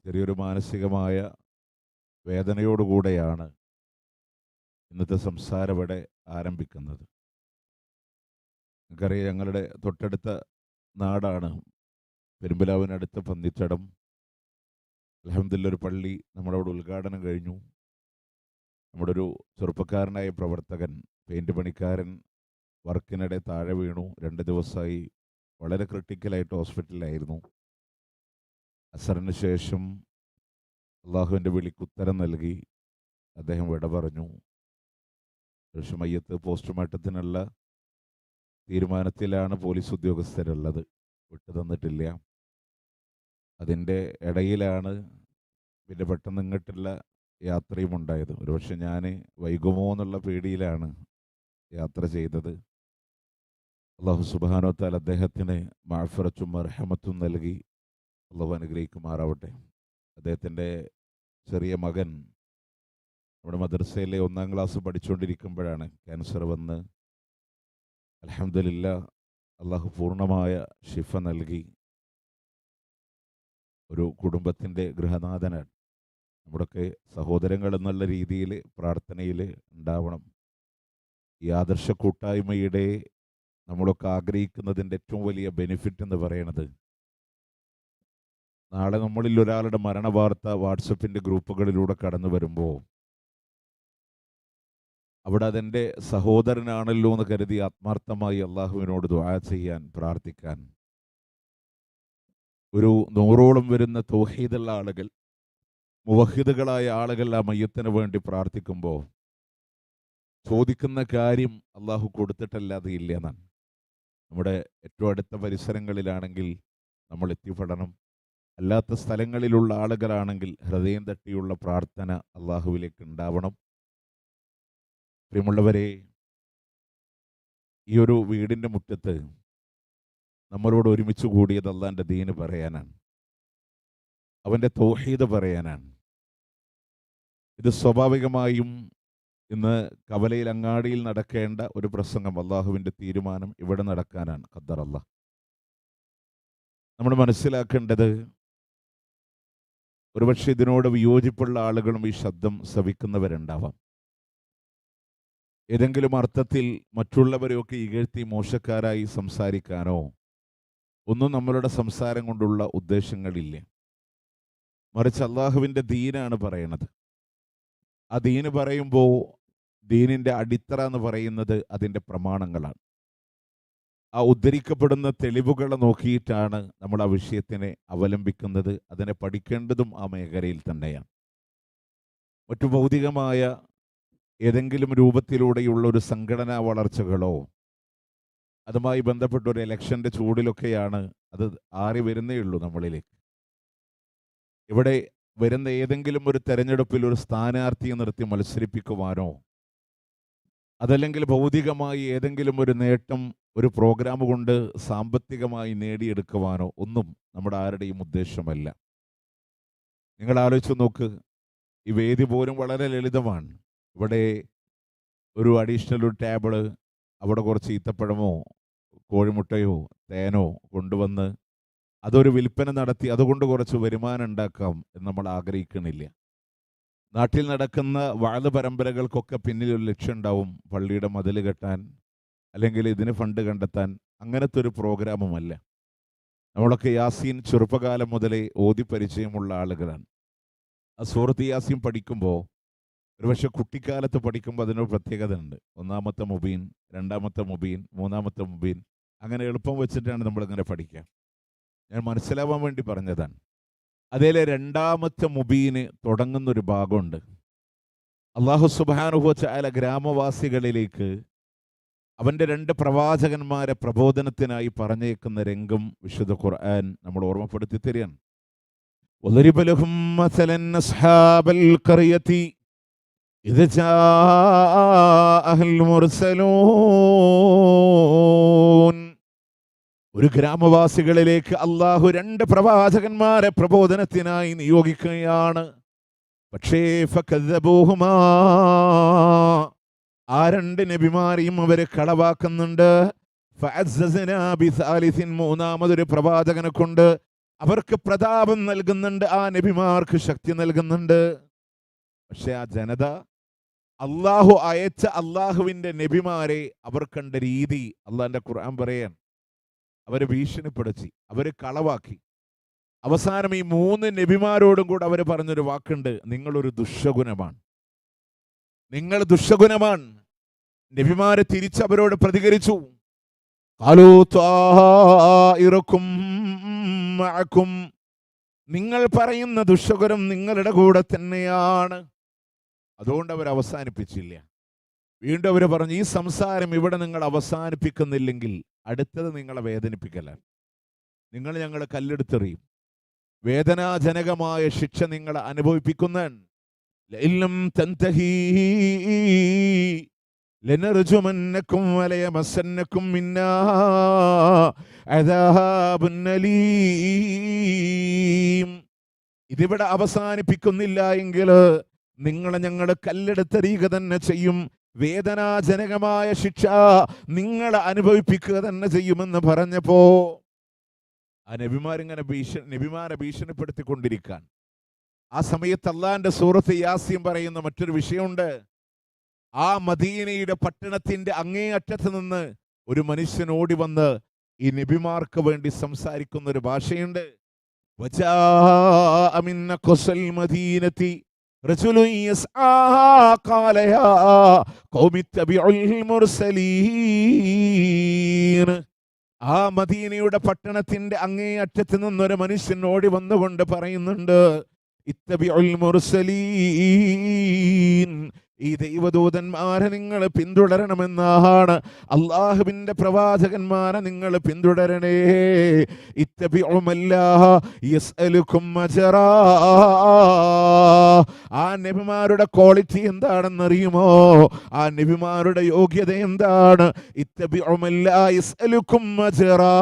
ചെറിയൊരു മാനസികമായ വേദനയോടുകൂടെയാണ് ഇന്നത്തെ സംസാരം ഇവിടെ ആരംഭിക്കുന്നത്. നമുക്കറിയാം, ഞങ്ങളുടെ തൊട്ടടുത്ത നാടാണ് പെരുമ്പലാവിനടുത്ത പന്നിച്ചടം. അൽഹംദുലില്ലാ ഒരു പള്ളി നമ്മളവിടെ ഉദ്ഘാടനം കഴിഞ്ഞു. നമ്മുടെ ഒരു ചെറുപ്പക്കാരനായ പ്രവർത്തകൻ, പെയിൻറ് പണിക്കാരൻ, വർക്കിനിടെ താഴെ വീണു. 2 ദിവസമായി വളരെ ക്രിട്ടിക്കലായിട്ട് ഹോസ്പിറ്റലിലായിരുന്നു. അസറിന് ശേഷം അള്ളാഹുവിൻ്റെ വിളിക്കുത്തരം നൽകി അദ്ദേഹം വിട പറഞ്ഞു. പക്ഷേ മയ്യത്ത് പോസ്റ്റ്മോർട്ടത്തിനുള്ള തീരുമാനത്തിലാണ് പോലീസ് ഉദ്യോഗസ്ഥരുള്ളത്, വിട്ടു തന്നിട്ടില്ല. അതിൻ്റെ ഇടയിലാണ് പിന്നെ പെട്ടെന്ന് ഇങ്ങോട്ടുള്ള യാത്രയും ഉണ്ടായത്. ഒരുപക്ഷെ ഞാൻ വൈകുമോ എന്നുള്ള പേടിയിലാണ് യാത്ര ചെയ്തത്. അള്ളാഹു സുബ്ഹാനഹു വ തആല അദ്ദേഹത്തിന് മഅ്ഫിറത്തും മർഹമത്തും നൽകി അള്ളാഹു അനുഗ്രഹിക്കുമാറാവട്ടെ. അദ്ദേഹത്തിൻ്റെ ചെറിയ മകൻ നമ്മുടെ മദ്രസയിലെ 1-ാം ക്ലാസ് പഠിച്ചുകൊണ്ടിരിക്കുമ്പോഴാണ് ക്യാൻസർ വന്ന്. അൽഹംദുലില്ലാ അള്ളാഹു പൂർണ്ണമായ ശിഫ നൽകി. ഒരു കുടുംബത്തിൻ്റെ ഗൃഹനാഥനാണ്. നമ്മുടെയൊക്കെ സഹോദരങ്ങൾ എന്നുള്ള രീതിയിൽ പ്രാർത്ഥനയിൽ ഉണ്ടാവണം. ഈ ആദർശ കൂട്ടായ്മയുടെ നമ്മളൊക്കെ ആഗ്രഹിക്കുന്നതിൻ്റെ ഏറ്റവും വലിയ ബെനിഫിറ്റ് എന്ന് പറയുന്നത്, നാളെ നമ്മളിൽ ഒരാളുടെ മരണവാർത്ത വാട്സപ്പിൻ്റെ ഗ്രൂപ്പുകളിലൂടെ കടന്നു വരുമ്പോൾ അവിടെ അതെൻ്റെ സഹോദരനാണല്ലോ എന്ന് കരുതി ആത്മാർത്ഥമായി അള്ളാഹുവിനോട് ദുആ ചെയ്യാൻ, പ്രാർത്ഥിക്കാൻ ഒരു 100ഓളം വരുന്ന തൗഹീദുള്ള ആളുകൾ, മുവഹിദുകളായ ആളുകൾ ആ മയ്യത്തിന് വേണ്ടി പ്രാർത്ഥിക്കുമ്പോൾ ചോദിക്കുന്ന കാര്യം അള്ളാഹു കൊടുത്തിട്ടല്ലാതെ ഇല്ല എന്നാണ്. നമ്മുടെ ഏറ്റവും അടുത്ത പരിസരങ്ങളിലാണെങ്കിൽ നമ്മൾ എത്തിപ്പെടണം. അല്ലാത്ത സ്ഥലങ്ങളിലുള്ള ആളുകളാണെങ്കിൽ ഹൃദയം തട്ടിയുള്ള പ്രാർത്ഥന അള്ളാഹുവിലേക്ക് ഉണ്ടാവണം. പ്രിയമുള്ളവരെ, ഈ ഒരു വീടിൻ്റെ മുറ്റത്ത് നമ്മളോട് ഒരുമിച്ച് കൂടിയത് അള്ളാൻ്റെ ദീന് പറയാനാണ്, അവൻ്റെ തൗഹീദ് പറയാനാണ്. ഇത് സ്വാഭാവികമായും ഇന്ന് കവലയിൽ അങ്ങാടിയിൽ നടക്കേണ്ട ഒരു പ്രസംഗം, അള്ളാഹുവിൻ്റെ തീരുമാനം ഇവിടെ നടക്കാനാണ്. ഖദ്ദർ അല്ലാഹ്. നമ്മൾ മനസ്സിലാക്കേണ്ടത്, ഒരുപക്ഷെ ഇതിനോട് വിയോജിപ്പുള്ള ആളുകളും ഈ ശബ്ദം ശ്രവിക്കുന്നവരുണ്ടാവാം. ഏതെങ്കിലും അർത്ഥത്തിൽ മറ്റുള്ളവരെയൊക്കെ ഇകഴ്ത്തി മോശക്കാരായി സംസാരിക്കാനോ ഒന്നും നമ്മളുടെ സംസാരം കൊണ്ടുള്ള ഉദ്ദേശങ്ങളില്ല. മറിച്ച് അള്ളാഹുവിൻ്റെ ദീനാണ് പറയണത്. ആ ദീന് പറയുമ്പോൾ ദീനിൻ്റെ അടിത്തറ എന്ന് പറയുന്നത് അതിൻ്റെ പ്രമാണങ്ങളാണ്. ആ ഉദ്ധരിക്കപ്പെടുന്ന തെളിവുകളെ നോക്കിയിട്ടാണ് നമ്മൾ ആ വിഷയത്തിനെ അവലംബിക്കുന്നത്. അതിനെ പഠിക്കേണ്ടതും ആ മേഖലയിൽ തന്നെയാണ്. മറ്റു ഭൗതികമായ ഏതെങ്കിലും രൂപത്തിലൂടെയുള്ള ഒരു സംഘടനാ വളർച്ചകളോ അതുമായി ബന്ധപ്പെട്ട ഒരു ഇലക്ഷൻ്റെ ചൂടിലൊക്കെയാണ് അത് ആറി വരുന്നേ ഉള്ളൂ നമ്മളിലേക്ക്. ഇവിടെ വരുന്ന ഏതെങ്കിലും ഒരു തെരഞ്ഞെടുപ്പിൽ ഒരു സ്ഥാനാർത്ഥിയെ നിർത്തി മത്സരിപ്പിക്കുവാനോ അതല്ലെങ്കിൽ ഭൗതികമായി ഏതെങ്കിലും ഒരു നേട്ടം ഒരു പ്രോഗ്രാം കൊണ്ട് സാമ്പത്തികമായി നേടിയെടുക്കുവാനോ ഒന്നും നമ്മുടെ ആരുടെയും ഉദ്ദേശമല്ല. നിങ്ങൾ ആലോചിച്ച് നോക്ക്, ഈ വേദി പോലും വളരെ ലളിതമാണ്. ഇവിടെ ഒരു അഡീഷണൽ ഒരു ടേബിള്, അവിടെ കുറച്ച് ഈത്തപ്പഴമോ കോഴിമുട്ടയോ തേനോ കൊണ്ടുവന്ന് അതൊരു വിൽപ്പന നടത്തി അതുകൊണ്ട് കുറച്ച് വരുമാനം ഉണ്ടാക്കാം എന്ന് നമ്മൾ ആഗ്രഹിക്കണില്ല. നാട്ടിൽ നടക്കുന്ന വാഴ പരമ്പരകൾക്കൊക്കെ പിന്നിൽ ഒരു ലക്ഷ്യം ഉണ്ടാവും, പള്ളിയുടെ മതിൽ കെട്ടാൻ അല്ലെങ്കിൽ ഇതിന് ഫണ്ട് കണ്ടെത്താൻ. അങ്ങനത്തെ ഒരു പ്രോഗ്രാമുമല്ല. നമ്മളൊക്കെ യാസീൻ ചെറുപ്പകാലം മുതലേ ഓതി പരിചയമുള്ള ആളുകളാണ്. ആ സൂറത്ത് യാസീൻ പഠിക്കുമ്പോൾ, ഒരുപക്ഷെ കുട്ടിക്കാലത്ത് പഠിക്കുമ്പോൾ അതിനൊരു പ്രത്യേകത ഉണ്ട്. 1-ാമത്തെ മുബീൻ, 2-ാമത്തെ മുബീൻ, 3-ാമത്തെ മുബീൻ, അങ്ങനെ എളുപ്പം വെച്ചിട്ടാണ് നമ്മളിങ്ങനെ പഠിക്കുക. ഞാൻ മനസ്സിലാവാൻ വേണ്ടി പറഞ്ഞതാണ്. അതിലെ 2-ാമത്തെ മുബീന് തുടങ്ങുന്നൊരു ഭാഗമുണ്ട്. അല്ലാഹു സുബ്ഹാനഹു വ തആല ഗ്രാമവാസികളിലേക്ക് അവൻ്റെ 2 പ്രവാചകന്മാരെ പ്രബോധനത്തിനായി പറഞ്ഞേക്കുന്ന രംഗം വിശുദ്ധ ഖുർആൻ നമ്മൾ ഓർമ്മപ്പെടുത്തി തരികയാണ്. വളരിബ ലഹും മസലൻ അസ്ഹാബൽ ഖറിയതി ഇദ ജാഅഹൽ മുർസലൂൻ. ഒരു ഗ്രാമവാസികളിലേക്ക് അള്ളാഹു 2 പ്രവാചകന്മാരെ പ്രബോധനത്തിനായി നിയോഗിക്കുകയാണ്. പക്ഷേ ഫകദ്ദബൂഹുമാ, ആ 2 നബിമാരെയും അവരെ കളവാക്കുന്നുണ്ട്. ഫഅസ്സസ്നാ ബിസാലിസിൻ, 3-ാമതൊരു പ്രവാചകനെ കൊണ്ട് അവർക്ക് പ്രതാപം നൽകുന്നുണ്ട്, ആ നബിമാർക്ക് ശക്തി നൽകുന്നുണ്ട്. പക്ഷെ ആ ജനത അള്ളാഹു അയച്ച അള്ളാഹുവിന്റെ നബിമാരെ അവർ കണ്ട രീതി അള്ളാഹിന്റെ ഖുർആൻ പറയാൻ, അവരെ ഭീഷണിപ്പെടുത്തി, അവര് കളവാക്കി. അവസാനം ഈ 3 നബിമാരോടും കൂടെ അവർ പറഞ്ഞൊരു വാക്കുണ്ട്, നിങ്ങളൊരു ദുഷ്ടഗുണമാണ്, നിങ്ങൾ ദുഷ്ടഗുണമാണ്. നബിമാരെ തിരിച്ചവരോട് പ്രതികരിച്ചു. ഖാലൂ ത്വാഇറുക്കും മഅക്കും, നിങ്ങൾ പറയുന്ന ദുഷ്ടഗുണം നിങ്ങളുടെ കൂടെ തന്നെയാണ്. അതുകൊണ്ട് അവർ അവസാനിപ്പിച്ചില്ല. വീണ്ടും അവർ പറഞ്ഞു, ഈ സംസാരം ഇവിടെ നിങ്ങൾ അവസാനിപ്പിക്കുന്നില്ലെങ്കിൽ അടുത്തത് നിങ്ങളെ വേദനിപ്പിക്കലാണ്, നിങ്ങൾ ഞങ്ങളെ കല്ലെടുത്തെറിയും, വേദനാജനകമായ ശിക്ഷ നിങ്ങളെ അനുഭവിപ്പിക്കുന്നതാണ്. ലഇല്ലം തൻതഹീ ലനർജുമന്നകും വലയമസന്നകും മിന്നാ അദാബുൻ അലീം. ഇതിവിടെ അവസാനിപ്പിക്കുന്നില്ല എങ്കിൽ നിങ്ങളെ ഞങ്ങൾ കല്ലെടുത്തെറിയുക തന്നെ ചെയ്യും, വേദനാജനകമായ ശിക്ഷ നിങ്ങളെ അനുഭവിപ്പിക്കുക തന്നെ ചെയ്യുമെന്ന് പറഞ്ഞപ്പോ ആ നബിമാരിങ്ങനെ നബിമാരെ ഭീഷണിപ്പെടുത്തിക്കൊണ്ടിരിക്കാൻ, ആ സമയത്ത് അള്ളാന്റെ സൂറത്ത് യാസീൻ പറയുന്ന മറ്റൊരു വിഷയമുണ്ട്. ആ മദീനയുടെ പട്ടണത്തിന്റെ അങ്ങേ അറ്റത്ത് നിന്ന് ഒരു മനുഷ്യൻ ഓടി വന്ന് ഈ നബിമാർക്ക് വേണ്ടി സംസാരിക്കുന്ന ഒരു ഭാഷയുണ്ട്. വജാഅ മിൻ അഖ്സൽ മദീനതി റജുലുൻ യസ്ആ ഖാല യാ ഖൗമി തബിഉൽ മുർസലീൻ. ആ മദീനയുടെ പട്ടണത്തിന്റെ അങ്ങേ അറ്റത്ത് നിന്നൊരു മനുഷ്യൻ ഓടി വന്നുകൊണ്ട് പറയുന്നുണ്ട്, ഇത്തബിഉൽ മുർസലീൻ, ഈ ദൈവദൂതന്മാരെ നിങ്ങൾ പിന്തുടരണമെന്നാണ്, അള്ളാഹുവിന്റെ പ്രവാചകന്മാരെ നിങ്ങൾ പിന്തുടരണേ. ഇത്തബിഉ മല്ലാ യസ്അലുകും അജ്റാ. ആ നബിമാരുടെ ക്വാളിറ്റി എന്താണെന്നറിയുമോ? ആ നബിമാരുടെ യോഗ്യത എന്താണ്? ഇത്തബിഉ മല്ലാ യസ്അലുകും അജ്റാ.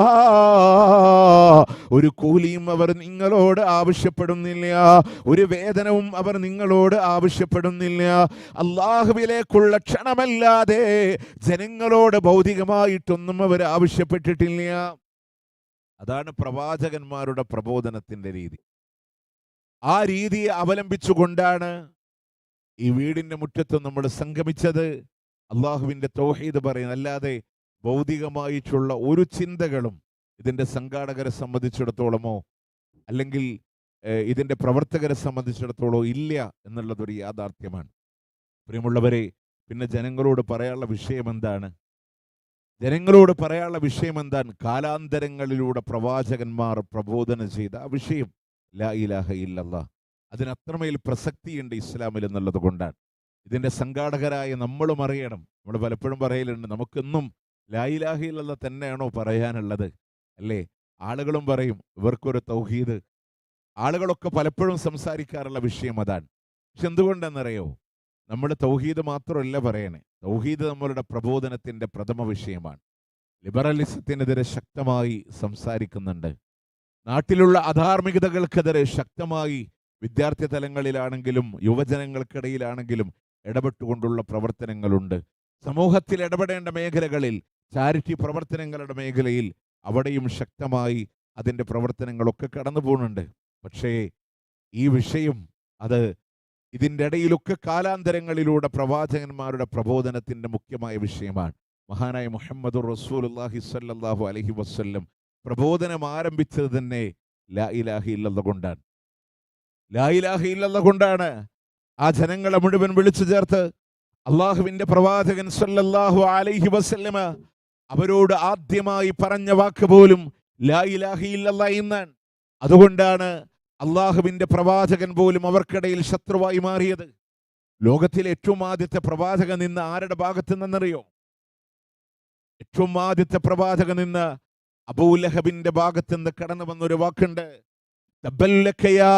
ഒരു കൂലിയും അവർ നിങ്ങളോട് ആവശ്യപ്പെടുന്നില്ല, ഒരു വേതനവും അവർ നിങ്ങളോട് ആവശ്യപ്പെടുന്നില്ല. അള്ളാഹുവിലേക്കുള്ള ക്ഷണമല്ലാതെ ജനങ്ങളോട് ഭൗതികമായിട്ടൊന്നും അവർ ആവശ്യപ്പെട്ടിട്ടില്ല. അതാണ് പ്രവാചകന്മാരുടെ പ്രബോധനത്തിന്റെ രീതി. ആ രീതിയെ അവലംബിച്ചുകൊണ്ടാണ് ഈ വീടിന്റെ മുറ്റത്ത് നമ്മൾ സംഗമിച്ചത്. അള്ളാഹുവിന്റെ തൗഹീദ് പറയുന്നത്, അല്ലാതെ ഭൗതികമായിട്ടുള്ള ഒരു ചിന്തകളും ഇതിന്റെ സംഘാടകരെ സംബന്ധിച്ചിടത്തോളമോ അല്ലെങ്കിൽ ഇതിന്റെ പ്രവർത്തകരെ സംബന്ധിച്ചിടത്തോളമോ ഇല്ല എന്നുള്ളതൊരു യാഥാർത്ഥ്യമാണ്. പ്രിയമുള്ളവരെ, പിന്നെ ജനങ്ങളോട് പറയാനുള്ള വിഷയം എന്താണ്? ജനങ്ങളോട് പറയാനുള്ള വിഷയം എന്താണ്? കാലാന്തരങ്ങളിലൂടെ പ്രവാചകന്മാർ പ്രബോധനം ചെയ്ത ആ വിഷയം, ലാ ഇലാഹ ഇല്ലല്ലാഹ്. അതിനത്രമേൽ പ്രസക്തിയുണ്ട് ഇസ്ലാമിൽ എന്നുള്ളത് കൊണ്ടാണ്. ഇതിന്റെ സംഘാടകരായ നമ്മളും അറിയണം. നമ്മൾ പലപ്പോഴും പറയലുണ്ട്, നമുക്കെന്നും ലാ ഇലാഹ ഇല്ലല്ലാഹ് തന്നെയാണോ പറയാനുള്ളത്, അല്ലേ? ആളുകളും പറയും ഇവർക്കൊരു തൗഹീദ്. ആളുകളൊക്കെ പലപ്പോഴും സംസാരിക്കാറുള്ള വിഷയം അതാണ്. പക്ഷെ എന്തുകൊണ്ടെന്നറിയോ? നമ്മൾ തൗഹീദ് മാത്രമല്ല പറയണേ, തൗഹീദ് നമ്മളുടെ പ്രബോധനത്തിന്റെ പ്രഥമ വിഷയമാണ്. ലിബറലിസത്തിനെതിരെ ശക്തമായി സംസാരിക്കുന്നുണ്ട്. നാട്ടിലുള്ള അധാർമികതകൾക്കെതിരെ ശക്തമായി വിദ്യാർത്ഥി തലങ്ങളിലാണെങ്കിലും യുവജനങ്ങൾക്കിടയിലാണെങ്കിലും ഇടപെട്ടുകൊണ്ടുള്ള പ്രവർത്തനങ്ങളുണ്ട്. സമൂഹത്തിൽ ഇടപെടേണ്ട മേഖലകളിൽ, ചാരിറ്റി പ്രവർത്തനങ്ങളുടെ മേഖലയിൽ അവിടെയും ശക്തമായി അതിൻ്റെ പ്രവർത്തനങ്ങളൊക്കെ കടന്നു പോകുന്നുണ്ട്. പക്ഷേ ഈ വിഷയം അത് ഇതിൻ്റെ ഇടയിലൊക്കെ കാലാന്തരങ്ങളിലൂടെ പ്രവാചകന്മാരുടെ പ്രബോധനത്തിന്റെ മുഖ്യമായ വിഷയമാണ്. മഹാനായ മുഹമ്മദുർ റസൂലുള്ളാഹി സ്വല്ലല്ലാഹു അലൈഹി വസല്ലം പ്രബോധനം ആരംഭിച്ചത് തന്നെ ലാ ഇലാഹ ഇല്ലല്ലാഹ് കൊണ്ടാണ്. ലാ ഇലാഹ ഇല്ലല്ലാഹ് കൊണ്ടാണ് ആ ജനങ്ങളെ മുഴുവൻ വിളിച്ചു ചേർത്ത് അള്ളാഹുവിന്റെ പ്രവാചകൻ സ്വല്ലല്ലാഹു അലൈഹി വസല്ലമ അവരോട് ആദ്യമായി പറഞ്ഞ വാക്ക് പോലും ലാ ഇലാഹ ഇല്ലല്ലാഹ് എന്നാണ്. അതുകൊണ്ടാണ് അള്ളാഹുവിന്റെ പ്രവാചകൻ പോലും അവർക്കിടയിൽ ശത്രുവായി മാറിയത്. ലോകത്തിലെ ഏറ്റവും ആദ്യത്തെ പ്രവാചകൻ നിന്ന് ആരുടെ ഭാഗത്ത് നിന്നറിയോ? ഏറ്റവും ആദ്യത്തെ പ്രവാചകൻ നിന്ന് അബൂലഹബിന്റെ ഭാഗത്ത് നിന്ന് കടന്നു വന്നൊരു വാക്കുണ്ട്, തബ്ബല്ലക യാ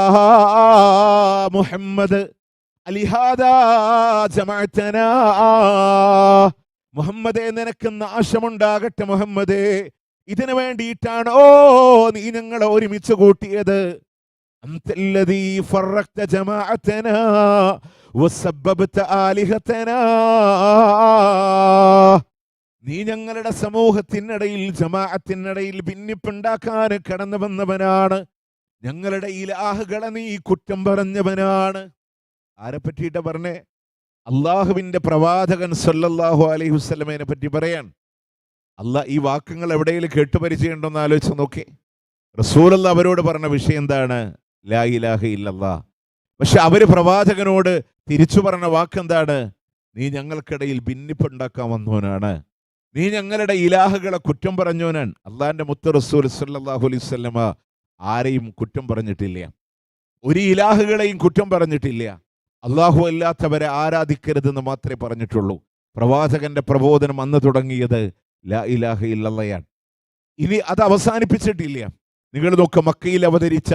മുഹമ്മദ് അലിഹാദാ ജമഅതനാ. മുഹമ്മദേ, നിനക്ക് നാശമുണ്ടാകട്ടെ മുഹമ്മദേ, ഇതിനു വേണ്ടിയിട്ടാണോ നീ ഞങ്ങളെ ഒരുമിച്ച് കൂട്ടിയത്? അന്തല്ലദീ ഫറഖ്ത ജമാഅതനാ വസബ്ബബ്ത ആലിഹതനാ. നീ ഞങ്ങളുടെ സമൂഹത്തിനിടയിൽ, ജമാഅത്തിനിടയിൽ ഭിന്നിപ്പുണ്ടാക്കാൻ കടന്നു വന്നവനാണ്. ഞങ്ങളുടെ ഇലാഹുകളെ നീ കുറ്റം പറഞ്ഞവനാണ്. ആരെ പറ്റിയിട്ടാ പറഞ്ഞേ? അള്ളാഹുവിന്റെ പ്രവാചകൻ സല്ലല്ലാഹു അലൈഹി വസല്ലമയെ പറ്റി പറയാൻ. ഈ വാക്കുകൾ എവിടെയെങ്കിലും കേട്ടുപരിചയമുണ്ടോന്ന് ആലോചിച്ച് നോക്കി. റസൂലുള്ള അവരോട് പറഞ്ഞ വിഷയം എന്താണ്? ലാ ഇലാഹ ഇല്ലല്ലാഹ്. പക്ഷെ അവര് പ്രവാചകനോട് തിരിച്ചു പറഞ്ഞ വാക്കെന്താണ്? നീ ഞങ്ങൾക്കിടയിൽ ഭിന്നിപ്പുണ്ടാക്കാൻ വന്നവനാണ്, നീ ഞങ്ങളുടെ ഇലാഹുകളെ കുറ്റം പറഞ്ഞവനാണ്. അള്ളാഹിന്റെ മുത്ത് റസൂൽ സല്ലല്ലാഹു അലൈഹി വസല്ലമ ആരെയും കുറ്റം പറഞ്ഞിട്ടില്ല, ഒരു ഇലാഹുകളെയും കുറ്റം പറഞ്ഞിട്ടില്ല. അള്ളാഹു അല്ലാത്തവരെ ആരാധിക്കരുതെന്ന് മാത്രമേ പറഞ്ഞിട്ടുള്ളൂ. പ്രവാചകന്റെ പ്രബോധനം അന്ന് തുടങ്ങിയത് ലാ ഇലാഹ ഇല്ലല്ലാഹയാണ്. ഇനി അത് അവസാനിപ്പിച്ചിട്ടില്ല. നിങ്ങൾ നോക്കുക, മക്കയിൽ അവതരിച്ച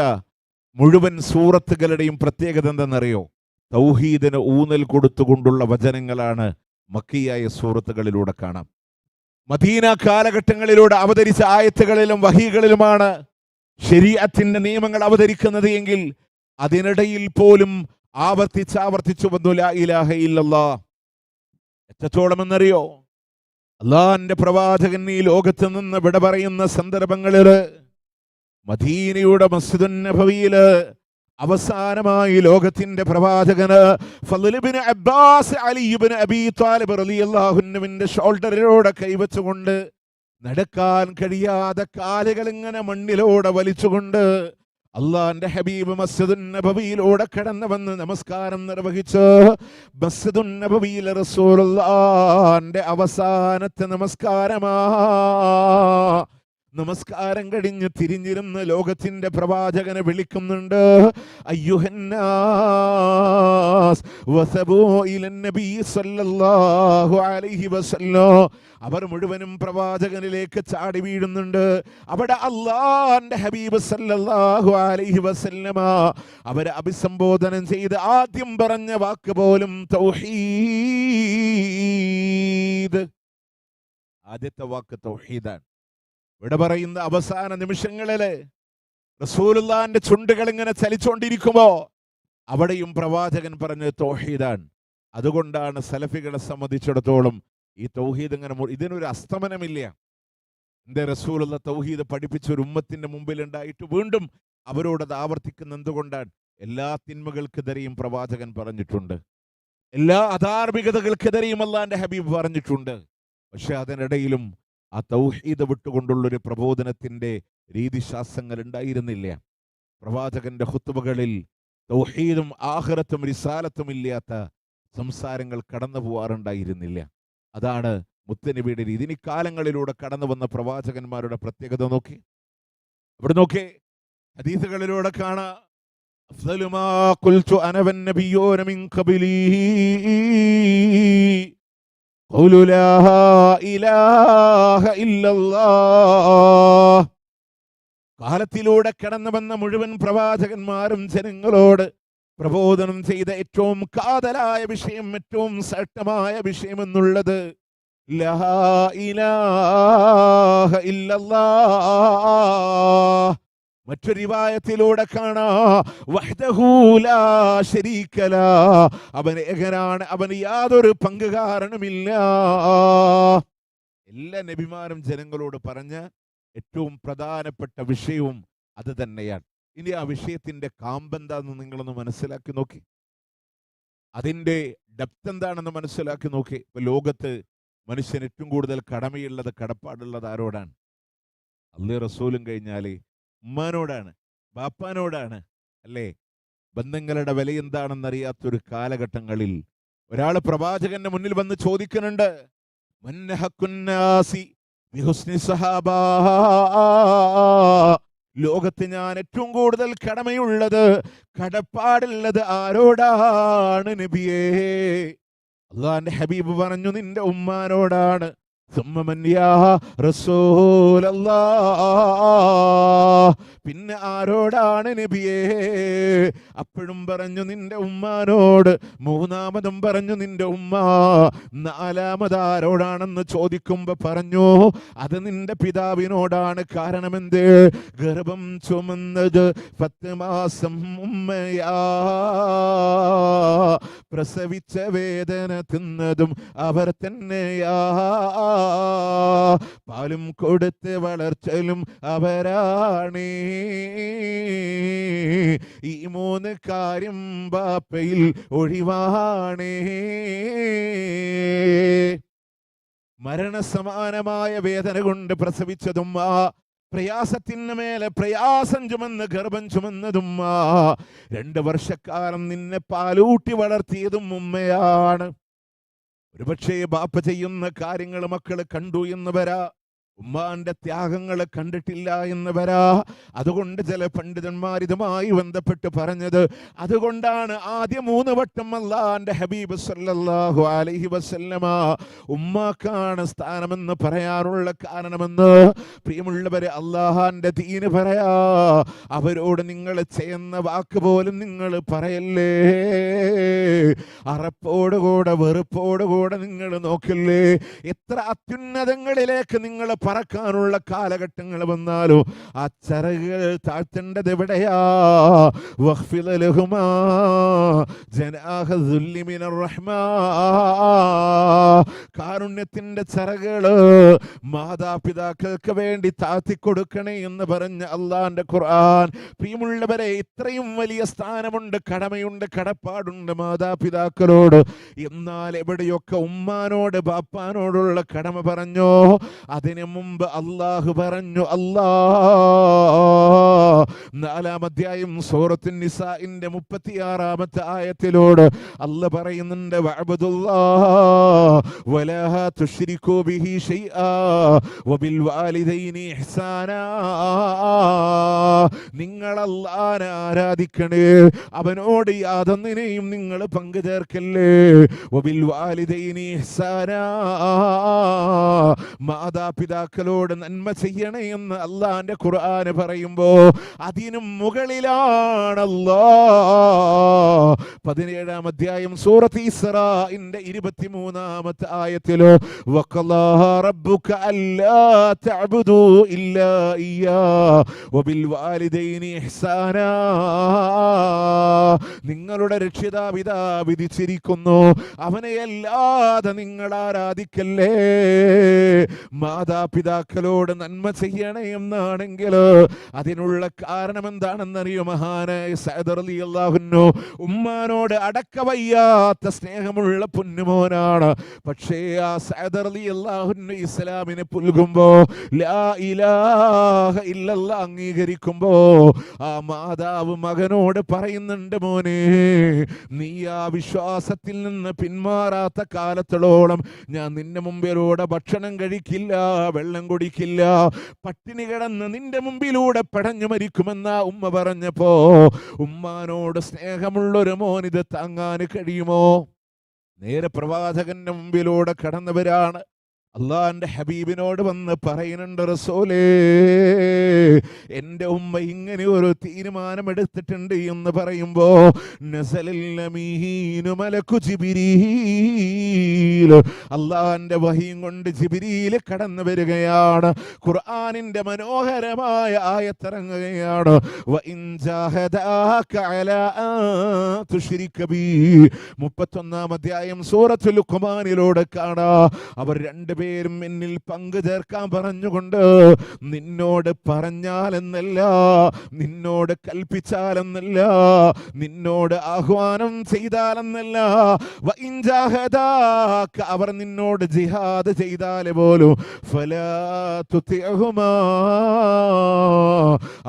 മുഴുവൻ സൂറത്തുകളുടെയും പ്രത്യേകത എന്തെന്നറിയോ? തൗഹീദിന് ഊന്നൽ കൊടുത്തുകൊണ്ടുള്ള വചനങ്ങളാണ് മക്കിയായ സൂറത്തുകളിലൂടെ കാണാം. മദീന കാലഘട്ടങ്ങളിലൂടെ അവതരിച്ച ആയത്തുകളിലും വഹികളിലുമാണ് ശരീഅത്തിന്റെ നിയമങ്ങൾ അവതരിക്കുന്നത് എങ്കിൽ അതിനിടയിൽ പോലും ആവർത്തിച്ചു വന്നു ലാ ഇലാഹ ഇല്ലല്ലാഹ്. എത്രത്തോളം എന്നറിയോ? അള്ളാഹിന്റെ പ്രവാചകൻ ഈ ലോകത്ത് നിന്ന് വിട പറയുന്ന സന്ദർഭങ്ങളില് മദീനയുടെ മസ്ജിദുൻ നബവിയില് അവസാനമായി ലോകത്തിന്റെ പ്രവാചകന് full Ibn Abbas Ali Ibnu അബീ ത്വാലിബ് റളിയല്ലാഹു അൻഹുവിന്റെ ഷോൾഡറിലൂടെ കൈവച്ചുകൊണ്ട് നടക്കാൻ കഴിയാതെ കാലുകൾ ഇങ്ങനെ മണ്ണിലൂടെ വലിച്ചുകൊണ്ട് അള്ളാന്റെ ഹബീബ് മസ്ജിദുൻ നബവിയിലൂടെ കടന്നു വന്ന് നമസ്കാരം നിർവഹിച്ച് മസ്ജിദുൻ നബവിയിൽ റസൂലുള്ളാഹിന്റെ അവസാനത്തെ നമസ്കാരമാ. നമസ്കാരം കഴിഞ്ഞ് തിരിഞ്ഞിരുന്ന് ലോകത്തിന്റെ പ്രവാചകനെ വിളിക്കുന്നുണ്ട്, അയ്യുഹന്നാസ് വസബൂ ഇലൻ നബി സല്ലല്ലാഹു അലൈഹി വസല്ലം. അവർ മുഴുവനും പ്രവാചകനിലേക്ക് ചാടി വീഴുന്നുണ്ട്. അവിടെ അല്ലാഹുവിന്റെ ഹബീബ് സല്ലല്ലാഹു അലൈഹി വസല്ലമ അവരെ അഭിസംബോധനം ചെയ്ത് ആദ്യം പറഞ്ഞ വാക്ക് പോലും തൗഹീദ്. ആദ്യത്തെ വാക്ക് തൗഹീദാണ്. ഇവിടെ പറയുന്ന അവസാന നിമിഷങ്ങളില് റസൂലുള്ളാഹിന്റെ ചുണ്ടുകൾ ഇങ്ങനെ ചലിച്ചുകൊണ്ടിരിക്കുമ്പോ അവിടെയും പ്രവാചകൻ പറഞ്ഞത് തൗഹീദാണ്. അതുകൊണ്ടാണ് സലഫികളെ സംബന്ധിച്ചിടത്തോളം ഈ തൗഹീദ് ഇങ്ങനെ ഇതിനൊരു അസ്തമനമില്ല. എന്റെ റസൂലുള്ള തൗഹീദ് പഠിപ്പിച്ച ഒരു ഉമ്മത്തിന്റെ മുമ്പിൽ ഉണ്ടായിട്ട് വീണ്ടും അവരോടത് ആവർത്തിക്കുന്ന എന്തുകൊണ്ടാണ്? എല്ലാ തിന്മകൾക്കെതിരെയും പ്രവാചകൻ പറഞ്ഞിട്ടുണ്ട്, എല്ലാ അധാർമികതകൾക്കെതിരെയും അല്ലാഹുവിന്റെ ഹബീബ് പറഞ്ഞിട്ടുണ്ട്. പക്ഷെ അതിനിടയിലും ആ തൗഹീദ് വിട്ടുകൊണ്ടുള്ളൊരു പ്രബോധനത്തിന്റെ രീതിശാസ്ത്രങ്ങൾ ഉണ്ടായിരുന്നില്ല. പ്രവാചകന്റെ ഖുത്ബകളിൽ തൗഹീദും ആഖിറത്തും റിസാലത്തും ഇല്ലാത്ത സംസാരങ്ങൾ കടന്നു പോവാറുണ്ടായിരുന്നില്ല. അതാണ് മുത്തനബിയുടെ രീതി. ഇനി കാലങ്ങളിലൂടെ കടന്നു വന്ന പ്രവാചകന്മാരുടെ പ്രത്യേകത നോക്കി. ഇവിടെ നോക്കി, ഹദീസുകളിലൂടെ കാണാം, അഫ്ദലു മാ ഖുൽതു അന വന്നബിയ്യൂന മിൻ ഖബ്ലി ഖൗലു ലാ ഇലാഹ ഇല്ലല്ലാഹ്. കാലത്തിലൂടെ കടന്നു വന്ന മുഴുവൻ പ്രവാചകന്മാരും ജനങ്ങളോട് പ്രബോധനം ചെയ്ത ഏറ്റവും കാതലായ വിഷയം, ഏറ്റവും ശക്തമായ വിഷയം എന്നുള്ളത് ലാ ഇലാഹ ഇല്ലല്ലാഹ്. മറ്റൊരു റിവായത്തിലൂടെ കാണാ വഹ്ദഹു ലാ ശരീക ലാ, അവൻ ഏകനാണ്, അവന് യാതൊരു പങ്കുകാരനുമില്ല. എല്ലാ നബിമാരും ജനങ്ങളോട് പറഞ്ഞ ഏറ്റവും പ്രധാനപ്പെട്ട വിഷയവും അത് തന്നെയാണ്. ഇനി ആ വിഷയത്തിന്റെ കാമ്പെന്താന്ന് നിങ്ങളൊന്ന് മനസ്സിലാക്കി നോക്കി, അതിന്റെ ഡെപ്ത് എന്താണെന്ന് മനസ്സിലാക്കി നോക്കി. ഇപ്പൊ ലോകത്ത് മനുഷ്യൻ ഏറ്റവും കൂടുതൽ കടമയുള്ളത്, കടപ്പാടുള്ളത് ആരോടാണ്? അള്ളാഹു റസൂലും കഴിഞ്ഞാല് ഉമ്മാനോടാണ്, ബാപ്പാനോടാണ്, അല്ലേ? ബന്ധങ്ങളുടെ വില എന്താണെന്നറിയാത്തൊരു കാലഘട്ടങ്ങളിൽ ഒരാൾ പ്രവാചകന്റെ മുന്നിൽ വന്ന് ചോദിക്കുന്നുണ്ട്, ലോകത്ത് ഞാൻ ഏറ്റവും കൂടുതൽ കടമയുള്ളത്, കടപ്പാടുള്ളത് ആരോടാണ് നബിയേ? അല്ലാഹുവിന്റെ ഹബീബ് പറഞ്ഞു, നിന്റെ ഉമ്മാനോടാണ്. പിന്നെ ആരോടാണ് നബിയേ? അപ്പോഴും പറഞ്ഞു നിന്റെ ഉമ്മാനോട്. മൂന്നാമതും പറഞ്ഞു നിന്റെ ഉമ്മ. നാലാമത് ആരോടാണെന്ന് ചോദിക്കുമ്പോ പറഞ്ഞു, അത് നിന്റെ പിതാവിനോടാണ്. കാരണം എന്ത്? ഗർഭം ചുമന്നത് 10 മാസം ഉമ്മയാ. പ്രസവിച്ച വേദന തിന്നതും അവർ തന്നെയാ, പാലും കൊടുത്ത് വളർച്ചലും അവരാണേ. ഈ 3 കാര്യം ബാപ്പയിൽ ഒഴിവാണേ. മരണസമാനമായ വേദന കൊണ്ട് പ്രസവിച്ചതും പ്രയാസത്തിന് മേലെ പ്രയാസം ചുമന്ന് ഗർഭം ചുമന്നതും 2 വർഷക്കാലം നിന്നെ പാലൂട്ടി വളർത്തിയതും ഉമ്മയാണ്. ഒരുപക്ഷേ ബാപ്പ ചെയ്യുന്ന കാര്യങ്ങൾ മക്കൾ കണ്ടു എന്ന് വരാ, ഉമ്മാന്റെ ത്യാഗങ്ങൾ കണ്ടിട്ടില്ല എന്ന് വരാ. അതുകൊണ്ട് ചില പണ്ഡിതന്മാർ ഇതുമായി ബന്ധപ്പെട്ട് പറഞ്ഞത്, അതുകൊണ്ടാണ് ആദ്യം 3 വട്ടം അല്ലാഹുവിന്റെ ഹബീബ് സല്ലല്ലാഹു അലൈഹി വസല്ലമ ഉമ്മാക്കാണ് സ്ഥാനമെന്ന് പറയാറുള്ള കാരണമെന്ന്. പ്രിയമുള്ളവരെ, അല്ലാഹുവിന്റെ ദീന് പറയാ, അവരോട് നിങ്ങൾ ചെയ്യുന്ന വാക്ക് പോലും നിങ്ങൾ പറയല്ലേ, അറപ്പോടുകൂടെ വെറുപ്പോടുകൂടെ നിങ്ങൾ നോക്കില്ലേ. എത്ര അത്യുന്നതങ്ങളിലേക്ക് നിങ്ങൾ പറക്കാനുള്ള കാലഘട്ടങ്ങൾ വന്നാലോ ആ ചിറകുകൾ താഴ്ത്തേണ്ടത് എവിടെയാ? കാരുണ്യത്തിന്റെ ചിറകുകള് മാതാപിതാക്കൾക്ക് വേണ്ടി താഴ്ത്തിക്കൊടുക്കണേ എന്ന് പറഞ്ഞ അള്ളാന്റെ ഖുർആൻ. പ്രിയമുള്ളവരെ, ഇത്രയും വലിയ സ്ഥാനമുണ്ട്, കടമയുണ്ട്, കടപ്പാടുണ്ട് മാതാപിതാക്കളോട്. എന്നാൽ എവിടെയൊക്കെ ഉമ്മാനോട് ബാപ്പാനോടുള്ള കടമ പറഞ്ഞോ, അതിനു മുമ്പ് അല്ലാഹു പറഞ്ഞു. 4-ാം അധ്യായം സൂറത്തുൻ നിസാഇന്റെ 36-ാമത്തെ ആയത്തിലോട് അല്ലാഹ് പറയുന്നുണ്ട്, വഅബ്ദുല്ലാഹ വലാ തുശ്രികൂ ബിഹി ശൈആ വബിൽ വാലിദൈനി ഇഹ്സാനാ. നിങ്ങൾ അല്ലാഹനെ ആരാധിക്കണേ, അവനോട് യാതൊന്നിനെയും നിങ്ങൾ പങ്കു ചേർക്കല്ലേ. വബിൽ വാലിദൈനി ഇഹ്സാനാ, മാതാപിതാക്കളോട് നന്മ ചെയ്യണേ എന്ന് അള്ളാന്റെ ഖുർആന് പറയുമ്പോ അതിനും മുകളിലാണ് അല്ലാഹ് 17-ാം അധ്യായം സൂറത്ത് ഇസ്രാഇന്റെ 23-ാമത്തെ ആയത്തിലോ വഖലാ റബ്ബുക അല്ലാ തഅബുദു ഇല്ലാ ഇയ്യാ വബിൽ വാലിദൈനി ഇഹ്സാനാ. നിങ്ങളുടെ രക്ഷിതാവിതാ വിധിച്ചിരിക്കുന്നു, അവനെയല്ലാതെ നിങ്ങൾ ആരാധിക്കല്ലേ. മാതാപിതാക്കളോട് നന്മ ചെയ്യണേ എന്നാണെങ്കിൽ അതിനുള്ള കാരണം എന്താണെന്നറിയോ? മഹാനായ സഅദ് റളിയല്ലാഹു അൻഹു ഉമ്മാനോട് അടക്കവയ്യാത്ത സ്നേഹമുള്ള പൊന്നുമോനാണ്. പക്ഷേ ആ സഅദ് റളിയല്ലാഹു അൻഹു ഇസ്ലാമിനെ പുൽകുമ്പോ, ലാ ഇലാഹ ഇല്ലല്ലാഹ് അംഗീകരിക്കുമ്പോ ആ മാതാവ് മകനോട് പറയുന്നുണ്ട്, മോനെ, നീ ആ വിശ്വാസത്തിൽ നിന്ന് പിന്മാറാത്ത കാലത്തോളം ഞാൻ നിന്റെ മുമ്പിലൂടെ ഭക്ഷണം കഴിക്കില്ല, വെള്ളം കുടിക്കില്ല, പട്ടിണി കിടന്ന് നിന്റെ മുമ്പിലൂടെ പടഞ്ഞു മരിക്കുമെന്ന ഉമ്മ പറഞ്ഞപ്പോ ഉമ്മാനോട് സ്നേഹമുള്ളൊരു മോനിത് താങ്ങാൻ കഴിയുമോ? നേരെ പ്രവാചകന്റെ മുമ്പിലൂടെ കടന്നവരാണ്. അള്ളാന്റെ ഹബീബിനോട് വന്ന് പറയുന്നുണ്ട്, റസൂലേ, എൻ്റെ ഉമ്മ ഇങ്ങനെ ഒരു തീരുമാനമെടുത്തിട്ടുണ്ട് എന്ന് പറയുമ്പോ അള്ളാന്റെ വഹിയും കൊണ്ട് ജിബ്രീൽ കടന്നു വരികയാണ്. ഖുർആനിന്റെ മനോഹരമായ ആയത്തിറങ്ങുകയാണ്. 31-ാം അധ്യായം സൂറത്തുൽ ലുഖ്മാനിലൂടെ കാണാ, അവർ രണ്ടുപേരും എന്നിൽ പങ്കു ചേർക്കാൻ പറഞ്ഞുകൊണ്ട് നിന്നോട് പറഞ്ഞാലെന്നല്ല, നിന്നോട് കൽപ്പിച്ചാലെന്നല്ല, നിന്നോട് ആഹ്വാനം ചെയ്താലെന്നല്ല, അവർ നിന്നോട് ജിഹാദ് ചെയ്താല് പോലും ഫലാ തുതിഅഹുമാ,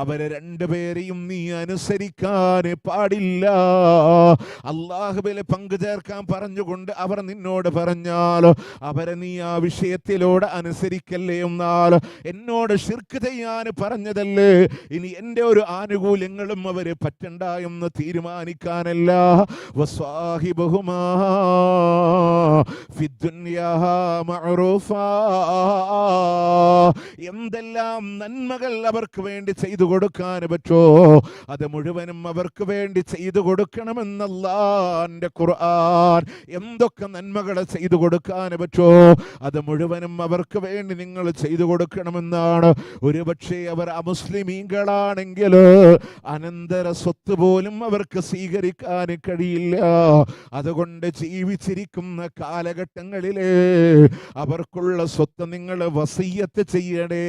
അവരെ രണ്ടുപേരെയും നീ അനുസരിക്കാൻ പാടില്ല. അല്ലാഹുവിൽ പങ്കു ചേർക്കാൻ പറഞ്ഞുകൊണ്ട് അവർ നിന്നോട് പറഞ്ഞാൽ അവരെ നീ ആ വിഷയത്തിലൂടെ അനുസരിക്കല്ലേ. എന്നാൽ എന്നോട് ശിർക്ക് ചെയ്യാൻ പറഞ്ഞതല്ലേ, ഇനി എൻ്റെ ഒരു ആനുകൂല്യങ്ങളും അവര് പറ്റണ്ട എന്ന് തീരുമാനിക്കാനല്ല. വസ്വാഹിബഹുമാ ഫിദ്ദുനിയാ മഅറൂഫാ, എന്തെല്ലാം നന്മകൾ അവർക്ക് വേണ്ടി ചെയ്തു കൊടുക്കാൻ പറ്റോ അത് മുഴുവനും അവർക്ക് വേണ്ടി ചെയ്തു കൊടുക്കണമെന്നല്ലാന്റെ ഖുർആൻ. എന്തൊക്കെ നന്മകൾ ചെയ്തു കൊടുക്കാൻ പറ്റോ അത് മുഴുവനും അവർക്ക് വേണ്ടി നിങ്ങൾ ചെയ്തു കൊടുക്കണമെന്നാണ്. ഒരുപക്ഷെ അവർ അമുസ്ലിമീങ്ങളാണെങ്കിൽ അനന്തര സ്വത്ത് പോലും അവർക്ക് സ്വീകരിക്കാൻ കഴിയില്ല. അതുകൊണ്ട് ജീവിച്ചിരിക്കുന്ന കാലഘട്ടങ്ങളിലെ അവർക്കുള്ള സ്വത്ത് നിങ്ങൾ വസിയ്യത്ത് ചെയ്യണേ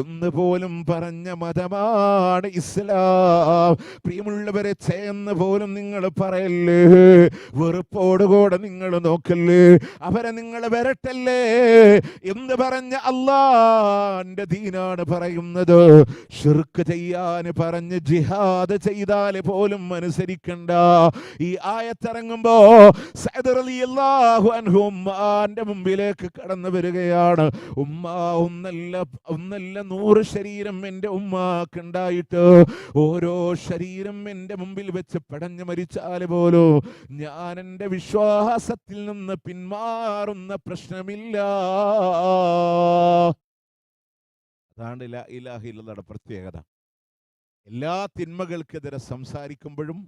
എന്ന് പോലും പറഞ്ഞ മതമാണ് ഇസ്ലാം. പ്രിയമുള്ളവരെ, ചേർന്ന് പോലും നിങ്ങൾ പറയല്ലേ, വെറുപ്പോടുകൂടെ നിങ്ങൾ നോക്കല്ലേ, അവരെ നിങ്ങൾ വരട്ടല്ലേ എന്ന് പറഞ്ഞ അല്ലാഹുവിന്റെ ദീനാണ് പറയുന്നത്. ശിർക്ക് ചെയ്യാൻ പറഞ്ഞ് ജിഹാദ് ചെയ്താൽ പോലും അനുസരിക്കണ്ട. ഈ ആയത്തിറങ്ങുമ്പോ സഅദ് റളിയല്ലാഹു അൻഹു ഉമ്മാന്റെ മുമ്പിലേക്ക് കടന്നു വരികയാണ്. ഉമ്മ, ഒന്നല്ല 100 ശരീരം എൻ്റെ ഉമ്മാക്ക് ഉണ്ടായിട്ട് ഓരോ ശരീരം എൻ്റെ മുമ്പിൽ വെച്ച് പടഞ്ഞു മരിച്ചാൽ പോലും ഞാൻ എൻ്റെ വിശ്വാസത്തിൽ നിന്ന് പിന്മാറുന്ന പ്രശ്നമില്ല. അതാണ് ലാ ഇലാഹ ഇല്ലല്ലാഹുടെ പ്രത്യേകത. എല്ലാ തിന്മകൾക്കെതിരെ സംസാരിക്കുമ്പോഴും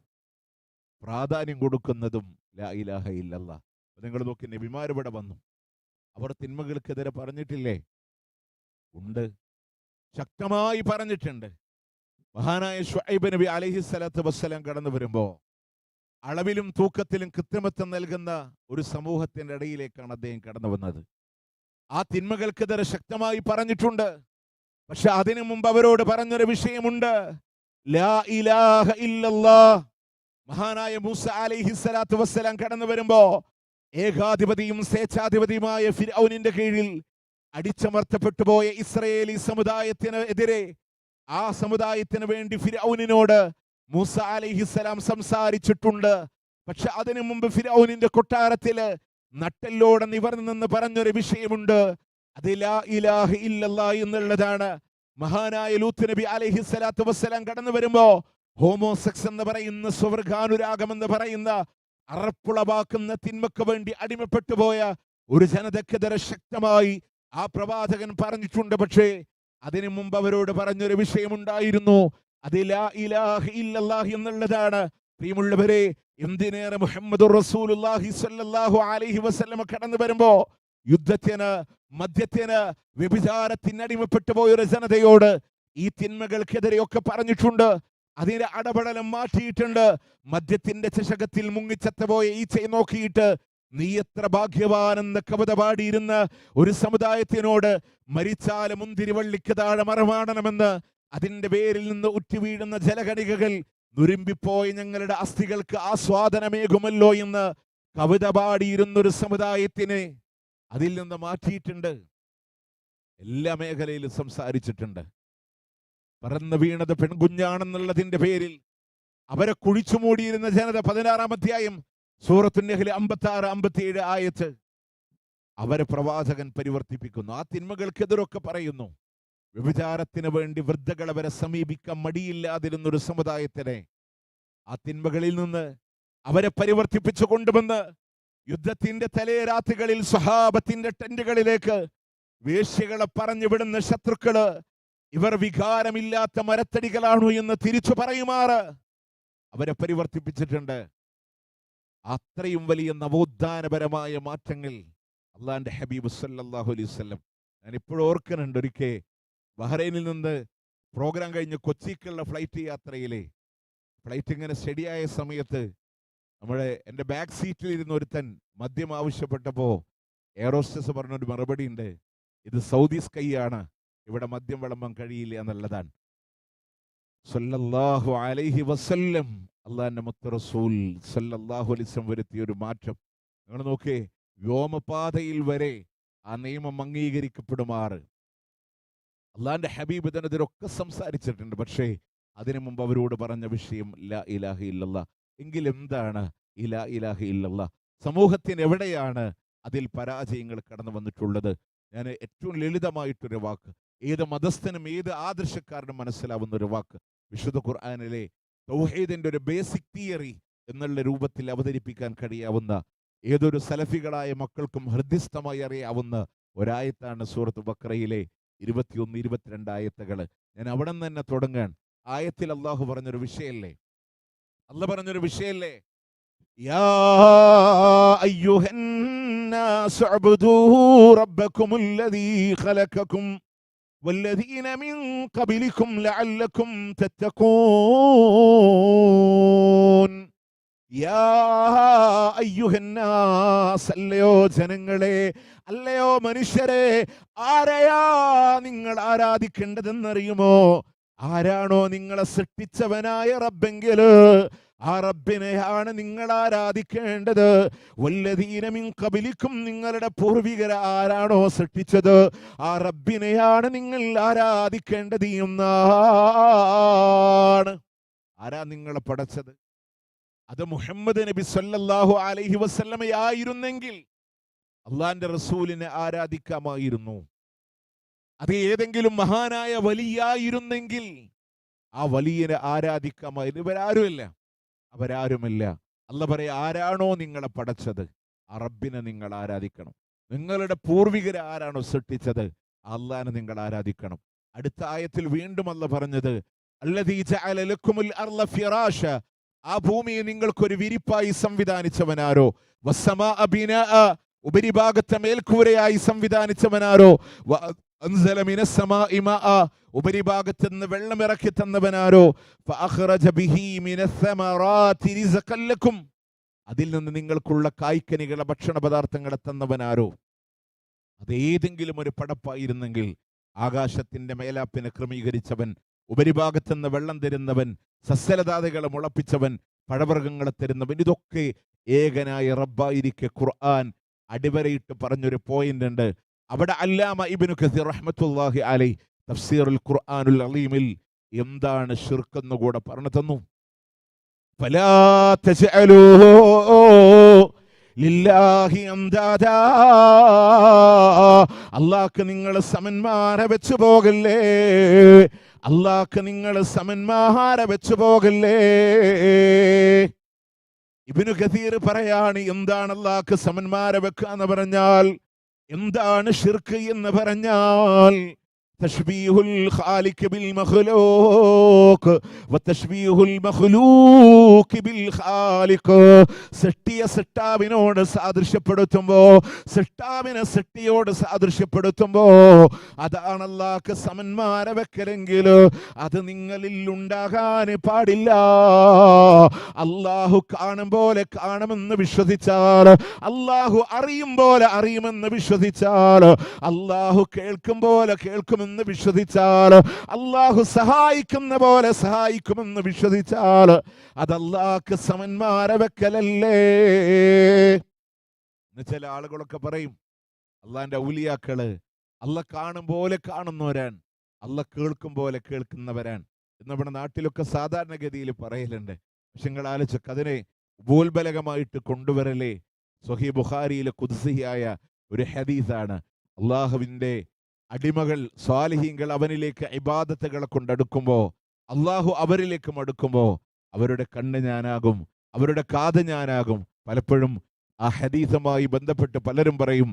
പ്രാധാന്യം കൊടുക്കുന്നതും ലാ ഇലാഹ ഇല്ലല്ലാഹ്. നിങ്ങൾ നോക്കി, നബിമാർ ഇവിടെ വന്നു, അവർ തിന്മകൾക്കെതിരെ പറഞ്ഞിട്ടില്ലേ? ഉണ്ട്, ശക്തമായി പറഞ്ഞിട്ടുണ്ട്. മഹാനായ ശുഐബ് നബി അലൈഹിസ്സലാത്തു വസ്സലാം കടന്നു വരുമ്പോ അളവിലും തൂക്കത്തിലും കൃത്രിമത്വം നൽകുന്ന ഒരു സമൂഹത്തിന്റെ ഇടയിലേക്കാണ് അദ്ദേഹം കടന്നു വന്നത്. ആ തിന്മകൾക്കെതിരെ ശക്തമായി പറഞ്ഞിട്ടുണ്ട്. പക്ഷെ അതിനു മുമ്പ് അവരോട് പറഞ്ഞൊരു വിഷയമുണ്ട്, ലാ ഇലാഹ ഇല്ലല്ലാഹ്. മഹാനായ മൂസ അലൈഹിസ്സലാത്തു വസ്സലാം കടന്നു വരുമ്പോ ഏകാധിപതിയും സ്വേച്ഛാധിപതിയുമായ ഫിർഔനിന്റെ കീഴിൽ അടിച്ചമർത്തപ്പെട്ടു പോയ ഇസ്രായേലി സമുദായത്തിന് എതിരെ, ആ സമുദായത്തിന് വേണ്ടി ഫിർഔനിനോട് മൂസ അലൈഹിസ്സലാം സംസാരിച്ചിട്ടുണ്ട്. പക്ഷെ അതിനു മുമ്പ് ഫിർഔനിന്റെ കൊട്ടാരത്തില് നട്ടെല്ലോടെ നിവർന്നു നിന്ന് പറഞ്ഞൊരു വിഷയമുണ്ട്, അത് ലാ ഇലാഹ ഇല്ലല്ലാഹ് എന്നുള്ളതാണ്. മഹാനായ ലൂത്ത് നബി അലൈഹിസ്സലാത്തു വസ്സലാം കടന്നു വരുമ്പോ ഹോമോസെക്സ് എന്ന് പറയുന്ന, സ്വർഗാനുരാഗം എന്ന് പറയുന്ന, അറപ്പുളവാക്കുന്ന തിന്മക്ക് വേണ്ടി അടിമപ്പെട്ടു പോയ ഒരു ജനതക്കെതിരെ ശക്തമായി ആ പ്രവാചകൻ പറഞ്ഞിട്ടുണ്ട്. പക്ഷേ അതിനു മുമ്പ് അവരോട് പറഞ്ഞൊരു വിഷയമുണ്ടായിരുന്നു, അത് ലാ ഇലാഹ ഇല്ലല്ലാഹ് എന്നുള്ളതാണ്. പ്രിയമുള്ളവരെ, എന്തിനേറെ മുഹമ്മദുർ റസൂലുള്ളാഹി സ്വല്ലല്ലാഹു അലൈഹി വസല്ലം കടന്നു വരുമ്പോ യുദ്ധത്തിന്, മദ്യത്തിന്, വ്യഭിചാരത്തിന് അടിമപ്പെട്ടു പോയൊരു ജനതയോട് ഈ തിന്മകൾക്കെതിരെയൊക്കെ പറഞ്ഞിട്ടുണ്ട്. അതിന്റെ അടപടലം മാറ്റിയിട്ടുണ്ട്. മദ്യത്തിന്റെ ചഷകത്തിൽ മുങ്ങിച്ചത്തുപോയ ഈച്ചയെ നോക്കിയിട്ട് നീ എത്ര ഭാഗ്യവാനെന്ന് കവിത പാടിയിരുന്ന ഒരു സമുദായത്തിനോട് മരിച്ചാല് മുന്തിരിവള്ളിക്ക് താഴെ മറമാടണമെന്ന്, അതിന്റെ പേരിൽ നിന്ന് ഉറ്റുവീഴുന്ന ജലകണികകൾ നുരുമ്പിപ്പോയി ഞങ്ങളുടെ അസ്ഥികൾക്ക് ആസ്വാദനമേകുമല്ലോ എന്ന് കവിത പാടിയിരുന്നൊരു സമുദായത്തിനെ അതിൽ നിന്ന് മാറ്റിയിട്ടുണ്ട്. എല്ലാ മേഖലയിലും സംസാരിച്ചിട്ടുണ്ട്. പറന്നു വീണത് പെൺകുഞ്ഞാണെന്നുള്ളതിന്റെ പേരിൽ അവരെ കുഴിച്ചു മൂടിയിരുന്ന ജനത, 16-ാം അധ്യായം സൂറത്തുൻ നഹ്ൽ 56-57 ആയത്ത്, അവരെ പ്രവാചകൻ പരിവർത്തിപ്പിക്കുന്നു. ആ തിന്മകൾക്കെതിരൊക്കെ പറയുന്നു. വ്യഭിചാരത്തിന് വേണ്ടി വൃദ്ധകൾ അവരെ സമീപിക്കാൻ മടിയില്ലാതിരുന്നൊരു സമുദായത്തിനെ ആ തിന്മകളിൽ നിന്ന് അവരെ പരിവർത്തിപ്പിച്ചു കൊണ്ടുവന്ന് യുദ്ധത്തിന്റെ തലേരാത്രികളിൽ സ്വഹാബത്തിന്റെ ടെന്റുകളിലേക്ക് വേശ്യകളെ പറഞ്ഞു വിടുന്ന ശത്രുക്കള് ഇവർ വികാരമില്ലാത്ത മരത്തടികളാണോ എന്ന് തിരിച്ചു പറയുമാറ് അവരെ പരിവർത്തിപ്പിച്ചിട്ടുണ്ട്. അത്രയും വലിയ നവോത്ഥാനപരമായ മാറ്റങ്ങൾ അള്ളാന്റെ ഹബീബ് സല്ലല്ലാഹു അലൈഹി വസല്ലം. ഞാൻ ഇപ്പോഴും ഓർക്കുന്നുണ്ട്, ഒരിക്കൽ ബഹ്റൈനിൽ നിന്ന് പ്രോഗ്രാം കഴിഞ്ഞ് കൊച്ചിക്കുള്ള ഫ്ലൈറ്റ് യാത്രയിലെ ഫ്ലൈറ്റ് ഇങ്ങനെ സ്റ്റഡിയായ സമയത്ത് എൻ്റെ ബാക്ക് സീറ്റിൽ ഇരുന്ന ഒരുത്തൻ മദ്യം ആവശ്യപ്പെട്ടപ്പോ എയറോസ്റ്റസ് പറഞ്ഞൊരു മറുപടി ഉണ്ട്, ഇത് സൗദി സ്കൈ ആണ്, ഇവിടെ മദ്യം വിളമ്പാൻ കഴിയില്ല എന്നുള്ളതാണ്. സല്ലല്ലാഹു അലൈഹി വസല്ലം, അള്ളാന്റെ മുത്ത് റസൂൽ സല്ലല്ലാഹു അലൈഹി വസല്ലം വരുത്തിയ ഒരു മാറ്റം നിങ്ങൾ നോക്കേ. വ്യോമപാതയിൽ വരെ ആ നിയമം അംഗീകരിക്കപ്പെടുമാറ് അള്ളാന്റെ ഹബീബ് ഇതിനെതിരൊക്കെ സംസാരിച്ചിട്ടുണ്ട്. പക്ഷേ അതിനു മുമ്പ് അവരോട് പറഞ്ഞ വിഷയം ലാ ഇലാഹ ഇല്ലല്ലാഹ്. എങ്കിൽ എന്താണ് ഈ ലാ ഇലാഹ ഇല്ലല്ലാഹ്? സമൂഹത്തിന് എവിടെയാണ് അതിൽ പരാജയങ്ങൾ കടന്നു വന്നിട്ടുള്ളത്? ഞാൻ ഏറ്റവും ലളിതമായിട്ടൊരു വാക്ക്, ഏത് മതസ്ഥനും ഏത് ആദർശക്കാരനും മനസ്സിലാവുന്ന ഒരു വാക്ക്, വിശുദ്ധ ഖുർആനിലെ തൗഹീദിന്റെ ഒരു ബേസിക് തിയറി എന്നുള്ള രൂപത്തിൽ അവതരിപ്പിക്കാൻ കഴിയാവുന്ന, ഏതൊരു സലഫികളായ മക്കൾക്കും ഹൃദ്യസ്ഥമായി അറിയാവുന്ന ഒരായത്താണ് സൂറത്ത് ബഖറയിലെ 21-22 ആയത്തുകൾ. ഞാൻ അവിടെ നിന്ന് തന്നെ തുടങ്ങാൻ. ആയത്തിൽ അള്ളാഹു പറഞ്ഞൊരു വിഷയല്ലേ, യാ അയ്യുഹന്നാസ് ഉഅ്ബുദൂ റബ്ബക്കുമുല്ലദീ ഖലഖക്കും വല്ലദീന മിൻ ഖബലിക്കും ലഅല്ലക്കും തത്തഖൂൻ. യാ അയ്യുഹന്നാസ്, അല്ലയോ ജനങ്ങളെ, അല്ലയോ മനുഷ്യരെ, ആരെയാ നിങ്ങൾ ആരാധിക്കേണ്ടതെന്നറിയുമോ? ആരാണോ നിങ്ങളെ സൃഷ്ടിച്ചവനായ റബ്ബെങ്കിൽ ആ റബ്ബിനെയാണ് നിങ്ങൾ ആരാധിക്കേണ്ടത്. വല്ലദീന മിൻ ഖബലിക്കും, നിങ്ങളുടെ പൂർവികരെ ആരാണോ സൃഷ്ടിച്ചത് ആ റബ്ബിനെയാണ് നിങ്ങൾ ആരാധിക്കേണ്ടത് എന്നാണ്. ആരാ നിങ്ങളെ പടച്ചത്? അത് മുഹമ്മദ് നബി സല്ലല്ലാഹു അലൈഹി വസല്ലമയായിരുന്നെങ്കിൽ അള്ളാന്റെ റസൂലിനെ ആരാധിക്കാമായിരുന്നു. അത് ഏതെങ്കിലും മഹാനായ വലിയായിരുന്നെങ്കിൽ ആ വലിയനെ ആരാധിക്കാമായിരുന്നു. ഇവരാരുമില്ല, അവരാരുമില്ല. അല്ല പറയാ, ആരാണോ നിങ്ങളെ പടച്ചത് ആ റബ്ബിനെ നിങ്ങൾ ആരാധിക്കണം. നിങ്ങളുടെ പൂർവികരെ ആരാണോ സൃഷ്ടിച്ചത് അള്ളാനെ നിങ്ങൾ ആരാധിക്കണം. അടുത്ത ആയത്തിൽ വീണ്ടും അല്ല പറഞ്ഞത്, അല്ലദീ ജഅല ലക്കുമുൽ അർള ഫിറാശ, ആ ഭൂമിയെ നിങ്ങൾക്കൊരു വിരിപ്പായി സംവിധാനിച്ചവനാരോ, വസ്സമാഅ ബിനാഅ, ഉപരിഭാഗത്തെ മേൽക്കൂരയായി സംവിധാനിച്ചവനാരോ, അൻസല മിനസ്സമാഇ മാഅ, ഉപരിഭാഗത്ത് നിന്ന് വെള്ളം ഇറക്കി തന്നവനാരോ, ഫഅഖ്റജ ബിഹി മിനസ്സമറാത്തി റിസ്ഖൻ ലക്കും, അതിൽ നിന്ന് നിങ്ങൾക്കുള്ള കായ്ക്കനികളെ ഭക്ഷണ പദാർത്ഥങ്ങളെ തന്നവനാരോ. അതേതെങ്കിലും ഒരു പടപ്പായിരുന്നെങ്കിൽ ആകാശത്തിന്റെ മേലാപ്പിനെ ക്രമീകരിച്ചവൻ, ഉപരിഭാഗത്തുനിന്ന് വെള്ളം തരുന്നവൻ, സസ്യലതാദികളെ മുളപ്പിച്ചവൻ, പഴവർഗ്ഗങ്ങളെ തരുന്നവൻ, ഇതൊക്കെ ഏകനായ റബ്ബായിരിക്കെ ഖുർആൻ അടിവരയിട്ട് പറഞ്ഞൊരു പോയിന്റ് ഉണ്ട്. അവിടെ അല്ലാമ ഇബ്നു കസീർ റഹ്മത്തുള്ളാഹി അലൈഹി തഫ്സീറുൽ ഖുർആനുൽ അലീമിൽ എന്താണ് ശിർക്ക് എന്ന് കൂടെ പറഞ്ഞു തന്നു. ഫലാ തജ്അലൂ ലില്ലാഹി അംദാദാ, അല്ലാഹ്ക്ക് നിങ്ങൾ സമന്മാരെ വെച്ചു പോകല്ലേ, അല്ലാഹ്ക്ക് നിങ്ങൾ സമന്മാരെ വെച്ചു പോകല്ലേ. ഇബ്നു കസീർ പറയാണ്, എന്താണ് അല്ലാഹ്ക്ക് സമന്മാരെ വെക്കുക എന്ന് പറഞ്ഞാൽ, എന്താണ് ശിർക്ക് എന്ന് പറഞ്ഞാൽ, തശ്ബീഹുൽ ഖാലിഖ് ബിൽ മഖ്ലൂഖ് വതശ്ബീഹുൽ മഖ്ലൂഖ് ബിൽ ഖാലിഖ്, സൃഷ്ടിയെ സൃഷ്ടാവിനോട് സാദൃശ്യപ്പെടുത്തുമ്പോ, സൃഷ്ടാവിനെ സൃഷ്ടിയോട് സാദൃശ്യപ്പെടുത്തുമ്പോ അതാണ് അല്ലാഹ്ക്ക് സമന്മാരെ വെക്കലെങ്കിൽ അത് നിങ്ങളിൽ ഉണ്ടാകാൻ പാടില്ല. അല്ലാഹു കാണും പോലെ കാണുമെന്ന് വിശ്വസിച്ചാൽ, അല്ലാഹു അറിയും പോലെ അറിയുമെന്ന് വിശ്വസിച്ചാൽ, അല്ലാഹു കേൾക്കും പോലെ കേൾക്കുമെന്ന് വിശ്വസിച്ചാൽ, അല്ലാഹു സഹായിക്കുന്ന പോലെ സഹായിക്കുമെന്ന് വിശ്വസിച്ചാൽ അത് അല്ലാഹ്ക്ക് സമന്മാരെ വെക്കലല്ലേ. ചില ആളുകളൊക്കെ പറയും, അള്ളാന്റെ ഔലിയാക്കള് അല്ല കാണും പോലെ കാണുന്നവരാൻ, അല്ല കേൾക്കും പോലെ കേൾക്കുന്നവരാൻ എന്ന് നമ്മുടെ നാട്ടിലൊക്കെ സാധാരണഗതിയിൽ പറയലുണ്ട്. പക്ഷെ നിങ്ങൾ ആലോചിച്ചൊക്കെ അതിനെ ഉപോത്ബലകമായിട്ട് കൊണ്ടുവരലേ സ്വഹീഹ് ബുഖാരിയിലെ ഖുദ്സിയായ ഒരു ഹദീസാണ്. അള്ളാഹുവിന്റെ അടിമകൾ സ്വാലിഹീങ്ങൾ അവനിലേക്ക് ഇബാദത്തുകളെ കൊണ്ടടുക്കുമ്പോ, അള്ളാഹു അവരിലേക്കും അടുക്കുമ്പോ അവരുടെ കണ്ണ് ഞാനാകും, അവരുടെ കാത് ഞാനാകും. പലപ്പോഴും ആ ഹദീസുമായി ബന്ധപ്പെട്ട് പലരും പറയും,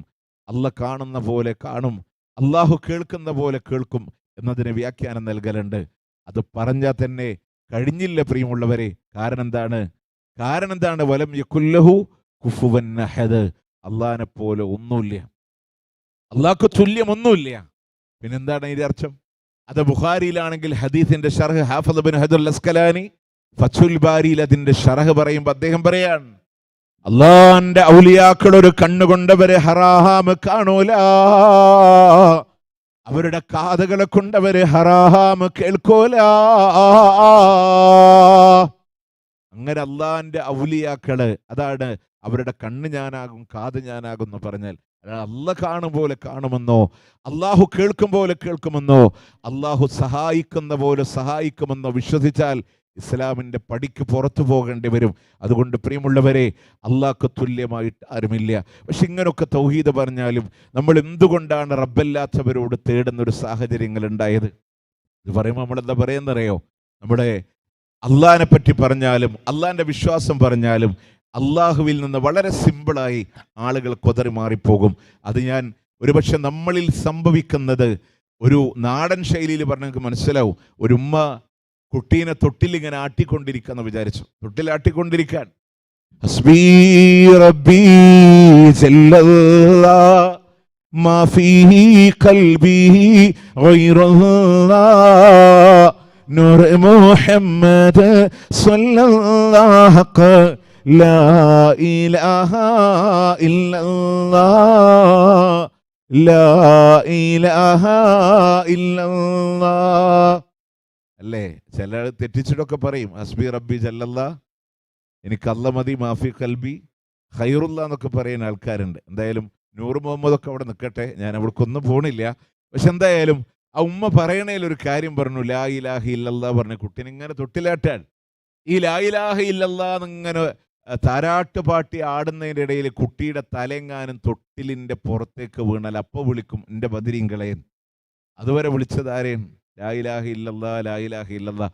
അല്ല കാണുന്ന പോലെ കാണും, അള്ളാഹു കേൾക്കുന്ന പോലെ കേൾക്കും എന്നതിന് വ്യാഖ്യാനം നൽകലുണ്ട്. അത് പറഞ്ഞാൽ തന്നെ കഴിഞ്ഞില്ല പ്രിയമുള്ളവരെ. കാരണം എന്താണ്? വലം യകുല്ലഹു കുഫുവൻ അഹദ്, അള്ളാഹിനെ പോലെ ഒന്നുമില്ല, അള്ളാഹ്ക്ക് തുല്യം ഒന്നുമില്ല. പിന്നെന്താണ് ഇതിന്റെ അർത്ഥം? അത് ബുഖാരിയിലാണെങ്കിൽ ഹദീസിന്റെ ഷർഹ് ഹാഫിദ് ഇബ്നു ഹജർ അൽ അസ്കലാനി ഫത്ഹുൽ ബാരിയിൽ അതിന്റെ ഷർഹ് പറയുമ്പോൾ അദ്ദേഹം പറയാണ്, അള്ളാന്റെ ഔലിയാക്കൾ ഒരു കണ്ണുകൊണ്ടവരെ ഹറാം കാണൂല, അവരുടെ കാതുകളെ കൊണ്ടവര് ഹറാം കേൾക്കൂല. അങ്ങനെ അള്ളാന്റെ ഔലിയാക്കള്, അതാണ് അവരുടെ കണ്ണ് ഞാനാകും കാത് ഞാനാകും എന്ന് പറഞ്ഞാൽ, അല്ല കാണും പോലെ കാണുമെന്നോ, അള്ളാഹു കേൾക്കും പോലെ കേൾക്കുമെന്നോ, അള്ളാഹു സഹായിക്കുന്ന പോലെ സഹായിക്കുമെന്നോ വിശ്വസിച്ചാൽ ഇസ്ലാമിന്റെ പടിക്ക് പുറത്തു പോകേണ്ടി വരും. അതുകൊണ്ട് പ്രിയമുള്ളവരെ, അള്ളാഹ്ക്ക് തുല്യമായിട്ട് ആരുമില്ല. പക്ഷെ ഇങ്ങനൊക്കെ തൗഹീദ് പറഞ്ഞാലും നമ്മൾ എന്തുകൊണ്ടാണ് റബ്ബല്ലാത്തവരോട് തേടുന്നൊരു സാഹചര്യങ്ങൾ ഉണ്ടായത്? ഇത് പറയുമ്പോൾ നമ്മളെന്താ പറയുന്നറിയോ? നമ്മുടെ അള്ളാഹിനെ പറ്റി പറഞ്ഞാലും അള്ളാഹിന്റെ വിശ്വാസം പറഞ്ഞാലും അള്ളാഹുവിൽ നിന്ന് വളരെ സിമ്പിളായി ആളുകൾ കൊതറി മാറിപ്പോകും. അത് ഞാൻ ഒരുപക്ഷെ നമ്മളിൽ സംഭവിക്കുന്നത് ഒരു നാടൻ ശൈലിയിൽ പറഞ്ഞെങ്കിൽ മനസ്സിലാവും. ഒരു ഉമ്മ കുട്ടീനെ തൊട്ടിലിങ്ങനെ ആട്ടിക്കൊണ്ടിരിക്കാന്ന് വിചാരിച്ചു, തൊട്ടിലാട്ടിക്കൊണ്ടിരിക്കാൻ ഹസ്ബി റബ്ബി ജല്ലല്ലാ മാ ഫീഹി ഖൽബി ഗൈറുല്ലാ നൂർ മുഹമ്മദ് സ്വല്ലല്ലാഹു ലാ ഇലാഹ ഇല്ലല്ലാഹ് ലാ ഇലാഹ ഇല്ലല്ലാഹ്. അല്ലേ, ചില തെറ്റിച്ചിട്ടൊക്കെ പറയും ഹസ്ബി റബ്ബി ജല്ലല്ലാ, എനിക്ക് അല്ല മതി, മാഫി കൽബി ഖൈറുല്ല എന്നൊക്കെ പറയുന്ന ആൾക്കാരുണ്ട്. എന്തായാലും നൂർ മുഹമ്മദൊക്കെ അവിടെ നിൽക്കട്ടെ, ഞാൻ അവിടേക്കൊന്നും പോണില്ല. പക്ഷെ എന്തായാലും ആ ഉമ്മ പറയണേൽ ഒരു കാര്യം പറഞ്ഞു, ലാ ഇലാഹ ഇല്ലല്ലാ പറഞ്ഞ കുട്ടീനെ ഇങ്ങനെ തൊട്ടിലാട്ടാൻ. ഈ ലാ ഇലാഹ ഇല്ലല്ലാ എന്നിങ്ങനെ താരാട്ട് പാട്ടി ആടുന്നതിൻ്റെ ഇടയിൽ കുട്ടിയുടെ തലയെങ്ങാനും തൊട്ടിലിൻ്റെ പുറത്തേക്ക് വീണാൽ അപ്പോൾ വിളിക്കും എൻ്റെ ബദരീങ്ങളെ. അതുവരെ വിളിച്ചത് ആരെയും? ലാ ഇലാഹ ഇല്ലല്ലാ ലാ ഇലാഹ ഇല്ലല്ലാ.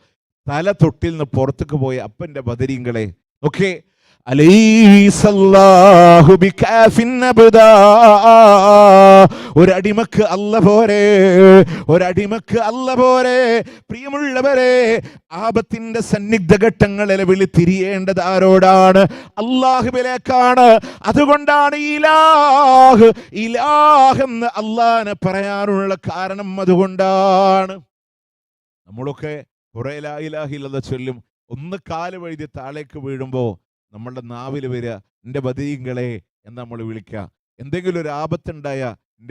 തല തൊട്ടിൽ നിന്ന് പുറത്തേക്ക് പോയ അപ്പൻ്റെ ബദരീങ്ങളെ. ഓക്കെ, ഒരടിമക്ക് അല്ല പോരെ, ഒരടിമക്ക് അല്ല പോരെ. പ്രിയമുള്ളവരെ, ആപത്തിന്റെ സന്നിഗ്ധ ഘട്ടങ്ങളിൽ വിളിത്തിരിയേണ്ടത് ആരോടാണ്? അല്ലാഹുവിലേക്കാണ്. അതുകൊണ്ടാണ് ഇലാഹ് ഇലാഹ് എന്ന് അല്ലാഹനെ പറയാനുള്ള കാരണം. അതുകൊണ്ടാണ് നമ്മളൊക്കെ കുറെ ലാ ഇലാഹ ഇല്ലല്ലാഹ് ചൊല്ലും. ഒന്ന് കാല് വഴുതി താഴേക്ക് വീഴുമ്പോൾ നമ്മളുടെ നാവിൽ വരിക എൻ്റെ ബദരീങ്ങളെ എന്ന് നമ്മൾ വിളിക്കുക. എന്തെങ്കിലും ഒരു ആപത്തുണ്ടായ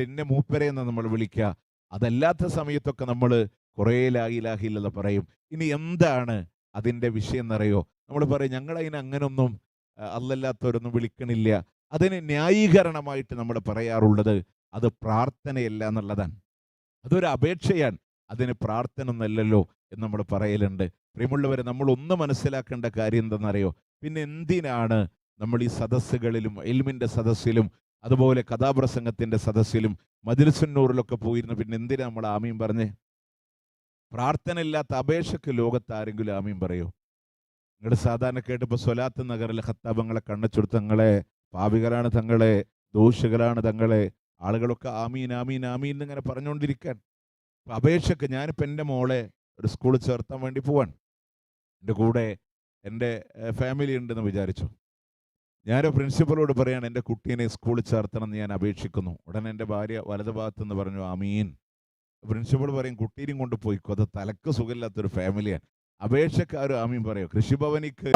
എൻ്റെ മൂപ്പരെ എന്ന് നമ്മൾ വിളിക്കുക. അതല്ലാത്ത സമയത്തൊക്കെ നമ്മൾ കുറേ ലാ ഇലാഹ ഇല്ലല്ലാഹ് പറയും. ഇനി എന്താണ് അതിൻ്റെ വിഷയം എന്നറിയോ? നമ്മൾ പറയും ഞങ്ങളതിന് അങ്ങനൊന്നും അല്ലല്ലാത്തവരൊന്നും വിളിക്കണില്ല. അതിന് ന്യായീകരണമായിട്ട് നമ്മൾ പറയാറുള്ളത് അത് പ്രാർത്ഥനയല്ല എന്നുള്ളതാണ്. അതൊരു അപേക്ഷയാണ്, അതിന് പ്രാർത്ഥന ഒന്നല്ലല്ലോ എന്ന് നമ്മൾ പറയലുണ്ട്. പ്രിയമുള്ളവരെ, നമ്മൾ ഒന്ന് മനസ്സിലാക്കേണ്ട കാര്യം എന്തെന്നറിയോ? പിന്നെ എന്തിനാണ് നമ്മൾ ഈ സദസ്സുകളിലും ഇൽമിൻ്റെ സദസ്സിലും അതുപോലെ കഥാപ്രസംഗത്തിൻ്റെ സദസ്സിലും മജ്‌ലിസുന്നൂറിലൊക്കെ പോയിരുന്നു പിന്നെ എന്തിനാ നമ്മൾ ആമീൻ പറഞ്ഞേ? പ്രാർത്ഥന ഇല്ലാത്ത അപേക്ഷയ്ക്ക് ലോകത്ത് ആരെങ്കിലും ആമീൻ പറയോ? നിങ്ങൾ സാധാരണ കേട്ടപ്പോൾ സ്വലാത്ത് നഗറിലെ ഖത്താബങ്ങളെ കണ്ണച്ചുടുത്ത് തങ്ങളെ പാപികളാണ് തങ്ങളെ, ദോഷികളാണ് തങ്ങളെ, ആളുകളൊക്കെ ആമീൻ ആമീൻ ആമീൻ എന്നിങ്ങനെ പറഞ്ഞുകൊണ്ടിരിക്കാൻ. അപേക്ഷയ്ക്ക് ഞാനിപ്പോൾ എൻ്റെ മോളെ ഒരു സ്കൂളിൽ ചേർത്താൻ വേണ്ടി പോവാൻ. എൻ്റെ കൂടെ എൻ്റെ ഫാമിലി ഉണ്ടെന്ന് വിചാരിച്ചു. ഞാൻ പ്രിൻസിപ്പലോട് പറയാണ് എൻ്റെ കുട്ടീനെ സ്കൂളിൽ ചേർത്തണം എന്ന് ഞാൻ അപേക്ഷിക്കുന്നു. ഉടനെ എൻ്റെ ഭാര്യ വലതു ഭാഗത്തുനിന്ന് പറഞ്ഞു ആമീൻ. പ്രിൻസിപ്പൾ പറയും കുട്ടീനെയും കൊണ്ട് പോയിക്കോ, അത് തലക്ക് സുഖമില്ലാത്തൊരു ഫാമിലിയാണ്. അപേക്ഷക്കാരും ആമീൻ പറയോ? കൃഷിഭവനിക്ക്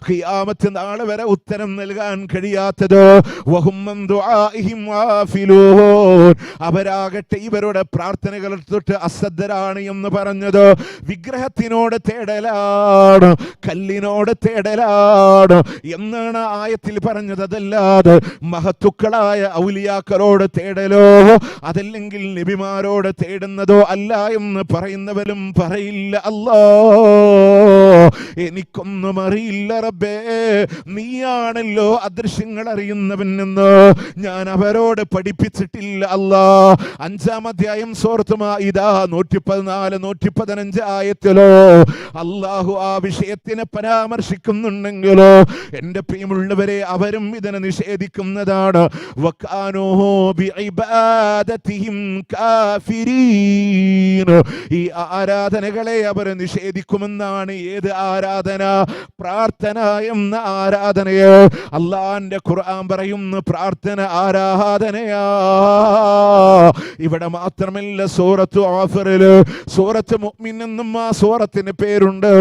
ഖിയാമത്ത് നാളെ വരെ ഉത്തരം നൽകാൻ കഴിയാത്തത് അവരാകട്ടെ ഇവരുടെ പ്രാർത്ഥനകൾ തൊട്ട് അശ്രദ്ധരാണ് എന്ന് പറഞ്ഞത് വിഗ്രഹത്തിനോട് തേടലാണ്, കല്ലിനോട് തേടലാണ് എന്നാണ് ആയത്തിൽ പറഞ്ഞത്. അതല്ലാതെ മഹത്തുക്കളായ ഔലിയാക്കളോട് തേടലോ അതല്ലെങ്കിൽ നബിമാരോട് തേടുന്നതോ അല്ല എന്ന് പറയുന്നവരും പറയില്ല. അല്ലാഹ് എനിക്കൊന്നും അറിയില്ല റബ്ബേ, നീയാണല്ലോ അദൃശ്യങ്ങൾ അറിയുന്നവൻ എന്ന് ഞാൻ അവരോട് പഠിപ്പിച്ചിട്ടില്ല. അല്ലാ 5-ാം അധ്യായം സൂറത്ത് മാഇദ 114-115 ആയത്തിലോ അല്ലാഹു ആ വിഷയത്തിനെ പരാമർശിക്കുന്നുണ്ടെങ്കിലോ എൻ്റെ പ്രിയമുള്ളവരെ അവരും ഇതിനെ നിഷേധിക്കുന്നതാണ്. വകാനൂ ബിഇബാദതിഹിം കാഫിരീൻ, ഈ ആരാധനകളെ അവർ നിഷേധിക്കുമെന്നാണ്. ഏത് ആരാധന? പ്രാർത്ഥന എന്ന ആരാധനയെ അള്ളാന്റെ ഖുർആൻ പറയുന്നു പ്രാർത്ഥന ആരാധനയാ. ഇവിടെ മാത്രമല്ല, സൂറത്ത് ആഫിറില് സൂറത്ത് മുഅ്മിൻ എന്നും ആ സൂറത്തിന് പേരുണ്ട്.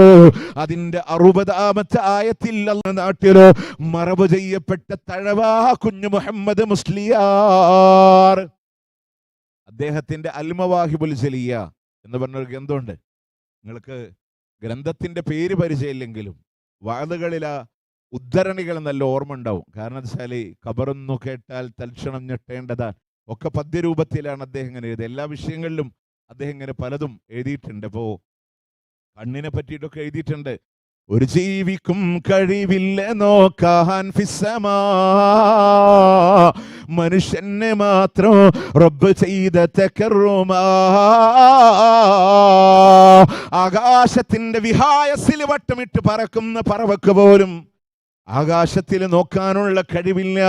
അതിന്റെ 60-ാമത്തെ ആയത്തിൽ നാട്ടില് മറവ് ചെയ്യപ്പെട്ട തഴവാ കുഞ്ഞു മുഹമ്മദ് മുസ്ലിയാർ അദ്ദേഹത്തിന്റെ അൽമവാഹിബുൽ ജലിയ എന്ന് പറഞ്ഞൊരു ഗ്രന്ഥമുണ്ട്. നിങ്ങൾക്ക് ഗ്രന്ഥത്തിന്റെ പേര് പരിചയമില്ലെങ്കിലും വാദകളിൽ ആ ഉദ്ധരണികൾ നല്ല ഓർമ്മ ഉണ്ടാവും. കാരണം വെച്ചാൽ ഖബറൊന്നു കേട്ടാൽ തൽക്ഷണം ഞെട്ടേണ്ടതാണ് ഒക്കെ പദ്യരൂപത്തിലാണ് അദ്ദേഹം ഇങ്ങനെ എഴുതിയത്. എല്ലാ വിഷയങ്ങളിലും അദ്ദേഹം ഇങ്ങനെ പലതും എഴുതിയിട്ടുണ്ട്. അപ്പോൾ കണ്ണിനെ പറ്റിയിട്ടൊക്കെ എഴുതിയിട്ടുണ്ട്. ഒരു ജീവിക്കും കഴിവില്ല നോക്കാൻ ഫിസ്സമാ, മനുഷ്യനെ മാത്രം റബ്ബ് ചെയ്ത തകറുമാ. ആകാശത്തിന്റെ വിഹായസിൽ വട്ടമിട്ട് പറക്കുന്ന പറവക്ക് പോലും ആകാശത്തിൽ നോക്കാനുള്ള കഴിവില്ല.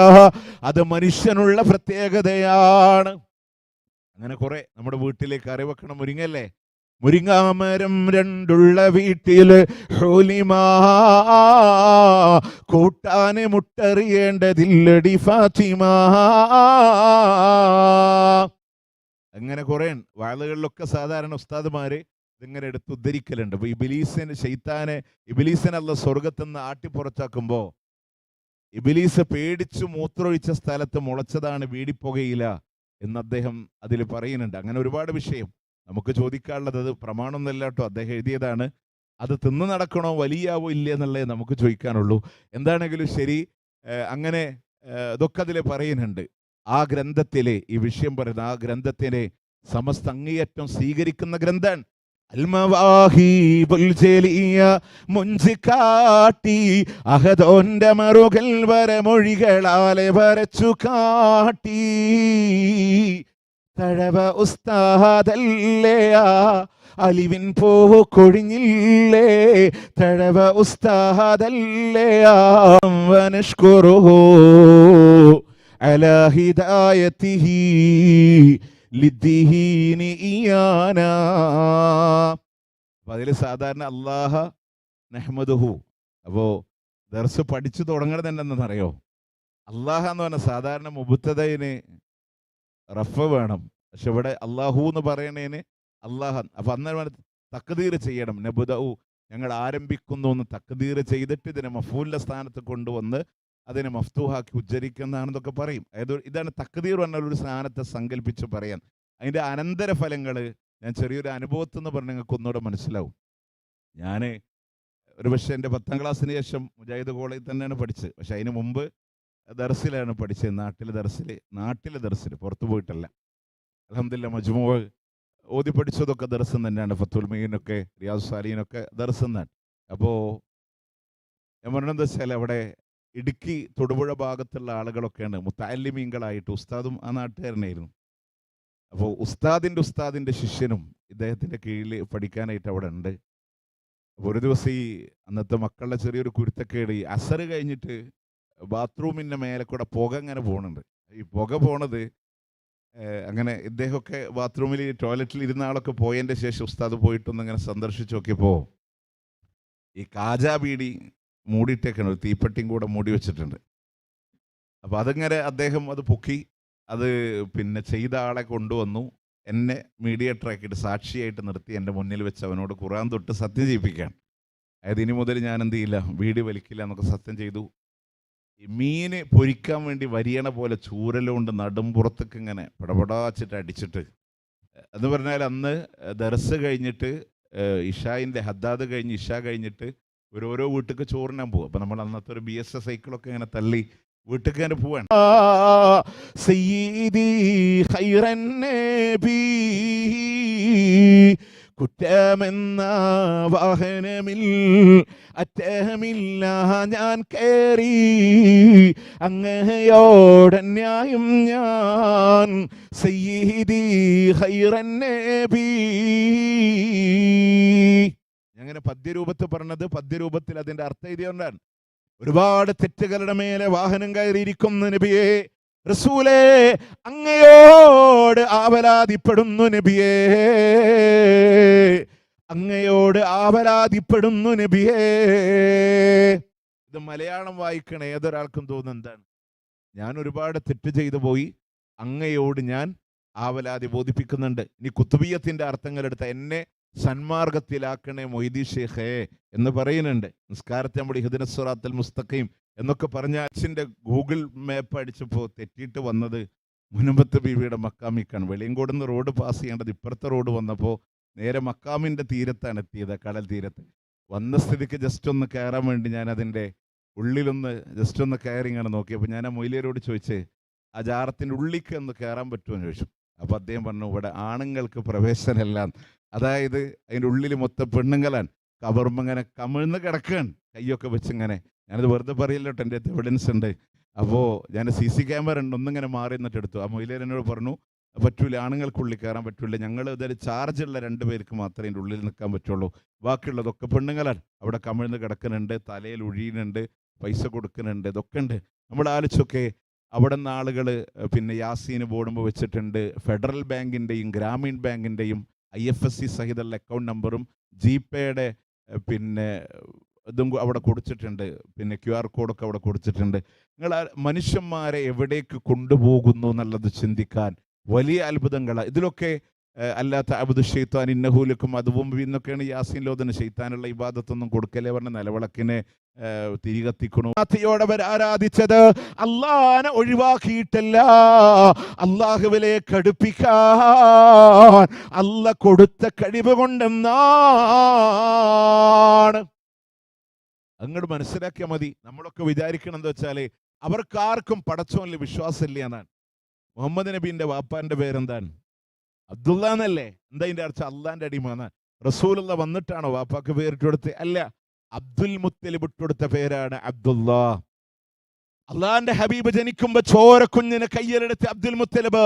അത് മനുഷ്യനുള്ള പ്രത്യേകതയാണ്. അങ്ങനെ കുറെ നമ്മുടെ വീട്ടിലേക്ക് കറി വെക്കണം. മുരിങ്ങല്ലേ, മുരിങ്ങാമരം രണ്ടുള്ള വീട്ടില് ഹോലിമാ കൂട്ടാന് മുട്ടറിയേണ്ടതില്ലടി ഫാത്തിമ. അങ്ങനെ കുറേ വാളുകളിലൊക്കെ സാധാരണ ഉസ്താദുമാര് ഇതിങ്ങനെ എടുത്ത് ഉദ്ധരിക്കലുണ്ട്. അപ്പൊ ഇബിലീസിനെ അല്ല സ്വർഗത്തുനിന്ന് ആട്ടിപ്പുറത്താക്കുമ്പോ ഇബിലീസ് പേടിച്ചു മൂത്രമൊഴിച്ച സ്ഥലത്ത് മുളച്ചതാണ് വീടിപ്പുകയില എന്ന് അദ്ദേഹം അതിൽ പറയുന്നുണ്ട്. അങ്ങനെ ഒരുപാട് വിഷയം നമുക്ക് ചോദിക്കാനുള്ളത്. അത് പ്രമാണമൊന്നുമല്ല കേട്ടോ, അദ്ദേഹം എഴുതിയതാണ്. അത് തിന്നു നടക്കണോ വലിയാവോ ഇല്ല എന്നുള്ളത് നമുക്ക് ചോദിക്കാനുള്ളൂ. എന്താണെങ്കിലും ശരി, അങ്ങനെ ഇതൊക്കെ അതിൽ പറയുന്നുണ്ട്. ആ ഗ്രന്ഥത്തിലെ ഈ വിഷയം പറയുന്ന ആ ഗ്രന്ഥത്തിനെ സമസ്ത അങ്ങേയറ്റം സ്വീകരിക്കുന്ന ഗ്രന്ഥാണ്. മുഞ്ചിക്കാട്ടി അഹദോന്റെ മറുകൽ വരമൊഴികളാലെ വരച്ചു കാട്ടി. തഴവ ഉസ്താദല്ലേ അലിവിൻ പോക്കൊഴിഞ്ഞില്ലേ. തഴവ ഉസ്താദല്ലേ വനഷ്കുറുഹു അലാ ഹിദായതിഹി ലിദ്ദീനി ഇയാനാ. അപ്പൊ അതിൽ സാധാരണ അല്ലാഹ നഹ്മദുഹു. അപ്പോ ദർസ് പഠിച്ചു തുടങ്ങണത് എന്തെന്നറിയോ? അല്ലാഹ എന്ന് പറഞ്ഞ സാധാരണ മുബ്തദയിന് റഫ് വേണം, പക്ഷെ ഇവിടെ അല്ലാഹു എന്ന് പറയണേന് അല്ലാഹ. അപ്പൊ അന്നേരം തക്ദീർ ചെയ്യണം. നബ്ദഉ, ഞങ്ങൾ ആരംഭിക്കുന്നു എന്ന് തക്ദീർ ചെയ്തിട്ട് ഇതിനെ മഫൂലിന്റെ സ്ഥാനത്ത് കൊണ്ടുവന്ന് അതിനെ മഫ്തൂഹാക്കി ഉച്ചരിക്കുന്നതാണെന്നൊക്കെ പറയും. അതായത് ഇതാണ് തക്ദീർ പറഞ്ഞാൽ ഒരു സ്ഥാനത്തെ സങ്കല്പിച്ച് പറയാൻ. അതിൻ്റെ അനന്തരഫലങ്ങൾ ഞാൻ ചെറിയൊരു അനുഭവത്തിൽ നിന്ന് പറഞ്ഞാൽ നിങ്ങൾക്ക് ഒന്നുകൂടെ മനസ്സിലാവും. ഞാൻ ഒരു പക്ഷേ എൻ്റെ 10ാം ക്ലാസ്സിന് ശേഷം മുജാഹിദ് കോളേജിൽ തന്നെയാണ് പഠിച്ചത്. പക്ഷെ അതിന് മുമ്പ് ദർസിലാണ് പഠിച്ചത്. നാട്ടിലെ ദർസിൽ പുറത്തു പോയിട്ടല്ല. അൽഹംദുലില്ലാ മജ്മൂഅ ഓതി പഠിച്ചതൊക്കെ ദർസ് തന്നെയാണ്. ഫത്തുൽ മീനൊക്കെ റിയാദ് സാലിഹിനൊക്കെ ദർസ് തന്നെയാണ്. അപ്പോൾ ഞാൻ പറഞ്ഞതെന്ന് വെച്ചാൽ അവിടെ ഇടുക്കി തൊടുപുഴ ഭാഗത്തുള്ള ആളുകളൊക്കെയാണ് മുത്തഅല്ലിമീങ്ങളായിട്ട്. ഉസ്താദും ആ നാട്ടുകാരനായിരുന്നു. അപ്പോൾ ഉസ്താദിൻ്റെ ശിഷ്യനും ഇദ്ദേഹത്തിൻ്റെ കീഴിൽ പഠിക്കാനായിട്ട് അവിടെ ഉണ്ട്. അപ്പോൾ ഒരു ദിവസം ഈ അന്നത്തെ മക്കളുടെ ചെറിയൊരു കുരുത്തക്കേട്, ഈ അസർ കഴിഞ്ഞിട്ട് ബാത്റൂമിൻ്റെ മേലെ കൂടെ പുക അങ്ങനെ പോകുന്നുണ്ട്. ഈ പുക പോണത് അങ്ങനെ ഇദ്ദേഹമൊക്കെ ബാത്റൂമിൽ ടോയ്ലറ്റിൽ ഇരുന്ന ആളൊക്കെ പോയതിൻ്റെ ശേഷം ഉസ്താദ് പോയിട്ടൊന്നിങ്ങനെ സന്ദർശിച്ച് നോക്കിയപ്പോൾ ഈ കാജാ ബീഡി മൂടിയിട്ടേക്കാണ്, ഒരു തീപ്പെട്ടിയും കൂടെ മൂടി വെച്ചിട്ടുണ്ട്. അപ്പോൾ അതിങ്ങനെ അദ്ദേഹം അത് പൊക്കി അത് പിന്നെ ചെയ്ത ആളെ കൊണ്ടുവന്നു എന്നെ മീഡിയേറ്റർ ആക്കിയിട്ട് സാക്ഷിയായിട്ട് നിർത്തി എൻ്റെ മുന്നിൽ വെച്ച് അവനോട് ഖുർആൻ തൊട്ട് സത്യം ചെയ്യിപ്പിക്കുകയാണ്. അതായത് ഇനി മുതൽ ഞാൻ എന്ത് ചെയ്യില്ല, ബീഡി വലിക്കില്ല എന്നൊക്കെ സത്യം ചെയ്തു. ഈ മീന് പൊരിക്കാൻ വേണ്ടി വരിയണ പോലെ ചൂരലുകൊണ്ട് നടുംപുറത്തേക്ക് ഇങ്ങനെ പടപടാച്ചിട്ട് അടിച്ചിട്ട്, എന്ന് പറഞ്ഞാൽ അന്ന് ദർസ് കഴിഞ്ഞിട്ട് ഇഷായിൻ്റെ ഹദ്ദാദ് കഴിഞ്ഞ് ഇഷ കഴിഞ്ഞിട്ട് ഓരോ വീട്ടിലേക്ക് ചോറിനാൻ പോകും. അപ്പം നമ്മൾ അന്നത്തെ ഒരു BSS സൈക്കിളൊക്കെ ഇങ്ങനെ തള്ളി വീട്ടിലേക്ക് തന്നെ പോവാണ്. കുറ്റമെന്ന വാഹനമിൽ അറ്റമില്ല ഞാൻ കയറി അങ്ങയോടന്യായം ഞാൻ സയ്യിദി ഖൈറൻ നബി. അങ്ങനെ പദ്യരൂപത്തിൽ പറഞ്ഞത്, പദ്യരൂപത്തിൽ അതിൻ്റെ അർത്ഥം എഴുതിയുണ്ടാണ്. ഒരുപാട് തെറ്റുകളുടെ മേലെ വാഹനം കയറിയിരിക്കുന്നു നബിയെ, റസൂലേ അങ്ങയോട് ആവലാതിപ്പെടുന്നു നബിയേ, അങ്ങയോട് ആവലാതിപ്പെടുന്നു നബിയേ. ഇത് മലയാളം വായിക്കണ ഏതൊരാൾക്കും തോന്നുന്ന എന്താണ്? ഞാൻ ഒരുപാട് തെറ്റ് ചെയ്തു പോയി, അങ്ങയോട് ഞാൻ ആവലാതി ബോധിപ്പിക്കുന്നുണ്ട്. ഇനി കുത്തുബിയത്തിന്റെ അർത്ഥങ്ങളെടുത്ത എന്നെ സന്മാർഗത്തിലാക്കണേ മൊയ്തി ഷേഖേ എന്ന് പറയുന്നുണ്ട്. നിസ്കാരത്തെ നമ്മൾ ഇഹ്ദിന സിറാത്തൽ മുസ്തഖീം എന്നൊക്കെ പറഞ്ഞ അച്ഛൻ്റെ ഗൂഗിൾ മാപ്പ് അടിച്ചപ്പോൾ തെറ്റിയിട്ട് വന്നത് മുനമ്പത്ത് ബീവിയുടെ മക്കാമിക്കാണ്. വെളിയങ്കോടുന്ന് റോഡ് പാസ് ചെയ്യേണ്ടത് ഇപ്പുറത്തെ റോഡ് വന്നപ്പോൾ നേരെ മക്കാമിൻ്റെ തീരത്താണ് എത്തിയത്, കടൽ തീരത്ത്. വന്ന സ്ഥിതിക്ക് ജസ്റ്റ് ഒന്ന് കയറാൻ വേണ്ടി ഞാൻ അതിൻ്റെ ഉള്ളിലൊന്ന് ജസ്റ്റ് ഒന്ന് കയറി ഇങ്ങനെ നോക്കിയപ്പോൾ ഞാൻ ആ മൊയ്ലിയരോട് ചോദിച്ച് ആ ജാറത്തിൻ്റെ ഉള്ളിലേക്ക് ഒന്ന് കയറാൻ പറ്റുമോ എന്ന് ചോദിച്ചു. അപ്പോൾ അദ്ദേഹം പറഞ്ഞു ഇവിടെ ആണുങ്ങൾക്ക് പ്രവേശനമല്ല. അതായത് അതിൻ്റെ ഉള്ളിൽ മൊത്തം പെണ്ണുങ്ങളാണ്. കബറുമ്പങ്ങനെ കമിഴ്ന്ന് കിടക്കുകയാണ്, കൈയൊക്കെ വെച്ചിങ്ങനെ. ഞാനത് വെറുതെ പറയില്ല കേട്ടോ, എൻ്റെ എവിഡൻസ് ഉണ്ട്. അപ്പോൾ ഞാൻ CC ക്യാമറ ഉണ്ട്, ഒന്നിങ്ങനെ മാറി എന്നിട്ട് എടുത്തു. ആ മൊയ്ലിയർ എന്നോട് പറഞ്ഞു പറ്റൂല, ആണുങ്ങൾക്കുള്ളിൽ കയറാൻ പറ്റൂല, ഞങ്ങൾ ഇതൊരു ചാർജുള്ള 2 പേർക്ക് മാത്രമേ ഇതിൻ്റെ ഉള്ളിൽ നിൽക്കാൻ പറ്റുള്ളൂ, ബാക്കിയുള്ളതൊക്കെ പെണ്ണുങ്ങളാണ്. അവിടെ കമിഴ്ന്ന് കിടക്കുന്നുണ്ട്, തലയിൽ ഒഴിയുന്നുണ്ട്, പൈസ കൊടുക്കുന്നുണ്ട്, ഇതൊക്കെ ഉണ്ട്. നമ്മൾ ആലോചിച്ചൊക്കെ അവിടെ നിന്ന് ആളുകൾ പിന്നെ യാസീന് ബോർഡുമ്പോൾ വെച്ചിട്ടുണ്ട്. ഫെഡറൽ ബാങ്കിൻ്റെയും ഗ്രാമീൺ ബാങ്കിൻ്റെയും IFSC സഹിതമുള്ള അക്കൗണ്ട് നമ്പറും GPayയുടെ പിന്നെ ഇതും അവിടെ കൊടുത്തിട്ടുണ്ട്, പിന്നെ QR കോഡൊക്കെ അവിടെ കൊടുത്തിട്ടുണ്ട്. നിങ്ങൾ മനുഷ്യന്മാരെ എവിടേക്ക് കൊണ്ടുപോകുന്നു എന്നുള്ളത് ചിന്തിക്കാൻ വലിയ അത്ഭുതങ്ങളാണ് ഇതിലൊക്കെ. അല്ലാത്ത അബുദ് ഷെയ്ത്താൻ ഇന്നഹൂലക്കും അതും എന്നൊക്കെയാണ് യാസീൻ ലോദന് ഷെയ്ത്താനുള്ള ഇബാദത്തൊന്നും കൊടുക്കലേ പറഞ്ഞ നിലവിളക്കിനെ തിരികത്തിക്കണു. അവർ ആരാധിച്ചത് അള്ളാനെ ഒഴിവാക്കിയിട്ടല്ല, അള്ളാഹുവിലേക്ക് അടുപ്പിക്കാൻ അല്ല കൊടുത്ത കഴിവ് കൊണ്ടെന്നാണ്. അങ്ങോട്ട് മനസ്സിലാക്കിയാൽ മതി. നമ്മളൊക്കെ വിചാരിക്കണം എന്താ വെച്ചാല് അവർക്കാർക്കും പടച്ചോനിൽ വിശ്വാസമില്ല എന്നാണ്. മുഹമ്മദ് നബീന്റെ വാപ്പാന്റെ പേരെന്താണ്? അബ്ദുള്ള എന്നല്ലേ? എന്താ ഇതിന്റെ അർത്ഥം? അള്ളാന്റെ അടിമ. റസൂലുള്ള വന്നിട്ടാണോ വാപ്പാക്ക് പേരിട്ട് കൊടുത്ത്? അല്ല, അബ്ദുൽ മുത്തലിബ് ഇട്ടുകൊടുത്ത പേരാണ് അബ്ദുള്ള. അള്ളാന്റെ ഹബീബ് ജനിക്കുമ്പോ ചോര കുഞ്ഞിനെ കയ്യിലെടുത്ത് അബ്ദുൽ മുത്തലിബ്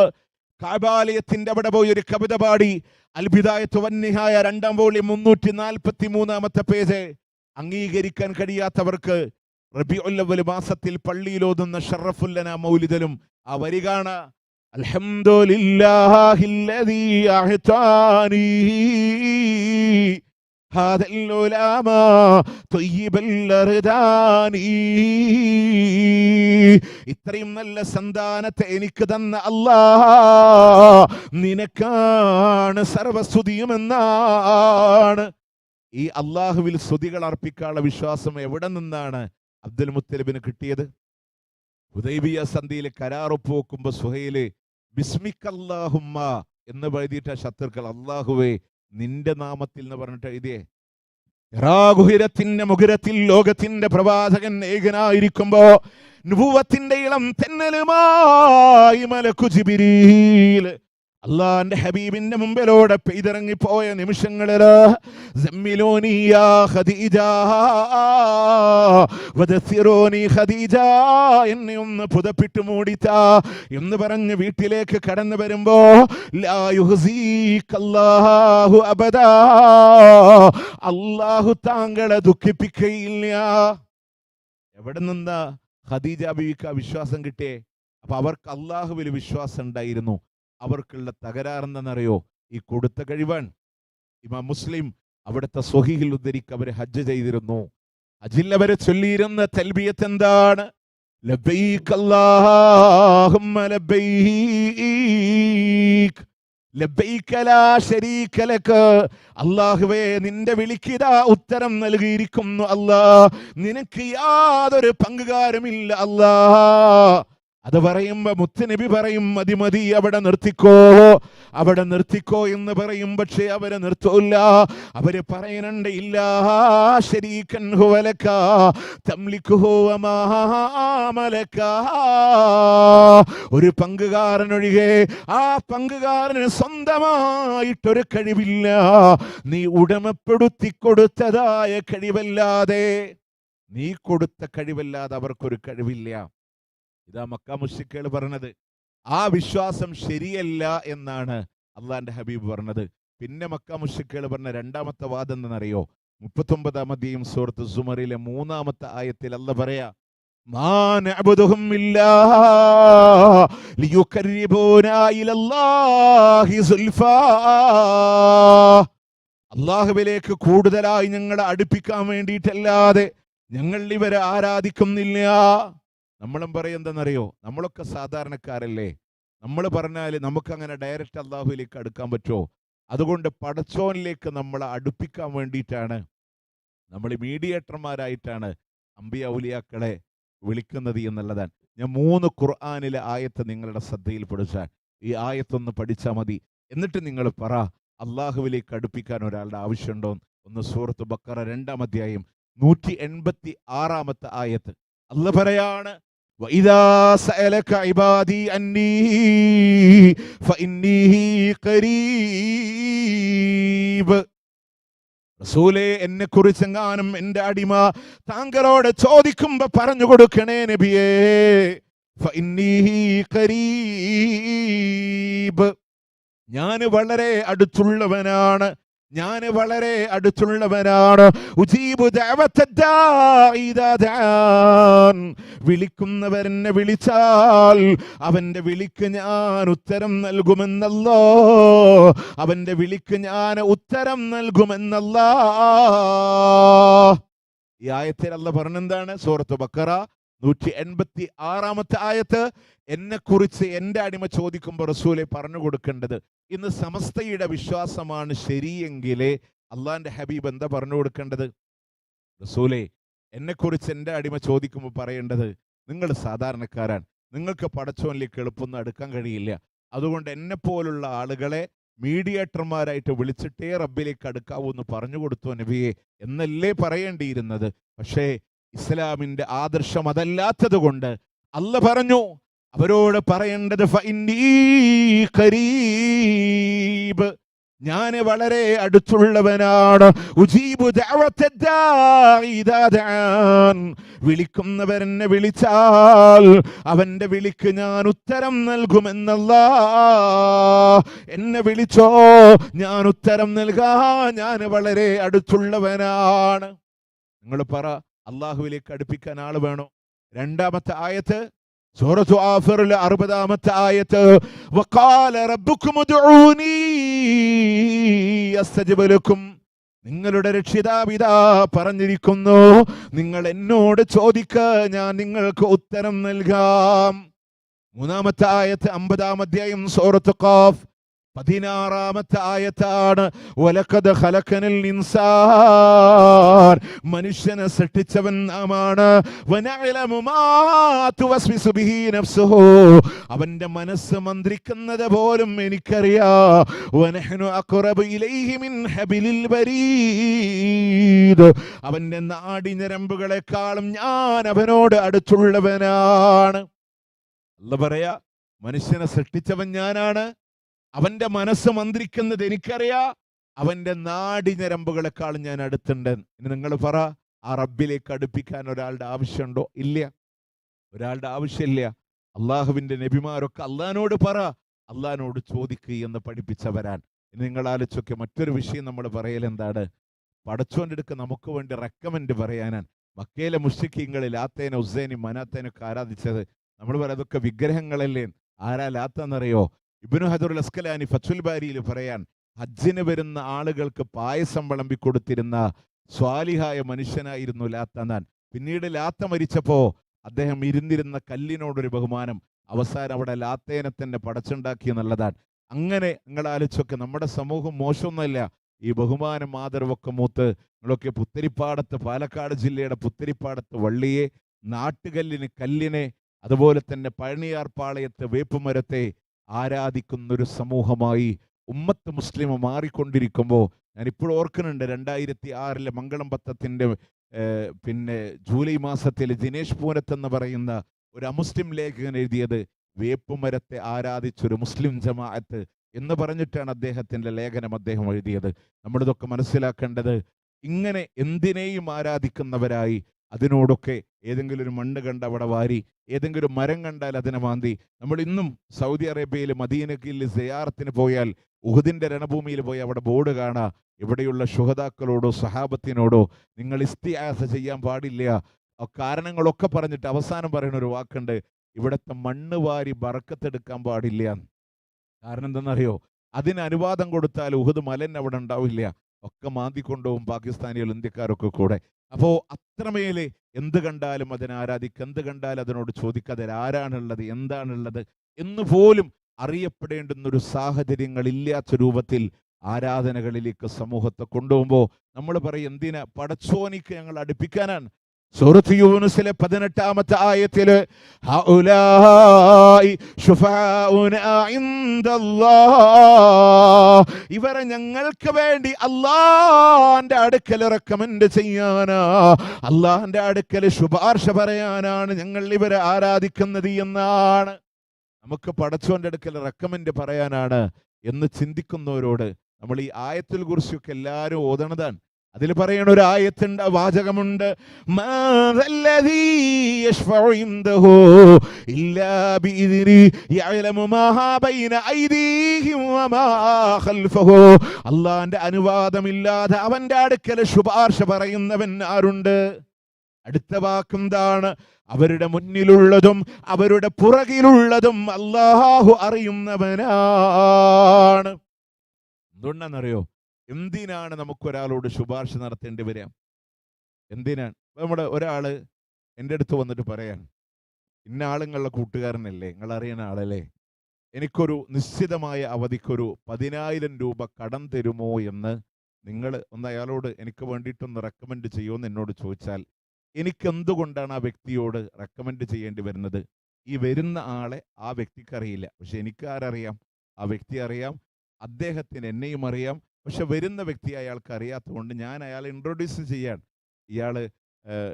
കാബാലയത്തിന്റെ അവിടെ പോയി ഒരു കവിത പാടി. അൽബിദായത്ത് വന്നിഹായ 2ാം വോള്യം 343 പേജ്. അംഗീകരിക്കാൻ കഴിയാത്തവർക്ക് റബീഉൽ അവ്വൽ മാസത്തിൽ പള്ളിയിലോതുന്ന ഷറഫുല്ലന മൗലിദലും ആ വരി കാണ. അൽഹംദുലില്ലാഹില്ലദീ അഹ്താനി ഹാദൽ ഉലമാ ത്വയ്യിബൽ അർദാനി. ഇത്രയും നല്ല സന്താനത്തെ എനിക്ക് തന്ന അല്ലാഹ്, നിനക്കാണ് സർവസ്തുതിയുമെന്നാണ്. ഈ അള്ളാഹുവിൽ സ്തുതികൾ അർപ്പിക്കാനുള്ള വിശ്വാസം എവിടെ നിന്നാണ് അബ്ദുൽ മുത്തലിബിന് കിട്ടിയത്? ഹുദൈബിയ സന്ധിയിൽ കരാറൊപ്പ് വെക്കുമ്പോ സുഹൈല് ബിസ്മിക്കല്ലാഹുമ്മ എന്ന് എഴുതിയിട്ട ശത്രുക്കൾ അള്ളാഹുവേ നിന്റെ നാമത്തിൽ എന്ന് പറഞ്ഞിട്ട് എഴുതിയേ. മുഖരത്തിൽ ലോകത്തിന്റെ പ്രവാചകൻ ഏകനായിരിക്കുമ്പോ നുബുവത്തിന്റെ ഇളം തെന്നലുമായി മലക്കു ജിബ്രീൽ അള്ളാന്റെ ഹബീബിന്റെ മുമ്പിലൂടെ പെയ്തിറങ്ങിപ്പോയ നിമിഷങ്ങളില് എന്നെ ഒന്ന് പുതപ്പിട്ട് മൂടിത്ത എന്ന് പറഞ്ഞ് വീട്ടിലേക്ക് കടന്നു വരുമ്പോ അള്ളാഹു താങ്കളെ ദുഃഖിപ്പിക്കയില്ല. എവിടെ നിന്നാ ഖദീജ ബീവിക്ക് വിശ്വാസം കിട്ടിയേ? അപ്പൊ അവർക്ക് അള്ളാഹുവിൽ വിശ്വാസം ഉണ്ടായിരുന്നു. അവർക്കുള്ള തകരാറെന്നറിയോ? ഈ കൊടുത്ത കഴിവാണ്. ഇമാം മുസ്ലിം അവിടുത്തെ സ്വഹീഹിൽ ഉദ്ധരിക്ക് അവർ ഹജ്ജ് ചെയ്തിരുന്നു. ഹജ്ജിൽ അവരെ ചൊല്ലിയിരുന്ന തൽബിയത്ത് എന്താണ്? ലബ്ബൈക് അല്ലാഹുമ്മ ലബ്ബൈക് ലബ്ബൈക ലാ ശരീക ലക. അല്ലാഹുവേ നിന്റെ വിളിക്കിതാ ഉത്തരം നൽകിയിരിക്കുന്നു അല്ലാഹ്, നിനക്ക് യാതൊരു പങ്കുകാരുമില്ല അല്ലാഹ്. അത് പറയുമ്പോ മുത്തുനബി പറയും മതി മതി, അവിടെ നിർത്തിക്കോ, അവിടെ നിർത്തിക്കോ എന്ന് പറയും. പക്ഷെ അവരെ നിർത്തൂല്ല. അവര് പറയുന്നുണ്ട് ഇല്ലാ ശരീകൻ ഹുവ ലക തംലികുഹു വമാ മലക. ഒരു പങ്കുകാരനൊഴികെ ആ പങ്കുകാരന് സ്വന്തമായിട്ടൊരു കഴിവില്ല, നീ ഉടമപ്പെടുത്തി കൊടുത്തതായ കഴിവല്ലാതെ, നീ കൊടുത്ത കഴിവല്ലാതെ അവർക്കൊരു കഴിവില്ല. ഇതാ മക്ക മുശ്രിക്കുകൾ പറഞ്ഞത്. ആ വിശ്വാസം ശരിയല്ല എന്നാണ് അള്ളാന്റെ ഹബീബ് പറഞ്ഞത്. പിന്നെ മക്ക മുശ്രിക്കുകൾ പറഞ്ഞ രണ്ടാമത്തെ വാദം എന്നറിയോ? 39-ാം അധ്യായം സൂറത്ത് സുമറിലെ 3-ാമത്തെ ആയത്തിൽ അല്ലാഹ് പറയാ, മാ നഅബുദുഹും ഇല്ലാ ലിയുഖർരിബൂനാ ഇലല്ലാഹി സുൽഫാ. അല്ലാഹുവിലേക്ക് കൂടുതലായി ഞങ്ങളെ അടുപ്പിക്കാൻ വേണ്ടിയിട്ടല്ലാതെ ഞങ്ങൾ ഇവരെ ആരാധിക്കുന്നില്ല. നമ്മളും പറയും എന്താണെന്നറിയോ? നമ്മളൊക്കെ സാധാരണക്കാരല്ലേ. നമ്മൾ പറഞ്ഞാൽ നമുക്കങ്ങനെ ഡയറക്റ്റ് അള്ളാഹുവിലേക്ക് അടുക്കാൻ പറ്റുമോ? അതുകൊണ്ട് പടച്ചോനിലേക്ക് നമ്മളെ അടുപ്പിക്കാൻ വേണ്ടിയിട്ടാണ് നമ്മൾ മീഡിയേറ്റർമാരായിട്ടാണ് അമ്പിയ ഔലിയാക്കളെ വിളിക്കുന്നത് എന്നുള്ളതാണ്. ഞാൻ 3 ഖുർആനിലെ ആയത്ത് നിങ്ങളുടെ ശ്രദ്ധയിൽപ്പെടുത്താൻ ഈ ആയത്തൊന്ന് പഠിച്ചാൽ മതി. എന്നിട്ട് നിങ്ങൾ പറ, അള്ളാഹുവിലേക്ക് അടുപ്പിക്കാൻ ഒരാളുടെ ആവശ്യമുണ്ടോ? ഒന്ന് സൂറത്ത് ബക്കറ 2-ാം അധ്യായം 186-ാമത്തെ ആയത്ത്. അല്ലാഹ് പറയാണ്, وَإِذَا سَأَلَكَ عِبَادِي أَنِّي فَإِنِّي قَرِيبٌ. റസൂലേ എന്നെ കുറിച്ചെങ്ങാനും എൻ്റെ അടിമ താങ്കളോട് ചോദിക്കുമ്പോ പറഞ്ഞു കൊടുക്കണേ നബിയേ, ഫഇന്നീ ഖരീബ്, ഞാൻ വളരെ അടുത്തുള്ളവനാണ്, ഞാൻ വളരെ അടുത്തുള്ളവനാണ്. ഉജീബു ദഅവത്തദ്ദാഇ ഇദാ ദഅാൻ, വിളിക്കുന്നവരെന്നെ വിളിച്ചാൽ അവന്റെ വിളിക്ക് ഞാൻ ഉത്തരം നൽകുമെന്നല്ലോ, അവന്റെ വിളിക്ക് ഞാൻ ഉത്തരം നൽകുമെന്നല്ലോ. ഈ ആയത്തിൽ അല്ലാഹ് പറഞ്ഞെന്താണ്? സൂറത്ത് ബഖറ 186 ആയത്ത്. എന്നെക്കുറിച്ച് എൻ്റെ അടിമ ചോദിക്കുമ്പോൾ റസൂലെ പറഞ്ഞു കൊടുക്കേണ്ടത്, ഇന്ന് സമസ്തയുടെ വിശ്വാസമാണ് ശരിയെങ്കിലേ അള്ളാന്റെ ഹബീബ് എന്താ പറഞ്ഞു കൊടുക്കേണ്ടത്? റസൂലെ, എന്നെക്കുറിച്ച് എൻ്റെ അടിമ ചോദിക്കുമ്പോൾ പറയേണ്ടത്, നിങ്ങൾ സാധാരണക്കാരാണ്, നിങ്ങൾക്ക് പടച്ചോനിലേക്ക് എളുപ്പമൊന്നും അടുക്കാൻ കഴിയില്ല, അതുകൊണ്ട് എന്നെപ്പോലുള്ള ആളുകളെ മീഡിയേറ്റർമാരായിട്ട് വിളിച്ചിട്ടേ റബ്ബിലേക്ക് അടുക്കാവൂ എന്ന് പറഞ്ഞു കൊടുത്തു നബിയെ എന്നല്ലേ പറയേണ്ടിയിരുന്നത്. പക്ഷേ ഇസ്ലാമിന്റെ ആദർശം അതല്ലാത്തത് കൊണ്ട് അല്ലാഹ് പറഞ്ഞു അവരോട് പറയേണ്ടത് ഫഇന്നീ ഖരീബ്, ഞാൻ വളരെ അടുത്തുള്ളവനാണ്. ഉജീബു ദഅവത്തദ്ദാഇ ഇദാ ദഅൻ, വിളിക്കുന്നവരെന്നെ വിളിച്ചാൽ അവന്റെ വിളിക്ക് ഞാൻ ഉത്തരം നൽകുമെന്നല്ലാഹ്. എന്നെ വിളിച്ചോ, ഞാൻ ഉത്തരം നൽകാൻ ഞാൻ വളരെ അടുത്തുള്ളവനാണ്. നിങ്ങൾ പറ, അള്ളാഹുവിലേക്ക് അടുപ്പിക്കാൻ ആള് വേണോ? രണ്ടാമത്തെ ആയത്ത് സൂറത്തു ആഫിറിലെ 60 ആയത്ത്, വഖാല റബ്ബുക്കും ഉദ്ഊനി അസ്തജിബ് ലക്കും, നിങ്ങളുടെ രക്ഷിതാപിതാ പറഞ്ഞിരിക്കുന്നു, നിങ്ങൾ എന്നോട് ചോദിക്ക, ഞാൻ നിങ്ങൾക്ക് ഉത്തരം നൽകാം. മൂന്നാമത്തെ ആയത്ത് 50 അധ്യായം സൂറത്ത് ഖാഫ് 16 ആയത്താണ്. വലഖദ് ഖലഖനൽ ഇൻസാൻ, മനുഷ്യനെ സൃഷ്ടിച്ചവൻ നാമാണ്. വനഅലമു മാ തുവസ്വിസു ബിഹി നഫ്സുഹു, അവന്റെ മനസ്സ് മന്ത്രിക്കുന്നത് പോലും എനിക്കറിയാം. വനഹ്നു അഖറബു ഇലൈഹി മിൻ ഹബിലിൽ വരീദ്, അവന്റെ നാഡിഞരമ്പുകളെക്കാളും ഞാൻ അവനോട് അടുത്തുള്ളവനാണ്. അല്ലാഹ് പറയാ, മനുഷ്യനെ സൃഷ്ടിച്ചവൻ ഞാനാണ്, അവന്റെ മനസ്സ് മന്ത്രിക്കുന്നത് എനിക്കറിയാ, അവന്റെ നാഡിഞരമ്പുകളെക്കാളും ഞാൻ അടുത്തുണ്ട്. ഇനി നിങ്ങൾ പറ, ആ റബ്ബിലേക്ക് അടുപ്പിക്കാൻ ഒരാളുടെ ആവശ്യമുണ്ടോ? ഇല്ല, ഒരാളുടെ ആവശ്യമില്ല. അള്ളാഹുവിന്റെ നബിമാരൊക്കെ അള്ളഹാനോട് പറ, അള്ളഹാനോട് ചോദിക്കുക എന്ന് പഠിപ്പിച്ചവരാൻ. ഇനി നിങ്ങൾ ആലോചിച്ചൊക്കെ മറ്റൊരു വിഷയം നമ്മൾ പറയൽ എന്താണ്? പടച്ചോന്റെ അടുക്ക് നമുക്ക് വേണ്ടി റെക്കമെൻഡ് പറയാനാണ്. മക്കയിലെ മുശ്രിക്കീങ്ങളിൽ ലാത്തേനെ ഉസ്സൈനി മനാത്തേനൊക്കെ ആരാധിച്ചത്. നമ്മൾ പറയാം അതൊക്കെ വിഗ്രഹങ്ങളല്ലേ. ആരാ ലാത്തെന്നറിയോ? ഇബ്നു ഹജറുൽ അസ്കലാനി ഫത്ഹുൽ ബാരിയിൽ പറയാൻ, ഹജ്ജിന് വരുന്ന ആളുകൾക്ക് പായസം വിളമ്പി കൊടുത്തിരുന്ന സ്വാലിഹായ മനുഷ്യനായിരുന്നു ലാത്തനാൻ. പിന്നീട് ലാത്ത മരിച്ചപ്പോ അദ്ദേഹം ഇരുന്നിരുന്ന കല്ലിനോടൊരു ബഹുമാനം, അവസാനം അവിടെ ലാത്തേനെ തന്നെ പടച്ചുണ്ടാക്കി എന്നുള്ളതാണ്. അങ്ങനെ നിങ്ങൾ ആലോചിച്ചൊക്കെ നമ്മുടെ സമൂഹം മോശമൊന്നുമല്ല. ഈ ബഹുമാനം ആദരവൊക്കെ മൂത്ത് നിങ്ങളൊക്കെ പുത്തരിപ്പാടത്ത്, പാലക്കാട് ജില്ലയുടെ പുത്തരിപ്പാടത്ത് വള്ളിയെ, നാട്ടുകല്ലിന് കല്ലിനെ, അതുപോലെ തന്നെ പഴനിയാർപാളയത്ത് വേപ്പുമരത്തെ ആരാധിക്കുന്നൊരു സമൂഹമായി ഉമ്മത്ത് മുസ്ലിം മാറിക്കൊണ്ടിരിക്കുമ്പോൾ ഞാൻ ഇപ്പോഴും ഓർക്കുന്നുണ്ട് 2006 മംഗളം പത്രത്തിൻ്റെ പിന്നെ ജൂലൈ മാസത്തിൽ ദിനേശ് പൂനത്ത് എന്ന് പറയുന്ന ഒരു അമുസ്ലിം ലേഖകൻ എഴുതിയത്, വേപ്പുമരത്തെ ആരാധിച്ചൊരു മുസ്ലിം ജമാഅത്ത് എന്ന് പറഞ്ഞിട്ടാണ് അദ്ദേഹത്തിൻ്റെ ലേഖനം അദ്ദേഹം എഴുതിയത്. നമ്മളിതൊക്കെ മനസ്സിലാക്കേണ്ടത്, ഇങ്ങനെ എന്തിനേയും ആരാധിക്കുന്നവരായി അതിനോടൊക്കെ ഏതെങ്കിലും ഒരു മണ്ണ് കണ്ട് അവിടെ വാരി, ഏതെങ്കിലും മരം കണ്ടാൽ അതിനെ മാന്തി. നമ്മൾ ഇന്നും സൗദി അറേബ്യയിൽ മദീനയിൽ സിയാറത്തിന് പോയാൽ, ഉഹദിന്റെ രണഭൂമിയിൽ പോയി അവിടെ ബോർഡ് കാണാം, ഇവിടെയുള്ള ശുഹദാക്കളോടോ സഹാബത്തിനോടോ നിങ്ങൾ ഇസ്തിആസ ചെയ്യാൻ പാടില്ല. കാരണങ്ങളൊക്കെ പറഞ്ഞിട്ട് അവസാനം പറയുന്ന ഒരു വാക്കുണ്ട്, ഇവിടുത്തെ മണ്ണ് വാരി ബറക്കത്തെടുക്കാൻ പാടില്ല. കാരണം എന്താണെന്നറിയോ? അതിന് അനുവാദം കൊടുത്താൽ ഉഹദ് മലൻ അവിടെ ഉണ്ടാവില്ല, ഒക്കെ മാന്തിക്കൊണ്ടുപോകും പാകിസ്ഥാനികൾ, ഇന്ത്യക്കാരൊക്കെ കൂടെ. അപ്പോൾ അത്രമേലെ എന്ത് കണ്ടാലും അതിനെ ആരാധിക്കുക, എന്ത് കണ്ടാലും അതിനോട് ചോദിക്കുക, അതിൽ ആരാണുള്ളത്, എന്താണുള്ളത് എന്ന് പോലും അറിയപ്പെടേണ്ടുന്നൊരു സാഹചര്യങ്ങൾ ഇല്ലാത്ത രൂപത്തിൽ ആരാധനകളിലേക്ക് സമൂഹത്തെ കൊണ്ടുപോകുമ്പോൾ നമ്മൾ പറയും, എന്തിനാ? പടച്ചോനിക്ക് ഞങ്ങൾ അടുപ്പിക്കാനാണ്. സൂറത്ത് യൂനുസിലെ 18 ആയത്തില് ഹൗലായി ശുഫാഉനാ ഇൻദല്ലാഹ്, ഇവരെ ഞങ്ങൾക്ക് വേണ്ടി അള്ളാന്റെ അടുക്കൽ റെക്കമെൻഡ് ചെയ്യാനാ, അള്ളാന്റെ അടുക്കൽ ശുപാർശ പറയാനാണ് ഞങ്ങൾ ഇവരെ ആരാധിക്കുന്നത് എന്നാണ്. നമുക്ക് പടച്ചോന്റെ അടുക്കൽ റെക്കമെൻഡ് പറയാനാണ് എന്ന് ചിന്തിക്കുന്നവരോട് നമ്മൾ ഈ ആയത്തുൽ കുർസിയൊക്കെ എല്ലാവരും ഓതണതാണ്. അതിൽ പറയണ ഒരു ആയത്തുണ്ട്, വാചകമുണ്ട്, അള്ളാന്റെ അനുവാദമില്ലാതെ അവന്റെ അടുക്കൽ ശുപാർശ പറയുന്നവൻ ആരുണ്ട്? അടുത്ത വാക്കെന്താണ്? അവരുടെ മുന്നിലുള്ളതും അവരുടെ പുറകിലുള്ളതും അല്ലാഹു അറിയുന്നവനാണ്. എന്തുകൊണ്ടാണെന്നറിയോ? എന്തിനാണ് നമുക്കൊരാളോട് ശുപാർശ നടത്തേണ്ടി വരിക? എന്തിനാണ്? നമ്മുടെ ഒരാൾ എൻ്റെ അടുത്ത് വന്നിട്ട് പറയാൻ, ഇന്ന ആളുങ്ങളുടെ കൂട്ടുകാരനല്ലേ, നിങ്ങൾ അറിയുന്ന ആളല്ലേ, എനിക്കൊരു നിശ്ചിതമായ അവധിക്കൊരു 10,000 രൂപ കടം തരുമോ എന്ന് നിങ്ങൾ ഒന്ന് അയാളോട് എനിക്ക് വേണ്ടിയിട്ടൊന്ന് റെക്കമെൻഡ് ചെയ്യുമെന്ന് എന്നോട് ചോദിച്ചാൽ, എനിക്കെന്തുകൊണ്ടാണ് ആ വ്യക്തിയോട് റെക്കമെൻഡ് ചെയ്യേണ്ടി വരുന്നത്? ഈ വരുന്ന ആളെ ആ വ്യക്തിക്ക് അറിയില്ല, പക്ഷെ എനിക്ക് ആരറിയാം? ആ വ്യക്തി അറിയാം, അദ്ദേഹത്തിന് എന്നെയും അറിയാം. പക്ഷെ വരുന്ന വ്യക്തി അയാൾക്ക് അറിയാത്തതുകൊണ്ട് ഞാൻ അയാളെ ഇൻട്രൊഡ്യൂസ് ചെയ്യാൻ, ഇയാൾ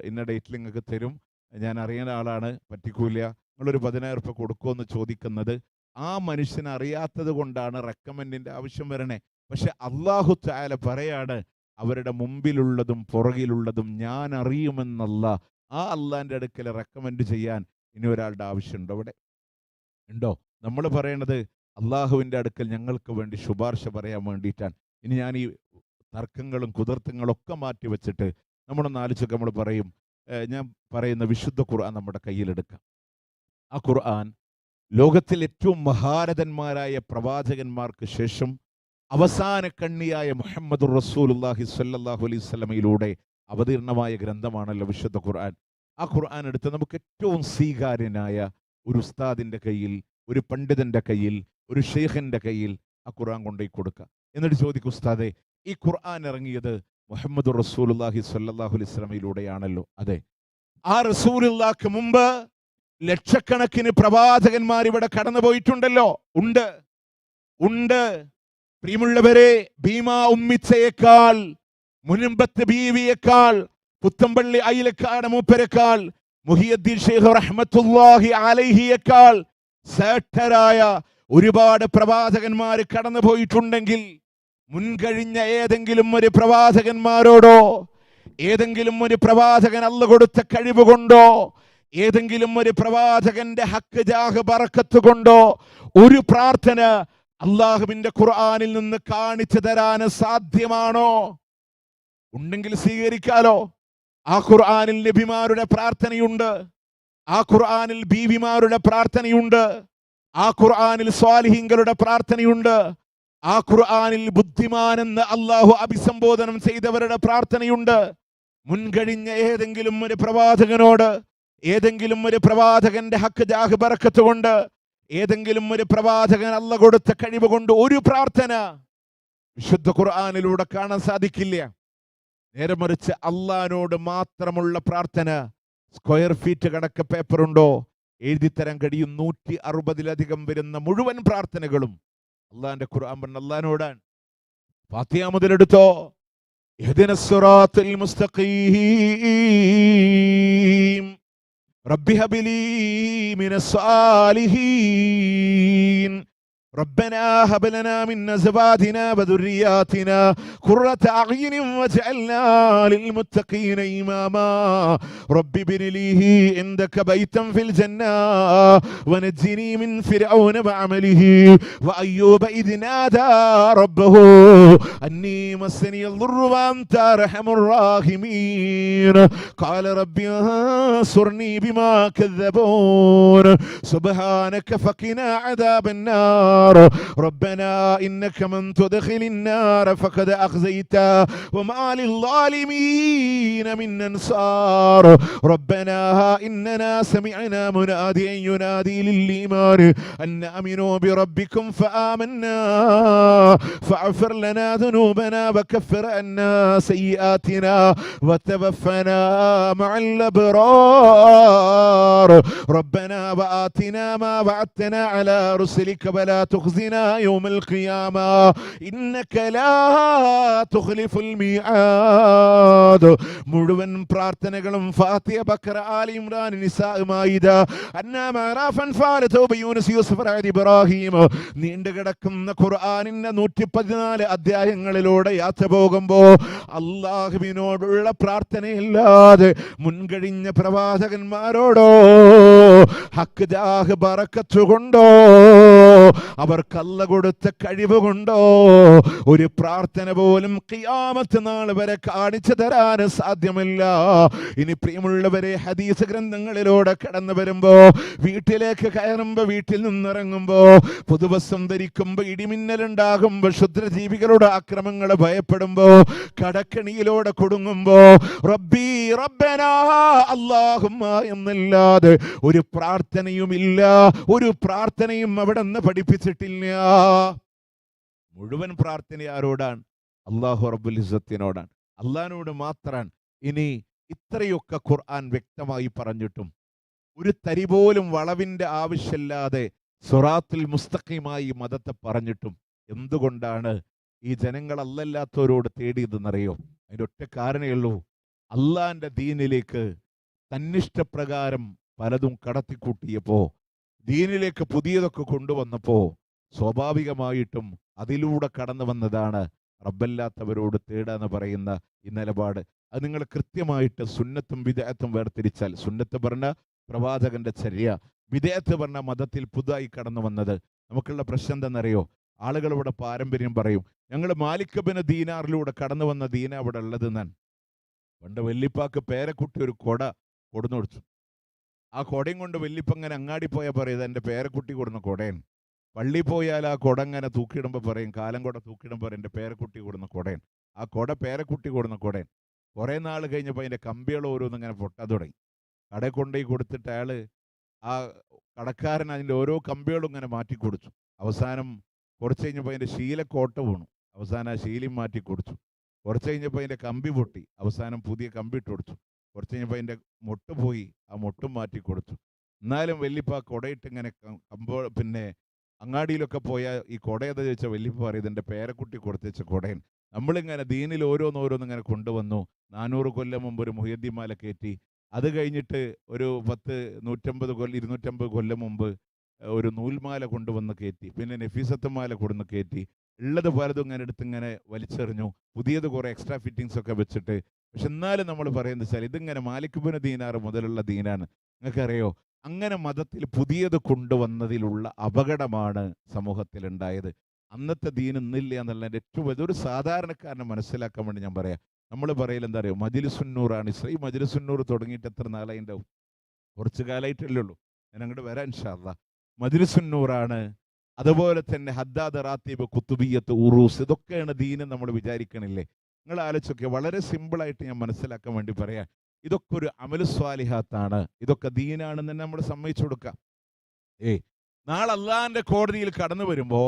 ഇന്ന ഡേറ്റിൽ നിങ്ങൾക്ക് തരും, ഞാൻ അറിയുന്ന ആളാണ്, പറ്റിക്കൂല, നിങ്ങളൊരു 10,000 രൂപ കൊടുക്കുമെന്ന് ചോദിക്കുന്നത് ആ മനുഷ്യന് അറിയാത്തത് കൊണ്ടാണ് റെക്കമെൻഡിൻ്റെ ആവശ്യം വരണേ. പക്ഷെ അല്ലാഹു തആല പറയാണ്, അവരുടെ മുമ്പിലുള്ളതും പുറകിലുള്ളതും ഞാൻ അറിയുമെന്നല്ല. ആ അള്ളാൻ്റെ അടുക്കൽ റെക്കമെൻഡ് ചെയ്യാൻ ഇനി ഒരാളുടെ ആവശ്യമുണ്ടോ? അവിടെ ഉണ്ടോ? നമ്മൾ പറയണത് അള്ളാഹുവിൻ്റെ അടുക്കൽ ഞങ്ങൾക്ക് വേണ്ടി ശുപാർശ പറയാൻ വേണ്ടിയിട്ടാണ്. ഇനി ഞാൻ ഈ തർക്കങ്ങളും കുതിർത്തങ്ങളൊക്കെ മാറ്റി വെച്ചിട്ട് നമ്മളൊന്ന് ആലോചിച്ചൊക്കെ നമ്മൾ പറയും, ഞാൻ പറയുന്ന വിശുദ്ധ ഖുർആൻ നമ്മുടെ കയ്യിലെടുക്കാം. ആ ഖുർആൻ ലോകത്തിൽ ഏറ്റവും മഹാരഥന്മാരായ പ്രവാചകന്മാർക്ക് ശേഷം അവസാന കണ്ണിയായ മുഹമ്മദുർ റസൂലുള്ളാഹി സ്വല്ലല്ലാഹു അലൈഹി വസല്ലമയിലൂടെ അവതീർണമായ ഗ്രന്ഥമാണല്ലോ വിശുദ്ധ ഖുർആൻ. ആ ഖുർആൻ എടുത്ത് നമുക്ക് ഏറ്റവും സ്വീകാര്യനായ ഒരു ഉസ്താദിൻ്റെ കയ്യിൽ, ഒരു പണ്ഡിതൻ്റെ കയ്യിൽ, ഒരു ഷെയ്ഖിൻ്റെ കയ്യിൽ ആ ഖുർആൻ കൊണ്ടുപോയി കൊടുക്കുക. എന്നിട്ട് ചോദിക്കും, ഉസ്താദേ, ഈ ഖുർആൻ ഇറങ്ങിയത് മുഹമ്മദുർ റസൂലുള്ളാഹി സ്വല്ലല്ലാഹു അലൈഹി വസല്ലമയിലൂടെയാണല്ലോ. അതെ, ആ റസൂലുള്ളാഹിക്ക് മുമ്പ് ലക്ഷക്കണക്കിന് പ്രവാചകന്മാർ ഇവിടെ കടന്നു പോയിട്ടുണ്ടല്ലോ. ഉണ്ട് ഉണ്ട് പ്രിയമുള്ളവരെ, ഭീമാ ഉമ്മിച്ചയേക്കാൾ, മുനമ്പത്ത് ബീവിയേക്കാൾ, പുത്തമ്പള്ളി അയിലക്കാട് മൂപ്പരേക്കാൾ, മുഹിയുദ്ദീൻ ശൈഖ് റഹ്മത്തുള്ളാഹി അലൈഹിയേക്കാൾ ശ്രേഷ്ഠരായ ഒരുപാട് പ്രവാചകന്മാർ കടന്നു പോയിട്ടുണ്ടെങ്കിൽ മുൻകഴിഞ്ഞ ഏതെങ്കിലും ഒരു പ്രവാചകന്മാരോടോ, ഏതെങ്കിലും ഒരു പ്രവാചകൻ അല്ലാഹു കൊടുത്ത കഴിവ് കൊണ്ടോ, ഏതെങ്കിലും ഒരു പ്രവാചകന്റെ ഹക്ക് ജാഹ് ബറക്കത്ത് കൊണ്ടോ ഒരു പ്രാർത്ഥന അള്ളാഹുവിന്റെ ഖുർആനിൽ നിന്ന് കാണിച്ചു തരാൻ സാധ്യമാണോ? ഉണ്ടെങ്കിൽ സ്വീകരിക്കാലോ. ആ ഖുർആനിൽ നബിമാരുടെ പ്രാർത്ഥനയുണ്ട്, ആ ഖുർആനിൽ ബീവിമാരുടെ പ്രാർത്ഥനയുണ്ട്, ആ ഖുർആനിൽ സ്വാലിഹീങ്ങളുടെ പ്രാർത്ഥനയുണ്ട്, ആ ഖുർആനിൽ ബുദ്ധിമാനെന്ന് അള്ളാഹു അഭിസംബോധനം ചെയ്തവരുടെ പ്രാർത്ഥനയുണ്ട്. മുൻകഴിഞ്ഞ ഏതെങ്കിലും ഒരു പ്രവാചകനോട്, ഏതെങ്കിലും ഒരു പ്രവാചകന്റെ ഹക്ക് ജാഹ് ബറക്കത്ത് കൊണ്ട്, ഏതെങ്കിലും ഒരു പ്രവാചകൻ അല്ലാഹു കൊടുത്ത കഴിവ് കൊണ്ട് ഒരു പ്രാർത്ഥന വിശുദ്ധ ഖുർആനിലൂടെ കാണാൻ സാധിക്കില്ല. നേരെ മറിച്ച് അള്ളാഹിനോട് മാത്രമുള്ള പ്രാർത്ഥന, സ്ക്വയർ ഫീറ്റ് കണക്ക് പേപ്പറുണ്ടോ എഴുതിത്തരാൻ കഴിയും. 160-ലധികം വരുന്ന മുഴുവൻ പ്രാർത്ഥനകളും അള്ളാഹിന്റെ ഖുർആൻ പറഞ്ഞ അള്ളാഹിനോടാണ്. ഫാത്തിഹ മുതലെടുത്തോ, ഇഹ്ദിനസ് സിറാത്തുൽ മുസ്തഖീം റബ്ബി ഹബ്ലി മിനസ് സാലിഹീൻ ربنا هب لنا من أزواجنا وذرياتنا قرة أعين واجعلنا للمتقين إماما رب ابن لي عندك بيتا في الجنة ونجني من فرعون وعمله وأيوب إذ نادى ربه أني مسني الضر وأنت أرحم الراحمين قال رب انصرني بما كذبون سبحانك فقنا عذاب النار ربنا إنك من تدخل النار فقد أخزيته وما للظالمين من أنصار ربنا إننا سمعنا مناديا ينادي للإيمان أن آمنوا بربكم فآمنا فاغفر لنا ذنوبنا وكفر عنا سيئاتنا وتوفنا مع الأبرار ربنا وآتنا ما وعدتنا على رسلك ولا تخزنا يوم القيامة إنك لا تخلف الميعاد മുഴുവൻ പ്രാർത്ഥനകളും ഫാത്തിഹ, ബഖറ, ആലി ഇംറാൻ, നിസാ, മായിദ, അൻആം, അറാഫ്, അൻഫാൽ, തൗബ, യൂനുസ്, യൂസുഫ്, റഅദ്, ഇബ്രാഹിം നീണ്ടു കിടക്കുന്ന ഖുർആനിന്റെ 114 അധ്യായങ്ങളിലൂടെ യാത്ര പോകുമ്പോൾ അല്ലാഹുവിനോടുള്ള പ്രാർത്ഥനയില്ലാതെ മുൻകഴിഞ്ഞ പ്രവാചകന്മാരോടോ ഹക്ക് ജാഹ് ബറക്കത്ത് കൊണ്ടോ അവർക്ക് അല്ലാഹു കൊടുത്ത കഴിവ് കൊണ്ടോ ഒരു പ്രാർത്ഥന പോലും ഖിയാമത്ത് നാൾ വരെ കാണിച്ചു തരാൻ സാധ്യമല്ല. ഇനി പ്രിയമുള്ളവരെ, ഹദീസ് ഗ്രന്ഥങ്ങളിലൂടെ കടന്നു വരുമ്പോ, വീട്ടിലേക്ക് കയറുമ്പോ, വീട്ടിൽ നിന്നിറങ്ങുമ്പോ, പുതുവസ്ത്രം ധരിക്കുമ്പോ, ഇടിമിന്നലുണ്ടാകുമ്പോ, ക്ഷുദ്രജീവികളുടെ ആക്രമങ്ങൾ ഭയപ്പെടുമ്പോ, കടക്കണിയിലൂടെ കുടുങ്ങുമ്പോ റബ്ബി റബ്ബനാ അല്ലാഹുമ്മ എന്നല്ലാതെ ഒരു പ്രാർത്ഥനയുമില്ല. ഒരു പ്രാർത്ഥനയും അവിടെ നിന്ന് പഠിപ്പിച്ചിട്ടില്ല. മുഴുവൻ പ്രാർത്ഥന ആരോടാണ്? അല്ലാഹു റബ്ബുൽ ഇസ്സത്തിനോടാണ്, അല്ലാഹുവിനോട് മാത്രമാണ്. ഇനി ഇത്രയൊക്കെ ഖുർആൻ വ്യക്തമായി പറഞ്ഞിട്ടും, ഒരു തരി പോലും വളവിന്റെ ആവശ്യമില്ലാതെ സിറാത്തുൽ മുസ്തഖീമായി മതത്തെ പറഞ്ഞിട്ടും എന്തുകൊണ്ടാണ് ഈ ജനങ്ങൾ അല്ലല്ലാത്തവരോട് തേടിയതെന്നറിയോ? അതിൻ്റെ ഒറ്റ കാരണമേ ഉള്ളൂ, അള്ളാന്റെ ദീനിലേക്ക് തന്നിഷ്ടപ്രകാരം പലതും കടത്തിക്കൂട്ടിയപ്പോ, ദീനിലേക്ക് പുതിയതൊക്കെ കൊണ്ടുവന്നപ്പോ സ്വാഭാവികമായിട്ടും അതിലൂടെ കടന്നു വന്നതാണ് റബ്ബല്ലാത്തവരോട് തേടാന്ന് പറയുന്ന ഈ നിലപാട്. അത് നിങ്ങൾ കൃത്യമായിട്ട് സുന്നത്തും ബിദ്അത്തും വേർതിരിച്ചാൽ, സുന്നത്ത് പറഞ്ഞ പ്രവാചകന്റെ ചര്യ, ബിദ്അത്ത് പറഞ്ഞ മതത്തിൽ പുതുതായി കടന്നു വന്നത്. നമുക്കുള്ള പ്രശ്നം എന്താണെന്നറിയോ? ആളുകൾ ഇവിടെ പാരമ്പര്യം പറയും, ഞങ്ങൾ മാലിക് ബിൻ ദീനാറിലൂടെ കടന്നു വന്ന ദീന അവിടെ ഉള്ളത് എന്നാണ്. പണ്ട് വെല്ലിപ്പാക്ക് പേരക്കുട്ടി ഒരു കൊട കൊടുന്നു കൊടുത്തു. ആ കൊടയും കൊണ്ട് വെല്ലിപ്പ അങ്ങനെ അങ്ങാടി പോയാൽ പറയും, എൻ്റെ പേരക്കുട്ടി കൊടുന്ന കൊടയൻ. പള്ളി പോയാൽ ആ കൊട അങ്ങനെ തൂക്കിയിടുമ്പോൾ പറയും, കാലം കൊട തൂക്കിയിടുമ്പോൾ പറയും, എൻ്റെ പേരക്കുട്ടി കൊടുന്ന കൊടയൻ. ആ കൊട പേരക്കുട്ടി കൊടുന്ന കൊടയൻ. കുറേ നാൾ കഴിഞ്ഞപ്പോൾ അതിൻ്റെ കമ്പികൾ ഓരോന്നിങ്ങനെ പൊട്ടാൻ തുടങ്ങി. കടയിൽ കൊണ്ടുപോയി കൊടുത്തിട്ട് അയാൾ, ആ കടക്കാരൻ അതിൻ്റെ ഓരോ കമ്പികളും ഇങ്ങനെ മാറ്റി കൊടുത്തു. അവസാനം കുറച്ച് കഴിഞ്ഞപ്പോൾ അതിൻ്റെ ശീലക്കോട്ട വീണു. അവസാനം ആ ശീലയും മാറ്റി കൊടുത്തു. കുറച്ച് കഴിഞ്ഞപ്പോൾ അതിൻ്റെ കമ്പി പൊട്ടി. അവസാനം പുതിയ കമ്പി ഇട്ട് കൊടുത്തു. കുറച്ച് കഴിഞ്ഞപ്പോൾ അതിൻ്റെ മൊട്ട് പോയി. ആ മൊട്ടും മാറ്റി കൊടുത്തു. എന്നാലും വെല്ലിപ്പ കൊടയിട്ട് ഇങ്ങനെ പിന്നെ അങ്ങാടിയിലൊക്കെ പോയാൽ ഈ കൊടയത ചോദിച്ചാൽ വെല്ലിപ്പ പറയും, ഇതെൻ്റെ പേരക്കുട്ടി കൊടുത്തുവെച്ച കൊടയൻ. നമ്മളിങ്ങനെ ദീനിൽ ഓരോന്നിങ്ങനെ കൊണ്ടുവന്നു. 400 കൊല്ലം മുമ്പ് ഒരു മുഹ്യദ്ദീമാല കയറ്റി. അത് കഴിഞ്ഞിട്ട് ഒരു 250 കൊല്ലം മുമ്പ് ഒരു നൂൽമാല കൊണ്ടുവന്ന് കയറ്റി. പിന്നെ നഫീസത്തുമാല കൊണ്ടുവന്ന് കയറ്റി. ഉള്ളത് പലതും ഇങ്ങനെ എടുത്ത് ഇങ്ങനെ വലിച്ചെറിഞ്ഞു. പുതിയത് കുറേ എക്സ്ട്രാ ഫിറ്റിങ്സ് ഒക്കെ വെച്ചിട്ട്. പക്ഷെ എന്നാലും നമ്മൾ പറയുന്നത് വെച്ചാൽ ഇതിങ്ങനെ മാലിക് ബിൻ ദീനാർ മുതലുള്ള ദീനാണ്. നിങ്ങൾക്കറിയോ, അങ്ങനെ മതത്തിൽ പുതിയത് കൊണ്ടുവന്നതിലുള്ള അപകടമാണ് സമൂഹത്തിൽ ഉണ്ടായത്. അന്നത്തെ ദീൻ ഇന്നില്ല എന്നുള്ളതിൻ്റെ ഏറ്റവും വലിയൊരു സാധാരണക്കാരനെ മനസ്സിലാക്കാൻ വേണ്ടി ഞാൻ പറയാം. നമ്മൾ പറയൽ എന്താ അറിയോ, മജ്‌ലിസുന്നൂറാണ്. ഈ മജ്‌ലിസുന്നൂർ തുടങ്ങിയിട്ട് എത്ര നാളായി ഉണ്ടാവും? കുറച്ച് കാലമായിട്ടല്ലേ ഉള്ളൂ. ഞാൻ അങ്ങോട്ട് വരാം ഇൻഷാ അല്ലാഹ്. മജ്‌ലിസുന്നൂറാണ്. അതുപോലെ തന്നെ ഹദ്ദാദ്, റാത്തീബ്, കുത്തുബിയ്യത്ത്, ഉറൂസ്, ഇതൊക്കെയാണ് ദീന് നമ്മൾ വിചാരിക്കണില്ലേ? നിങ്ങൾ ആലോചിച്ചൊക്കെ, വളരെ സിമ്പിളായിട്ട് ഞാൻ മനസ്സിലാക്കാൻ വേണ്ടി പറയാം. ഇതൊക്കെ ഒരു അമലു സ്വാലിഹാത്താണ്. ഇതൊക്കെ ദീനാണെന്ന് തന്നെ നമ്മൾ സമ്മതിച്ചു കൊടുക്കാം. നാളെ അള്ളാഹിന്റെ കോടതിയിൽ കടന്നു വരുമ്പോ,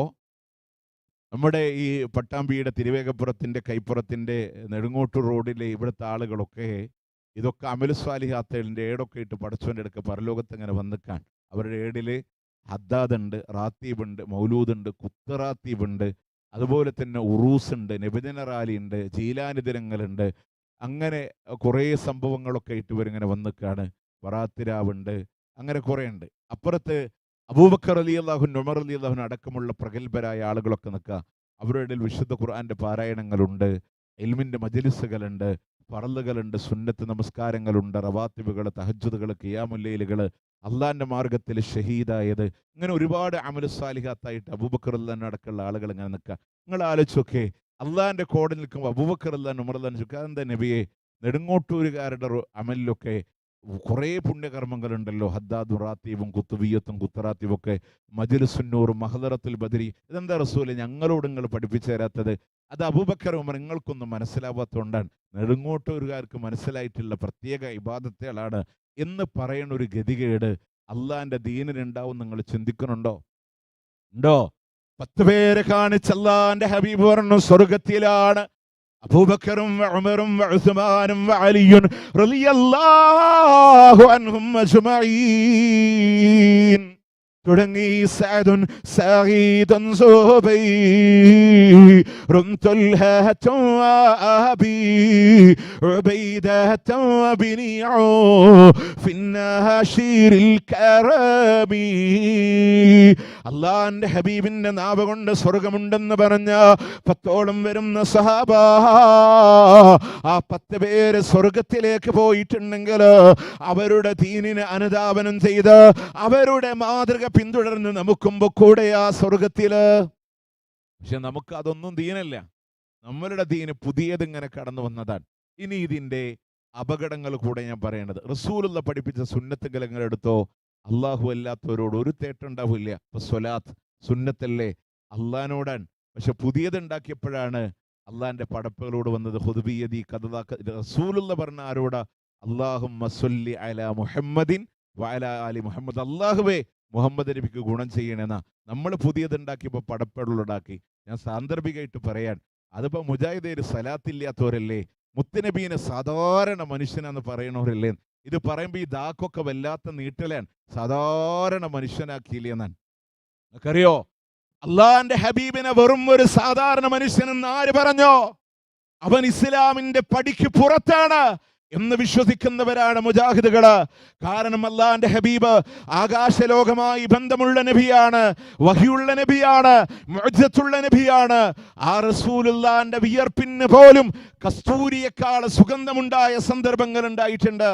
നമ്മുടെ ഈ പട്ടാമ്പിയുടെ തിരുവേഗപ്പുറത്തിന്റെ കൈപ്പുറത്തിന്റെ നെടുങ്ങോട്ടൂർ റോഡിലെ ഇവിടുത്തെ ആളുകളൊക്കെ ഇതൊക്കെ അമലു സ്വാലിഹാത്തിന്റെ ഏടൊക്കെ ഇട്ട് പടച്ചോന്റെ അടുക്ക പരലോകത്ത് ഇങ്ങനെ വന്നിക്കാൻ. അവരുടെ ഏടില് ഹദ്ദാദ് ഉണ്ട്, റാത്തീബ് ഉണ്ട്, മൗലൂദ് ഉണ്ട്, കുത്തറാത്തീബ് ഉണ്ട്, അതുപോലെ തന്നെ ഉറൂസ് ഉണ്ട്, നബിദിന റാലി ഉണ്ട്, ജീലാനി ദിനങ്ങളുണ്ട്. അങ്ങനെ കുറേ സംഭവങ്ങളൊക്കെ ആയിട്ട് ഇവരിങ്ങനെ വന്നിക്കാണ്. വറാത്തിരാവുണ്ട്, അങ്ങനെ കുറേ ഉണ്ട്. അപ്പുറത്ത് അബൂബക്കർ റളിയല്ലാഹു അൻഹു, ഉമർ റളിയല്ലാഹു അൻഹു അടക്കമുള്ള പ്രഗത്ഭരായ ആളുകളൊക്കെ നിൽക്കുക. അവരുടെ ഇടയിൽ വിശുദ്ധ ഖുർആന്റെ പാരായണങ്ങളുണ്ട്, ഇൽമിന്റെ മജ്‌ലിസുകളുണ്ട്, ഫർളുകളുണ്ട്, സുന്നത്ത് നമസ്കാരങ്ങളുണ്ട്, റവാത്തിബുകൾ, തഹജ്ജുദുകൾ, ഖിയാമുൽ ലൈലുകൾ, അള്ളാന്റെ മാർഗത്തിൽ ഷഹീദായത്, ഇങ്ങനെ ഒരുപാട് അമലു സാലിഹാത്തായിട്ട് അബൂബക്കർ റളിയല്ലാഹു അൻഹു അടക്കമുള്ള ആളുകൾ ഇങ്ങനെ നിൽക്കുക. നിങ്ങൾ ആലോചിച്ചൊക്കെ, അള്ളാന്റെ കോടതി നിൽക്കുമ്പോൾ അബൂബക്കർ റളിയല്ലാഹു അൻഹു, ഉമർ റളിയല്ലാഹു അൻഹു, അതെന്താ നബിയെ, നെടുങ്ങോട്ടൂരുകാരുടെ അമലിലൊക്കെ കുറേ പുണ്യകർമ്മങ്ങളുണ്ടല്ലോ, ഹദ്ദാദും റാത്തീബും കുത്തുബിയ്യത്തും കുത്തറാത്തീബും ഒക്കെ, മജ്‌ലിസുന്നൂറും മഹ്ദറത്തുൽ ബദരി, ഇതെന്താ റസൂലെ ഞങ്ങളോട് നിങ്ങൾ പഠിപ്പിച്ചു തരാത്തത്? അത് അബൂബക്കർ, ഉമർ നിങ്ങൾക്കൊന്നും മനസ്സിലാവാത്തതുകൊണ്ടാണ്. നെടുങ്ങോട്ടൂരുകാർക്ക് മനസ്സിലായിട്ടുള്ള പ്രത്യേക ഇബാദത്തുകളാണ് എന്ന് പറയുന്ന ഒരു ഗതികേട് അള്ളാന്റെ ദീനിനുണ്ടാവും. നിങ്ങൾ ചിന്തിക്കുന്നുണ്ടോ? ഉണ്ടോ? 10 പേരെ കാണിച്ച് അള്ളാന്റെ ഹബീബ് പറഞ്ഞു സ്വർഗത്തിലാണ്. അബൂബക്കറും ഉമറും ഉസ്മാനും അലിയും റളിയല്ലാഹു അൻഹും അജ്മഈൻ തുടങ്ങി സഅദുൻ സഈദുൻ സുബൈറുൻ തുൽഹത്തുൻ വഅബീ ഉബൈദത്തുൻ വബിനിഉ ഫിന്നാശിരിൽ കറമി. അള്ളാന്റെ ഹബീബിന്റെ നാവ് കൊണ്ട് സ്വർഗമുണ്ടെന്ന് പറഞ്ഞ 10ഓളം വരുന്ന സഹാബ, ആ 10 പേര് സ്വർഗത്തിലേക്ക് പോയിട്ടുണ്ടെങ്കിൽ അവരുടെ ദീനിനെ അനുധാവനം ചെയ്ത് അവരുടെ മാതൃക പിന്തുടർന്ന് നമുക്കും കൂടെ ആ സ്വർഗത്തില്. പക്ഷെ നമുക്ക് അതൊന്നും ദീനല്ല. നമ്മളുടെ ദീന് പുതിയതിങ്ങനെ കടന്നു വന്നതാണ്. ഇനി ഇതിന്റെ അപകടങ്ങൾ കൂടെ ഞാൻ പറയേണ്ടത്. റസൂലുള്ള പഠിപ്പിച്ച സുന്നത്തുകൾ നിങ്ങൾ എടുത്തോ, അള്ളാഹു അല്ലാത്തവരോട് ഒരു തേട്ടുണ്ടാവില്ല. ഇപ്പൊ സ്വലാത്ത് സുന്നത്തല്ലേ, അള്ളഹാനോടാണ്. പക്ഷെ പുതിയതുണ്ടാക്കിയപ്പോഴാണ് അള്ളാന്റെ പടപ്പുകളോട് വന്നത്. ഹുദ്ബിയദി കദാക റസൂലുള്ള പറഞ്ഞ ആരോടാ? അല്ലാഹുമ്മ സ്വല്ലി അലാ മുഹമ്മദിൻ വഅലാ ആലി മുഹമ്മദ്. അള്ളാഹുവേ മുഹമ്മദ് നബിക്ക് ഗുണം ചെയ്യണമെന്നാ. നമ്മൾ പുതിയതുണ്ടാക്കിയപ്പോൾ പടപ്പുകളുണ്ടാക്കി. ഞാൻ സാന്ദർഭികമായിട്ട് പറയാൻ, അതിപ്പോ മുജാഹിദേര് സലാത്തില്ലാത്തവരല്ലേ, മുത്തുനബീനെ സാധാരണ മനുഷ്യനാന്ന് പറയണവരല്ലേ. ഇത് പറയുമ്പോ ഈ ദാക്കൊക്കെ വല്ലാത്ത നീട്ടലാൻ. സാധാരണ മനുഷ്യനാക്കിയില്ലേ എന്നാൻ. നിങ്ങൾക്കറിയോ അള്ളാന്റെ ഹബീബിനെ വെറും ഒരു സാധാരണ മനുഷ്യനെന്ന് ആര് പറഞ്ഞോ? അവൻ ഇസ്ലാമിന്റെ പടിക്ക് പുറത്താണ് എന്ന് വിശ്വസിക്കുന്നവരാണ് മുജാഹിദുകള്. കാരണം അള്ളാന്റെ ഹബീബ് ആകാശലോകമായി ബന്ധമുള്ള നബിയാണ്, വഹിയുള്ള നബിയാണ്, മുഅ്ജിസത്തുള്ള നബിയാണ്. ആ റസൂലുള്ളാന്റെ വിയർപ്പിന് പോലും കസ്തൂരിയേക്കാൾ സുഗന്ധമുണ്ടായ സന്ദർഭങ്ങൾ ഉണ്ടായിട്ടുണ്ട്.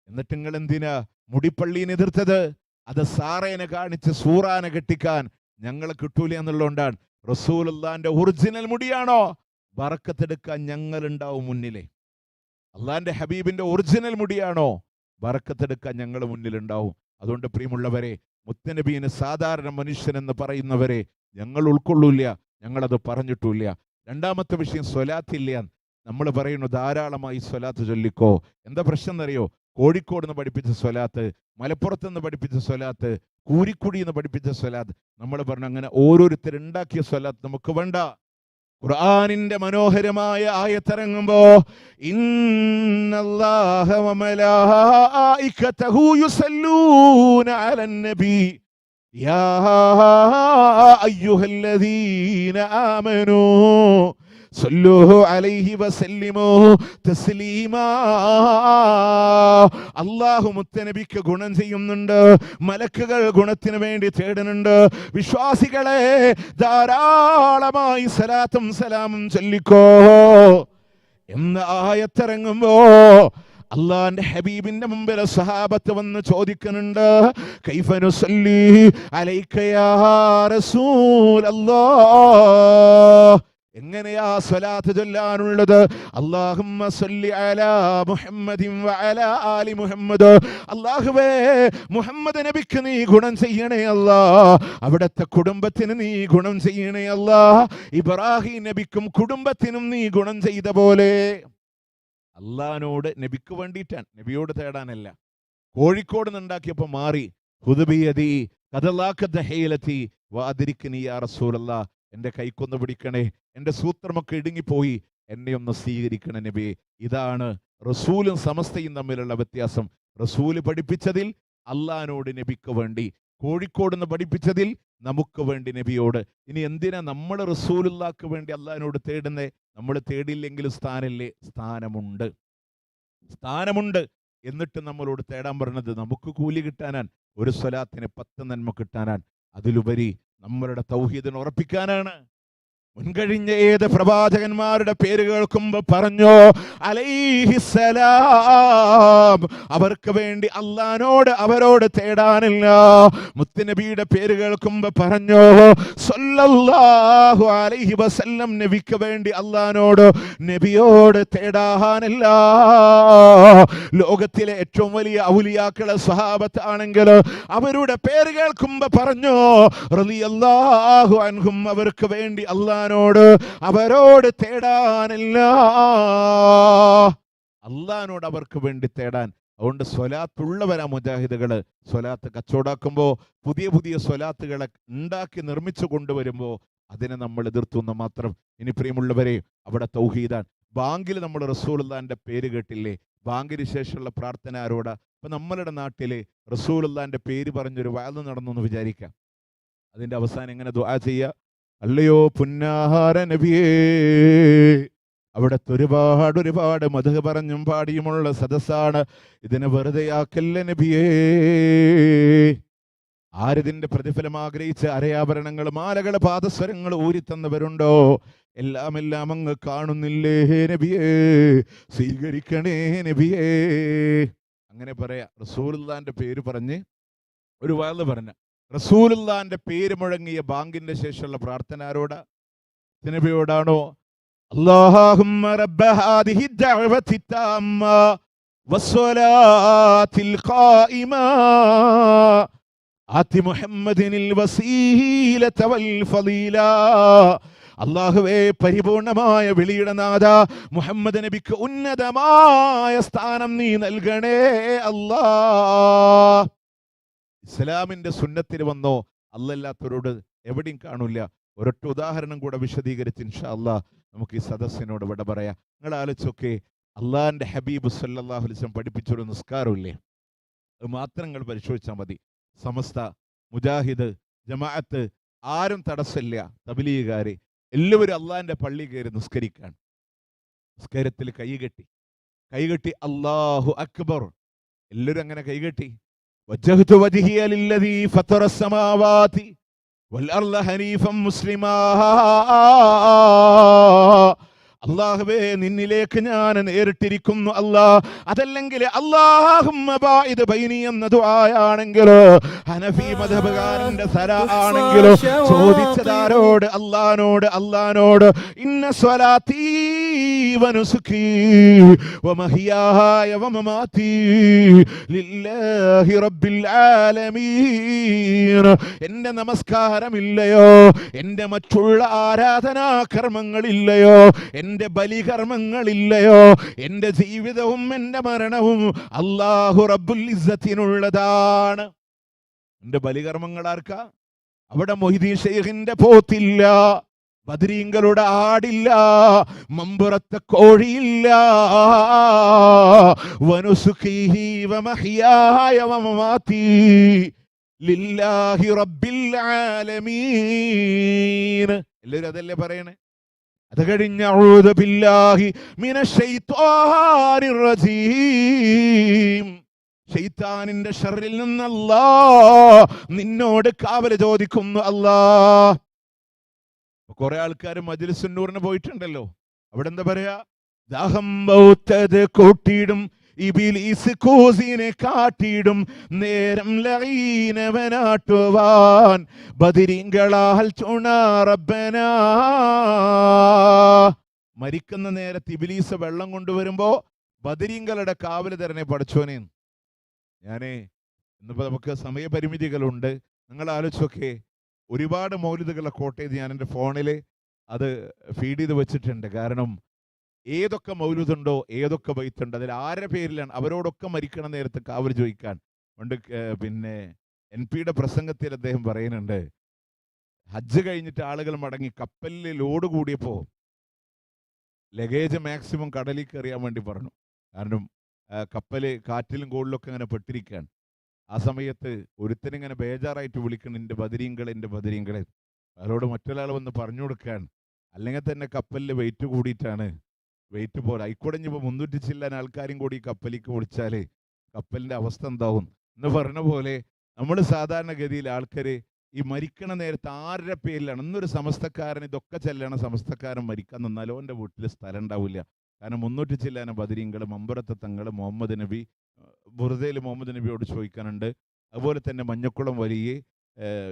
എന്നിട്ട് നിങ്ങൾ എന്തിനാ മുടിപ്പള്ളീനെ എതിർത്തത്? അത് സാറേനെ കാണിച്ച് സൂറാനെ കെട്ടിക്കാൻ ഞങ്ങളെ കിട്ടൂല എന്നുള്ളതുകൊണ്ടാണ്. റസൂലുള്ളാന്റെ ഒറിജിനൽ മുടിയാണോ? ബറക്കത്തെടുക്കാൻ ഞങ്ങൾ ഉണ്ടാവും മുന്നിലെ. അള്ളാന്റെ ഹബീബിന്റെ ഒറിജിനൽ മുടിയാണോ? ബറക്കത്തെടുക്കാൻ ഞങ്ങൾ മുന്നിലുണ്ടാവും. അതുകൊണ്ട് പ്രിയമുള്ളവരെ, മുത്തനബീന് സാധാരണ മനുഷ്യനെന്ന് പറയുന്നവരെ ഞങ്ങൾ ഉൾക്കൊള്ളൂല്ല, ഞങ്ങളത് പറഞ്ഞിട്ടില്ല. രണ്ടാമത്തെ വിഷയം സ്വലാത്തില്ല. നമ്മൾ പറയുന്നു ധാരാളമായി സ്വലാത്ത് ചൊല്ലിക്കോ. എന്താ പ്രശ്നം എന്നറിയോ? കോഴിക്കോട് നിന്ന് പഠിപ്പിച്ച സ്വലാത്ത്, മലപ്പുറത്ത് നിന്ന് പഠിപ്പിച്ച സ്വലാത്ത്, കൂരിക്കുടി എന്ന് പഠിപ്പിച്ച സ്വലാത്ത്, നമ്മൾ പറഞ്ഞു അങ്ങനെ ഓരോരുത്തരുണ്ടാക്കിയ സ്വലാത്ത് നമുക്ക് വേണ്ട. ഖുർആനിന്റെ മനോഹരമായ ആയത്തിറങ്ങുമ്പോ ഇന്നല്ലാഹ വമലായികതഹു യുസല്ലൂന അലൻ നബി യാ അയ്യുഹല്ലദീന ആമനൂ സല്ലൂ അലൈഹി വസല്ലിമൂ തസ്ലീമാ. അല്ലാഹു മുത്തനബിക്ക് ഗുണം ചെയ്യുന്നുണ്ട്, മലക്കുകൾ ഗുണത്തിന് വേണ്ടി തേടുന്നുണ്ട്. വിശ്വാസികളെ ധാരാളമായി സലാത്തും സലാമും ചൊല്ലിക്കോ എന്ന് ആയത്തിറങ്ങുമ്പോ അള്ളാന്റെ ഹബീബിന്റെ മുമ്പിൽ സഹാബത്ത് വന്ന് ചോദിക്കുന്നുണ്ട്, കൈഫ നുസല്ലി അലൈക യാ റസൂലല്ലാഹ്, എങ്ങനെയാ സ്വലാത്ത് ചൊല്ലാനുള്ളത്? അല്ലാഹുമ്മ സ്വല്ലി അലാ മുഹമ്മദിൻ വഅലാ ആലി മുഹമ്മദ്. അല്ലാഹുവേ മുഹമ്മദ് നബിക്ക് നീ ഗുണം ചെയ്യണേ അല്ലാ, അവിടുത്തെ കുടുംബത്തിന് നീ ഗുണം ചെയ്യണേ അല്ലാ, ഇബ്രാഹിം നബിക്കും കുടുംബത്തിനും നീ ഗുണം ചെയ്ത പോലെ. അള്ളാഹിനോട് നബിക്ക് വേണ്ടിയിട്ടാണ്, നബിയോട് തേടാനല്ല. കോഴിക്കോട് നിന്നുണ്ടാക്കിയപ്പോൾ മാറി. ഹുദ്ബിയദി കദലാക ദഹീലതി വഅദ്രിക്നി യാ റസൂലല്ലാഹ്, എൻ്റെ കൈക്കൊന്ന് പിടിക്കണേ, എൻ്റെ സൂത്രമൊക്കെ ഇടുങ്ങിപ്പോയി, എന്നെ ഒന്ന് സ്വീകരിക്കണേ നബിയെ. ഇതാണ് റസൂലും സമസ്തയും തമ്മിലുള്ള വ്യത്യാസം. റസൂല് പഠിപ്പിച്ചതിൽ അള്ളാഹിനോട് നബിക്ക് വേണ്ടി, കോഴിക്കോട് നിന്ന് പഠിപ്പിച്ചതിൽ നമുക്ക് വേണ്ടി നബിയോട്. ഇനി എന്തിനാ നമ്മൾ റസൂലുള്ളാഹിക്ക് വേണ്ടി അള്ളാഹിനോട് തേടുന്നേ? നമ്മൾ തേടില്ലെങ്കിലും സ്ഥാനമില്ലേ? സ്ഥാനമുണ്ട്, സ്ഥാനമുണ്ട്. എന്നിട്ട് നമ്മളോട് തേടാൻ പറഞ്ഞത് നമുക്ക് കൂലി കിട്ടാനാണ്, ഒരു സ്വലാത്തിന് 10 നന്മ കിട്ടാനാണ്, അതിലുപരി നമ്മളുടെ തൗഹീദിനെ ഉറപ്പിക്കാനാണ്. മുൻകഴിഞ്ഞ ഏത് പ്രവാചകന്മാരുടെ പേര് കേൾക്കുമ്പോ പറഞ്ഞോ അലൈഹിസ്സലാം, അവർക്ക് വേണ്ടി അള്ളാഹിനോട് അവരോട് തേടാനില്ല. മുത്തുനബിയുടെ പേര് കേൾക്കുമ്പോ പറഞ്ഞോ സല്ലല്ലാഹു അലൈഹി വസല്ലം, നബിക്ക് വേണ്ടി അള്ളാഹിനോട് നബിയോട് തേടാനില്ല. ലോകത്തിലെ ഏറ്റവും വലിയ ഔലിയാക്കളെ സ്വഹാബത്ത് ആണെങ്കിൽ അവരുടെ പേര് കേൾക്കുമ്പോ പറഞ്ഞോ റളിയല്ലാഹു അൻഹും, അവർക്ക് വേണ്ടി അള്ളാഹിനോട് അവരോട് തേടാനില്ല. അള്ളാഹിനോട് അവർക്ക് വേണ്ടി തേടാൻ. അതുകൊണ്ട് സ്വലാത്തുള്ളവരാ മുജാഹിദുകള്. സ്വലാത്ത് കച്ചവടാക്കുമ്പോ പുതിയ പുതിയ സ്വലാത്തുകളെ ഉണ്ടാക്കി നിർമ്മിച്ചു കൊണ്ടുവരുമ്പോ അതിനെ നമ്മൾ എതിർത്തുന്ന മാത്രം. ഇനി പ്രിയമുള്ളവരെ, അവിടെ തൗഹീദാൻ. ബാങ്കിൽ നമ്മൾ റസൂലുള്ളാഹിന്റെ പേര് കേട്ടില്ലേ? ബാങ്കിന് ശേഷമുള്ള പ്രാർത്ഥന ആരോടാ? ഇപ്പൊ നമ്മളുടെ നാട്ടില് റസൂലുള്ളാഹിന്റെ പേര് പറഞ്ഞൊരു വഅദ് നടന്നു എന്ന് വിചാരിക്കാം. അതിന്റെ അവസാനം എങ്ങനെ ദുആ ചെയ്യുക? അല്ലയോ പുന്നാഹാര നബിയേ, അവിടുത്തെ ഒരുപാട് മദ്ഹ് പറഞ്ഞും പാടിയുമുള്ള സദസ്സാണ്, ഇതിനെ വെറുതെയാക്കല്ല നബിയേ. ആരിതിന്റെ പ്രതിഫലം ആഗ്രഹിച്ച് അരയാഭരണങ്ങൾ, മാലകൾ, പാദസ്വരങ്ങൾ ഊരിത്തന്നവരുണ്ടോ? എല്ലാം അങ്ങ് കാണുന്നില്ലേ നബിയേ, സ്വീകരിക്കണേ നബിയേ. അങ്ങനെ പറയാ. റസൂലുള്ളാന്റെ പേര് പറഞ്ഞ് ഒരു വാള് പറഞ്ഞ റസൂലുള്ളാന്റെ പേര് മുഴങ്ങിയ ബാങ്കിന്റെ ശേഷമുള്ള പ്രാർത്ഥന ആരോടാ? നബിയോടാണോ? അല്ലാഹുമ്മ റബ്ബ ഹാദിഹി ദഅവതി തമ്മ വസ്സലാത്തിൽ ഖായിമ ആതി മുഹമ്മദിനിൽ വസീലത വൽ ഫളീല. അല്ലാഹുവേ, പരിപൂർണമായ വിളിയുടെ നാഥ, മുഹമ്മദ് നബിക്ക് ഉന്നതമായ സ്ഥാനം നീ നൽകണേ അല്ലാ. ഇസ്ലാമിന്റെ സുന്നത്തിന് വന്നോ അല്ലല്ലാത്തവരോട് എവിടെയും കാണില്ല. ഒരൊറ്റ ഉദാഹരണം കൂടെ വിശദീകരിച്ച് ഇൻഷാ അല്ലാഹ് നമുക്ക് ഈ സദസ്സിനോട് ഇവിടെ പറയാം. നിങ്ങൾ ആലോചിച്ചൊക്കെ, അള്ളാഹിന്റെ ഹബീബ് സല്ലല്ലാഹു അലൈഹി വസല്ലം പഠിപ്പിച്ചൊരു നിസ്കാരമില്ലേ? അത് മാത്രം നിങ്ങൾ പരിശോധിച്ചാൽ മതി. സമസ്ത, മുജാഹിദ്, ജമാഅത്ത് ആരും തടസ്സമില്ല. തബ്ലീഗുകാര് എല്ലാവരും അള്ളാഹിന്റെ പള്ളി കയറി നിസ്കരിക്കാൻ. നിസ്കാരത്തിൽ കൈകെട്ടി അല്ലാഹു അക്ബർ, എല്ലാവരും അങ്ങനെ കൈകെട്ടി. വജ്ജഹ്തു വജ്ഹിയ ലില്ലദീ ഫതറ അസ്സമാവാതി വൽ അർള ഹനീഫൻ മുസ്ലിമാ. അല്ലാഹുവേ, നിന്നിലേക്ക് ഞാൻ നേരിട്ടിരിക്കുന്നു അല്ലാ. അതല്ലെങ്കിൽ അല്ലാഹുമ്മ ബാഇദ് ബൈനി എന്ന ദുആയാണെങ്കിലോ, ഹനഫി മദ്ഹബുകാരന്റെ സലാ ആണെങ്കിലോ, ചോദിച്ചതാരോട്? അല്ലാഹുവോട്. ഇന്ന സ്വലാത്തി വനുസുകി വമഹിയായ വമമാതി ലില്ലാഹി റബ്ബിൽ ആലമീൻ. എന്റെ നമസ്കാരമില്ലയോ, എന്റെ മറ്റുള്ള ആരാധനാ കർമ്മങ്ങളില്ലയോ, എന്റെ ബലികർമ്മങ്ങളില്ലയോ, എന്റെ ജീവിതവും എന്റെ മരണവും അല്ലാഹു റബ്ബുൽ ഇസ്സത്തിനുള്ളതാണ്. എന്റെ ബലികർമ്മങ്ങൾ ആർക്കാ? അവിടെ മൊയ്തീൻ ശൈഖിന്റെ പോത്തില്ല, ബദരീങ്ങളുടെ ആടില്ല, മമ്പുറത്തെ കോഴിയില്ല. വനുസുഖിഹി വമഹിയായ വമമാതി ലില്ലാഹി റബ്ബിൽ ആലമീൻ. എല്ലാവരും അതല്ലേ പറയണേ? അത് കഴിഞ്ഞ അഊദു ബില്ലാഹി മിനശ് ശൈത്വാനിർ റജീം. ശൈത്താനിന്റെ ശർറിൽ നിന്ന് അല്ലാഹ് നിന്നോട് കാവൽ ചോദിക്കുന്നു അല്ലാ. കുറെ ആൾക്കാർ മജ്ലിസുൻ നൂറിന് പോയിട്ടുണ്ടല്ലോ. അവിടെ എന്താ പറയാ? ദാഹം ബൗത്തത് കൂട്ടിയിടും, ഇബ്ലീസ് കൂസിനെ കാട്ടിയിടും, നേരം ലഈനവനാട്ടുവാൻ ബദരീങ്ങളാൽ ചുണറബ്ബനാ. മരിക്കുന്ന നേരത്ത് ഇബ്ലീസ് വെള്ളം കൊണ്ടുവരുമ്പോ ബദരീങ്ങളുടെ കാവല് തരണേ പഠിച്ചോനെ. ഇന്നിപ്പോ നമുക്ക് സമയപരിമിതികളുണ്ട്. നിങ്ങൾ ആലോചിച്ചൊക്കെ, ഒരുപാട് മൗലിദുകളെ കോട്ടയത് ഞാൻ എൻ്റെ ഫോണിൽ അത് ഫീഡ് ചെയ്ത് വെച്ചിട്ടുണ്ട്. കാരണം ഏതൊക്കെ മൗലിദുണ്ടോ, ഏതൊക്കെ ബൈത്തുണ്ടോ, അതിൽ ആരുടെ പേരിലാണ് അവരോടൊക്കെ മരിക്കണ നേരത്ത് കാവൽ ചോദിക്കാൻ. പണ്ട് പിന്നെ NP-യുടെ പ്രസംഗത്തിൽ അദ്ദേഹം പറയുന്നുണ്ട്, ഹജ്ജ് കഴിഞ്ഞിട്ട് ആളുകൾ മടങ്ങി കപ്പലിൽ ലോഡ് കൂടിയപ്പോൾ ലഗേജ് മാക്സിമം കടലിൽ കയറിയാൻ വേണ്ടി പറഞ്ഞു. കാരണം കപ്പല് കാറ്റിലും കോളിലൊക്കെ അങ്ങനെ പെട്ടിരിക്കുകയാണ്. ആ സമയത്ത് ഒരുത്തനിങ്ങനെ ബേജാറായിട്ട് വിളിക്കണം, എൻ്റെ ബദരീങ്ങളെ. അവരോട് മറ്റൊരാൾ വന്ന് പറഞ്ഞു കൊടുക്കാൻ. അല്ലെങ്കിൽ തന്നെ കപ്പലിൽ വെയിറ്റ് കൂടിയിട്ടാണ്, വെയിറ്റ് പോലെ ആയിക്കോടഞ്ഞപ്പോൾ 300 ചില്ലാൻ ആൾക്കാരും കൂടി കപ്പലിക്ക് വിളിച്ചാൽ കപ്പലിൻ്റെ അവസ്ഥ എന്താവും എന്ന് പറഞ്ഞ പോലെ നമ്മൾ സാധാരണഗതിയിൽ ആൾക്കാർ ഈ മരിക്കണ നേരത്തെ ആരുടെ പേരിലാണ്. ഇന്നൊരു സമസ്തക്കാരൻ ഇതൊക്കെ ചെല്ലണ സമസ്തക്കാരൻ മരിക്കാൻ നിന്നാലോ എൻ്റെ വീട്ടിൽ സ്ഥലം ഉണ്ടാവില്ല. കാരണം 300 ചില്ലാന ബദരീങ്ങൾ, മമ്പുറത്തെ തങ്ങൾ, മുഹമ്മദ് നബി, ബുർദയിൽ മുഹമ്മദ് നബിയോട് ചോദിക്കാനുണ്ട്. അതുപോലെ തന്നെ മഞ്ഞക്കുളം വലിയ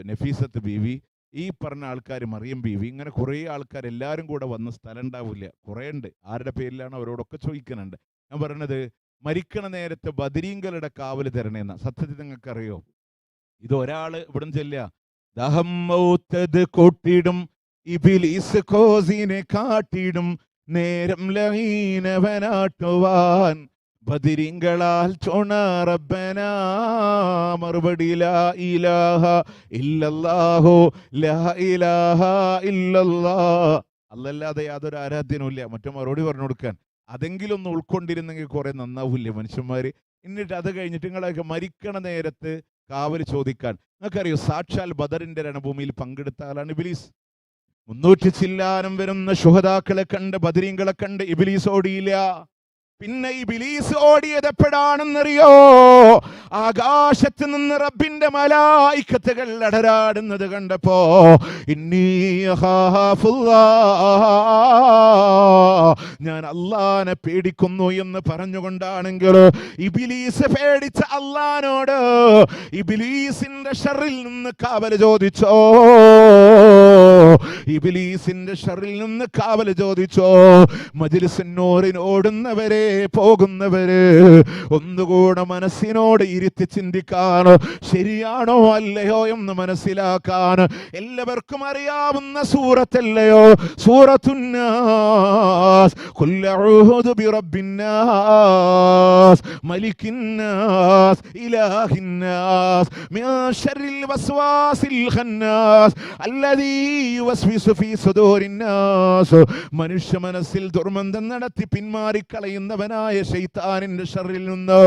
നഫീസത്ത് ബീവി, ഈ പറഞ്ഞ ആൾക്കാർ മറിയം ബീവി, ഇങ്ങനെ കുറേ ആൾക്കാർ എല്ലാവരും കൂടെ വന്ന് സ്ഥലം ഉണ്ടാവില്ല. കുറേ ഉണ്ട്. ആരുടെ പേരിലാണ് അവരോടൊക്കെ ചോദിക്കാനുണ്ട്. ഞാൻ പറഞ്ഞത്, മരിക്കണ നേരത്തെ ബദരീങ്ങളുടെ കാവൽ തരണേന്ന. സത്യത്തിൽ നിങ്ങൾക്കറിയോ, ഇത് ഒരാൾ ഇവിടം ചെല്ലുക, ദഹം മൗത്തത് കൊട്ടിടും, ഇബ്ലീസ് കോസിനെ കാട്ടിടും, നേരം ലഹീനവനാട്ടുവാൻ ബദരീങ്ങളാൽ ചുണറബ്ബനാ. മറുപടി ലാ ഇലാഹ ഇല്ലല്ലാഹു, ലാ ഇലാഹ ഇല്ലല്ലാഹ്. അല്ലല്ലാതെ യാതൊരു ആരാധ്യനുമില്ല. മറ്റു മറുപടി പറഞ്ഞു കൊടുക്കാൻ അതെങ്കിലും ഒന്ന് ഉൾക്കൊണ്ടിരുന്നെങ്കിൽ കുറെ നന്നാവില്ലേ മനുഷ്യന്മാര്. എന്നിട്ട് അത് കഴിഞ്ഞിട്ട് നിങ്ങളൊക്കെ മരിക്കണ നേരത്ത് കാവൽ ചോദിക്കാൻ. നിങ്ങൾക്കറിയോ, സാക്ഷാൽ ബദറിന്റെ രണഭൂമിയിൽ പങ്കെടുത്ത ആളാണ് ഇബ്ലീസ്. 300 ചില്ലാനം വരുന്ന ശുഹദാക്കളെ കണ്ട്, ബദരീങ്ങളെ കണ്ട് ഇബ്ലീസ് ഓടിയില്ല. പിന്നെ ഇബ്ലീസ് ഓടിയത് എപ്പോഴാണെന്നറിയോ? ആകാശത്ത് നിന്ന് റബ്ബിന്റെ മലായിക്കത്തുകൾ അടരാടുന്നത് കണ്ടപ്പോ ഇന്നീ ഞാൻ അള്ളാനെ പേടിക്കുന്നു എന്ന് പറഞ്ഞുകൊണ്ടാണെങ്കിൽ ഇബ്ലീസ് പേടിച്ച അള്ളാനോട് ഇബ്ലീസിന്റെ ഷറിൽ നിന്ന് കാവൽ ചോദിച്ചോ? ഇബ്ലീസിന്റെ ഷറിൽ നിന്ന് കാവൽ ചോദിച്ചോ? മജ്‌ലിസുന്നൂറിന് ഓടുന്നവരെ, പോകുന്നവര്, ഒന്നുകൂടെ മനസ്സിനോട് ഇരുത്തി ചിന്തിക്കാൻ, ശരിയാണോ അല്ലയോ എന്ന് മനസ്സിലാക്കാൻ. എല്ലാവർക്കും അറിയാവുന്ന സൂറത്തല്ലയോ സൂറത്തുന്നാസ്. ഖുൽ അഊദു ബിറബ്ബിന്നാസ് മലിക്കിന്നാസ് ഇലാഹിന്നാസ് മിൻ ശർരിൽ വസ്വാസിൽ ഖന്നാസ് അല്ലദീ യുവസ്വിസു ഫീ സുദൂരിന്നാസ്. മനുഷ്യ മനസ്സിൽ ദുർമന്തം നടത്തി പിന്മാറിക്കളയുന്നവനായ ശൈത്താനിന്റെ ഷർറിൽ നിന്ന്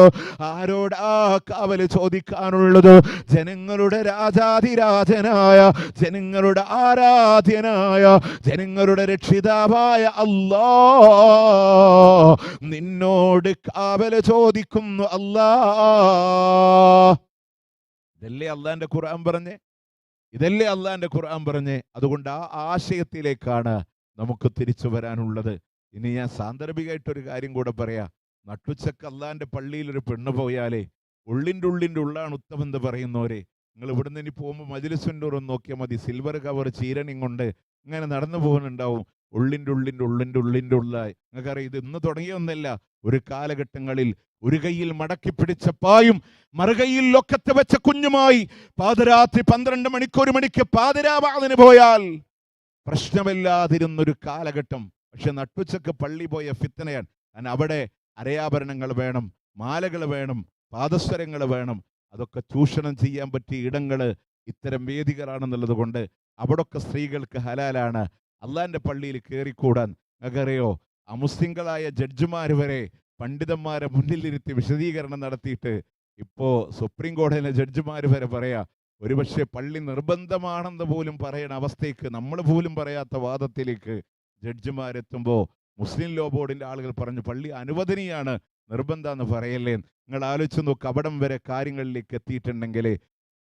ആരോടാ കാവൽ ചോദിക്കാനുള്ളത്? ജനങ്ങളുടെ രാജാധിരാജനായ, ജനങ്ങളുടെ ആരാധ്യനായ, ജനങ്ങളുടെ രക്ഷിതാവായ അല്ലാഹ് നിന്നോട് കാവൽ ചോദിക്കുന്നു. അല്ലാഹ്, ഇതല്ലേ അള്ളാന്റെ ഖുർആൻ പറഞ്ഞേ? ഇതല്ലേ അള്ളാന്റെ ഖുർആൻ പറഞ്ഞേ? അതുകൊണ്ട് ആ ആശയത്തിലേക്കാണ് നമുക്ക് തിരിച്ചു വരാനുള്ളത്. ഇനി ഞാൻ സാന്ദർഭികമായിട്ടൊരു കാര്യം കൂടെ പറയാ. നട്ടുച്ചക്ക് അള്ളാന്റെ പള്ളിയിൽ ഒരു പെണ്ണ് പോയാലേ ഉള്ളിൻ്റെ ഉള്ളാണ് ഉത്തമെന്ന് പറയുന്നവരെ, നിങ്ങൾ ഇവിടുന്ന് ഇനി പോകുമ്പോൾ മജ്‌ലിസുന്നൂർ ഒന്ന് നോക്കിയാൽ മതി. സിൽവർ കവർ ചീരണി കൊണ്ട് ഇങ്ങനെ നടന്നു പോകുന്നുണ്ടാവും. ഉള്ളിൻ്റെ ഉള്ളായി. നിങ്ങൾക്കറിയാം, ഇത് ഇന്ന് തുടങ്ങിയൊന്നല്ല. ഒരു കാലഘട്ടങ്ങളിൽ ഒരു കൈയിൽ മടക്കി പിടിച്ച പായും മറുകൈയിൽ ലൊക്കത്ത് വെച്ച കുഞ്ഞുമായി പാതിരാത്രി 12 മണിക്ക് 1 മണിക്ക് പാതിരാവാതിന് പോയാൽ പ്രശ്നമില്ലാതിരുന്നൊരു കാലഘട്ടം. പക്ഷെ നട്ടുച്ചക്ക് പള്ളി പോയ ഫിത്തനയാണ്. കാരണം അവിടെ അരയാഭരണങ്ങൾ വേണം, മാലകൾ വേണം, പാദസ്വരങ്ങൾ വേണം. അതൊക്കെ ചൂഷണം ചെയ്യാൻ പറ്റിയ ഇടങ്ങൾ ഇത്തരം വേദികളാണെന്നുള്ളത് കൊണ്ട് അവിടൊക്കെ സ്ത്രീകൾക്ക് ഹലാലാണ്. അള്ളാന്റെ പള്ളിയിൽ കയറിക്കൂടാൻ. നിങ്ങൾക്കറിയോ, അമുസ്ലിങ്ങളായ ജഡ്ജിമാർ വരെ പണ്ഡിതന്മാരെ മുന്നിലിരുത്തി വിശദീകരണം നടത്തിയിട്ട് ഇപ്പോ സുപ്രീം കോടതിയിലെ ജഡ്ജിമാർ വരെ പറയാ, ഒരുപക്ഷെ പള്ളി നിർബന്ധമാണെന്ന് പോലും പറയണ അവസ്ഥയ്ക്ക്, നമ്മൾ പോലും പറയാത്ത വാദത്തിലേക്ക് ജഡ്ജിമാരെത്തുമ്പോൾ മുസ്ലിം ലോ ബോർഡിന്റെ ആളുകൾ പറഞ്ഞു പള്ളി അനുവദനീയാണ്, നിർബന്ധമെന്ന് പറയല്ലേ. നിങ്ങൾ ആലോചിച്ച് നോക്ക്, അവിടം വരെ കാര്യങ്ങളിലേക്ക് എത്തിയിട്ടുണ്ടെങ്കിൽ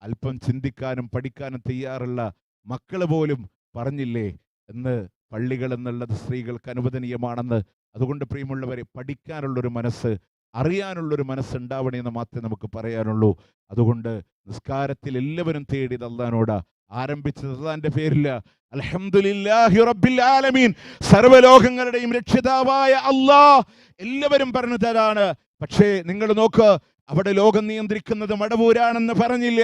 അല്പം ചിന്തിക്കാനും പഠിക്കാനും തയ്യാറുള്ള മക്കൾ പോലും പറഞ്ഞില്ലേ എന്ന് പള്ളികൾ എന്നുള്ളത് സ്ത്രീകൾക്ക് അനുവദനീയമാണെന്ന്. അതുകൊണ്ട് പ്രിയമുള്ളവരെ, പഠിക്കാനുള്ളൊരു മനസ്സ്, അറിയാനുള്ളൊരു മനസ്സ് ഉണ്ടാവണമെന്ന് മാത്രമേ നമുക്ക് പറയാനുള്ളൂ. അതുകൊണ്ട് നിസ്കാരത്തിൽ എല്ലാവരും തേടിയത് അള്ളാഹിനോടാ. ആരംഭിച്ചത് അള്ളാഹിന്റെ പേരില്ല. അൽഹംദുലില്ലാഹി റബ്ബിൽ ആലമീൻ, സർവ്വലോകങ്ങളുടെയും രക്ഷിതാവായ അള്ളാഹ് എല്ലാവരും പറഞ്ഞതാണ്. പക്ഷേ നിങ്ങൾ നോക്ക്, അവിടെ ലോകം നിയന്ത്രിക്കുന്നത് മടവൂരാണെന്ന് പറഞ്ഞില്ല,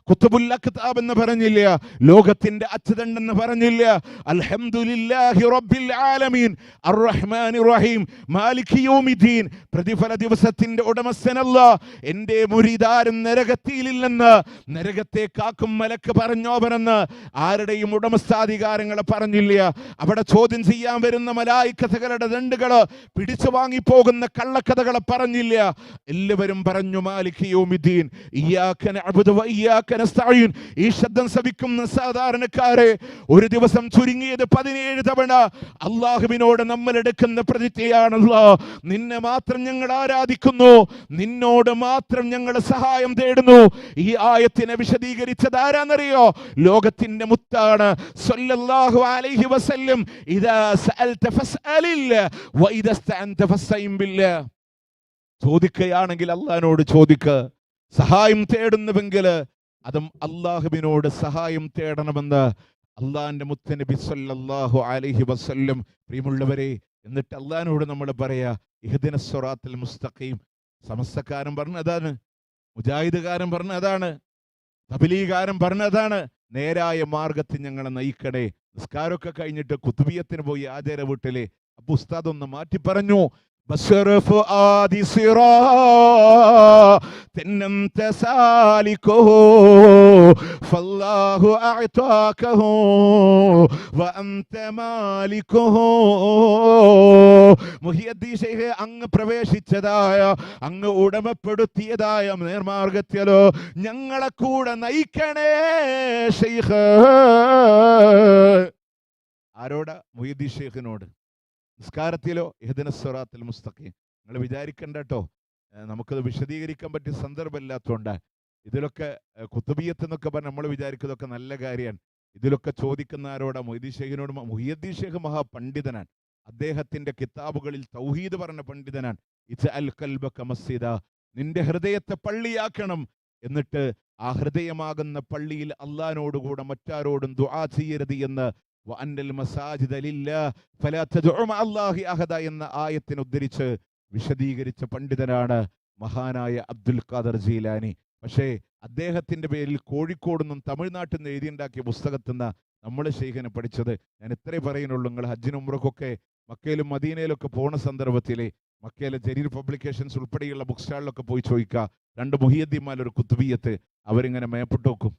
ഖുത്ബുൽ അഖ്താബ് എന്ന് പറഞ്ഞില്ല, ലോകത്തിന്റെ അച്ചുതണ്ടെന്ന് പറഞ്ഞില്ല. അൽഹംദുലില്ലാഹി റബ്ബിൽ ആലമീൻ അർറഹ്മാനിർ റഹീം മാലികി യൗമിദ്ദീൻ, പ്രതിഫല ദിവസത്തിന്റെ ഉടമസ്ഥനല്ല. എൻ്റെ മുരീദാരും നരകത്തിയിലില്ലെന്ന് നരകത്തെ കാക്കും മലക്ക് പറഞ്ഞോവരെന്ന് ആരുടെയും ഉടമസ്ഥാധികാരങ്ങളെ പറഞ്ഞില്ല. അവിടെ ചോദ്യം ചെയ്യാൻ വരുന്ന മലായിക്കത്തുകളുടെ ദണ്ടുകള് പിടിച്ചു വാങ്ങിപ്പോകുന്ന കള്ളക്കഥകളെ പറഞ്ഞില്ല. എല്ലാവരും പറഞ്ഞു മാലികി യൗമിദ്ദീൻ ഇയ്യാക നഅ്ബുദു വ ഇയ്യാക നസ്തഈൻ. ഈ ശബ്ദം ശ്രവിക്കുന്ന സാധാരണക്കാരെ, ഒരു ദിവസം ചുരുങ്ങിയത് 17 തവണ അല്ലാഹുവിനോട് നമ്മൾ എടുക്കുന്ന പ്രതിജ്ഞയാണല്ലോ, നിന്നെ മാത്രം ഞങ്ങൾ ആരാധിക്കുന്നു, നിന്നോട് മാത്രം ഞങ്ങൾ സഹായം തേടുന്നു. ഈ ആയത്തിനെ വിശദീകരിച്ചത് ആരാന്നറിയോ? ലോകത്തിന്റെ മുത്താണ് സ്വല്ലല്ലാഹു അലൈഹി വസല്ലം. ഇദാ സഅൽത ഫസ്അലില്ല വ ഇദാ ഇസ്തഅൻത ഫസ്തഈൻ ബില്ലാഹ്. ചോദിക്കുകയാണെങ്കിൽ അള്ളാഹിനോട് ചോദിക്കുക, സഹായം തേടുന്നുവെങ്കിൽ അതും അള്ളാഹുവിനോട് സഹായം തേടണമെന്ന് അള്ളാഹിന്റെ മുത്തനബി സല്ലല്ലാഹു അലൈഹി വസല്ലം. പ്രിയമുള്ളവരെ, എന്നിട്ട് അള്ളാഹിനോട് നമ്മൾ പറയാ ഇഹ്ദിനസ് സിറാത്തൽ മുസ്തഖീം. സമസ്തക്കാരൻ പറഞ്ഞതാണ്, മുജാഹിദുകാരൻ പറഞ്ഞതാണ്, തബ്ലീഗുകാരൻ പറഞ്ഞതാണ്, നേരായ മാർഗത്തിൽ ഞങ്ങളെ നയിക്കണേ. നിസ്കാരമൊക്കെ കഴിഞ്ഞിട്ട് കുത്തുബിയത്തിന് പോയി ആചാര വീട്ടിലെ അപ്പൊ ഉസ്താദ് ഒന്ന് മാറ്റി പറഞ്ഞു, بصرف آدي صراط أنت سالكه فالله أعطاكه وأنت مالكه. മുഹിയുദ്ദീൻ ശൈഖ് അങ്ങ് പ്രവേശിച്ചതായ, അങ്ങ് ഉടമപ്പെടുത്തിയതായ നേർമാർഗത്തിലോ ഞങ്ങളെ കൂടെ നയിക്കണേ ശൈഖ്. ആരോടാ? മുഹിയുദ്ദീൻ ശൈഖിനോട്. നിസ്കാരത്തിലോ ഇഹ്ദിനസ് സിറാത്തൽ മുസ്തഖീം. നിങ്ങൾ വിചാരിക്കണ്ട കേട്ടോ, നമുക്കത് വിശദീകരിക്കാൻ പറ്റിയ സന്ദർഭമില്ലാത്തതുകൊണ്ട് ഇതിലൊക്കെ കുത്തുബിയത്ത് എന്നൊക്കെ പറഞ്ഞ് നമ്മൾ വിചാരിക്കുന്നതൊക്കെ നല്ല കാര്യമാണ്. ഇതിലൊക്കെ ചോദിക്കുന്ന ആരോടാ? മൊയ്തീൻ ഷെയ്ഖിനോട്. മുഹിയുദ്ദീൻ ഷെയ്ഖ് മഹാപണ്ഡിതനാണ്. അദ്ദേഹത്തിന്റെ കിതാബുകളിൽ തൗഹീദ് പറഞ്ഞ പണ്ഡിതനാണ്. ഇജ്അൽ ഖൽബക മസ്ജിദ, നിന്റെ ഹൃദയത്തെ പള്ളിയാക്കണം, എന്നിട്ട് ആ ഹൃദയമാകുന്ന പള്ളിയിൽ അള്ളാഹിനോടുകൂടെ മറ്റാരോടും ദുആ ചെയ്യരുത് എന്ന് വഅന്നൽ മസാജിദ ലില്ലാഹ് ഫലാ തദ്ഉ മഅല്ലാഹി അഹദ എന്ന ആയത്തിനെ ഉദ്ധരിച്ച് വിശദീകരിച്ച പണ്ഡിതനാണ് മഹാനായ അബ്ദുൽ ഖാദർ ജീലാനി. പക്ഷേ അദ്ദേഹത്തിന്റെ പേരിൽ കോഴിക്കോട് നിന്നും തമിഴ്നാട്ടിൽ നിന്ന് എഴുതിയുണ്ടാക്കിയ പുസ്തകത്തിൽ നിന്ന് നമ്മൾ ശൈഖിനെ പഠിച്ചത്. ഞാൻ ഇത്രേ പറയുന്നുള്ളൂ. നിങ്ങൾ ഹജ്ജിനും ഉംറക്കൊക്കെ മക്കയിലും മദീനയിലൊക്കെ പോണ സന്ദർഭത്തിൽ മക്കയിലെ ജരീർ പബ്ലിക്കേഷൻസ് ഉൾപ്പെടെയുള്ള ബുക്ക് സ്റ്റാളിലൊക്കെ പോയി ചോദിക്കുക, 2 മുഹിയദ്ദീന്മാരൊരു കുത്തുബിയത്ത് അവരിങ്ങനെ മേപ്പിട്ട് വെക്കും.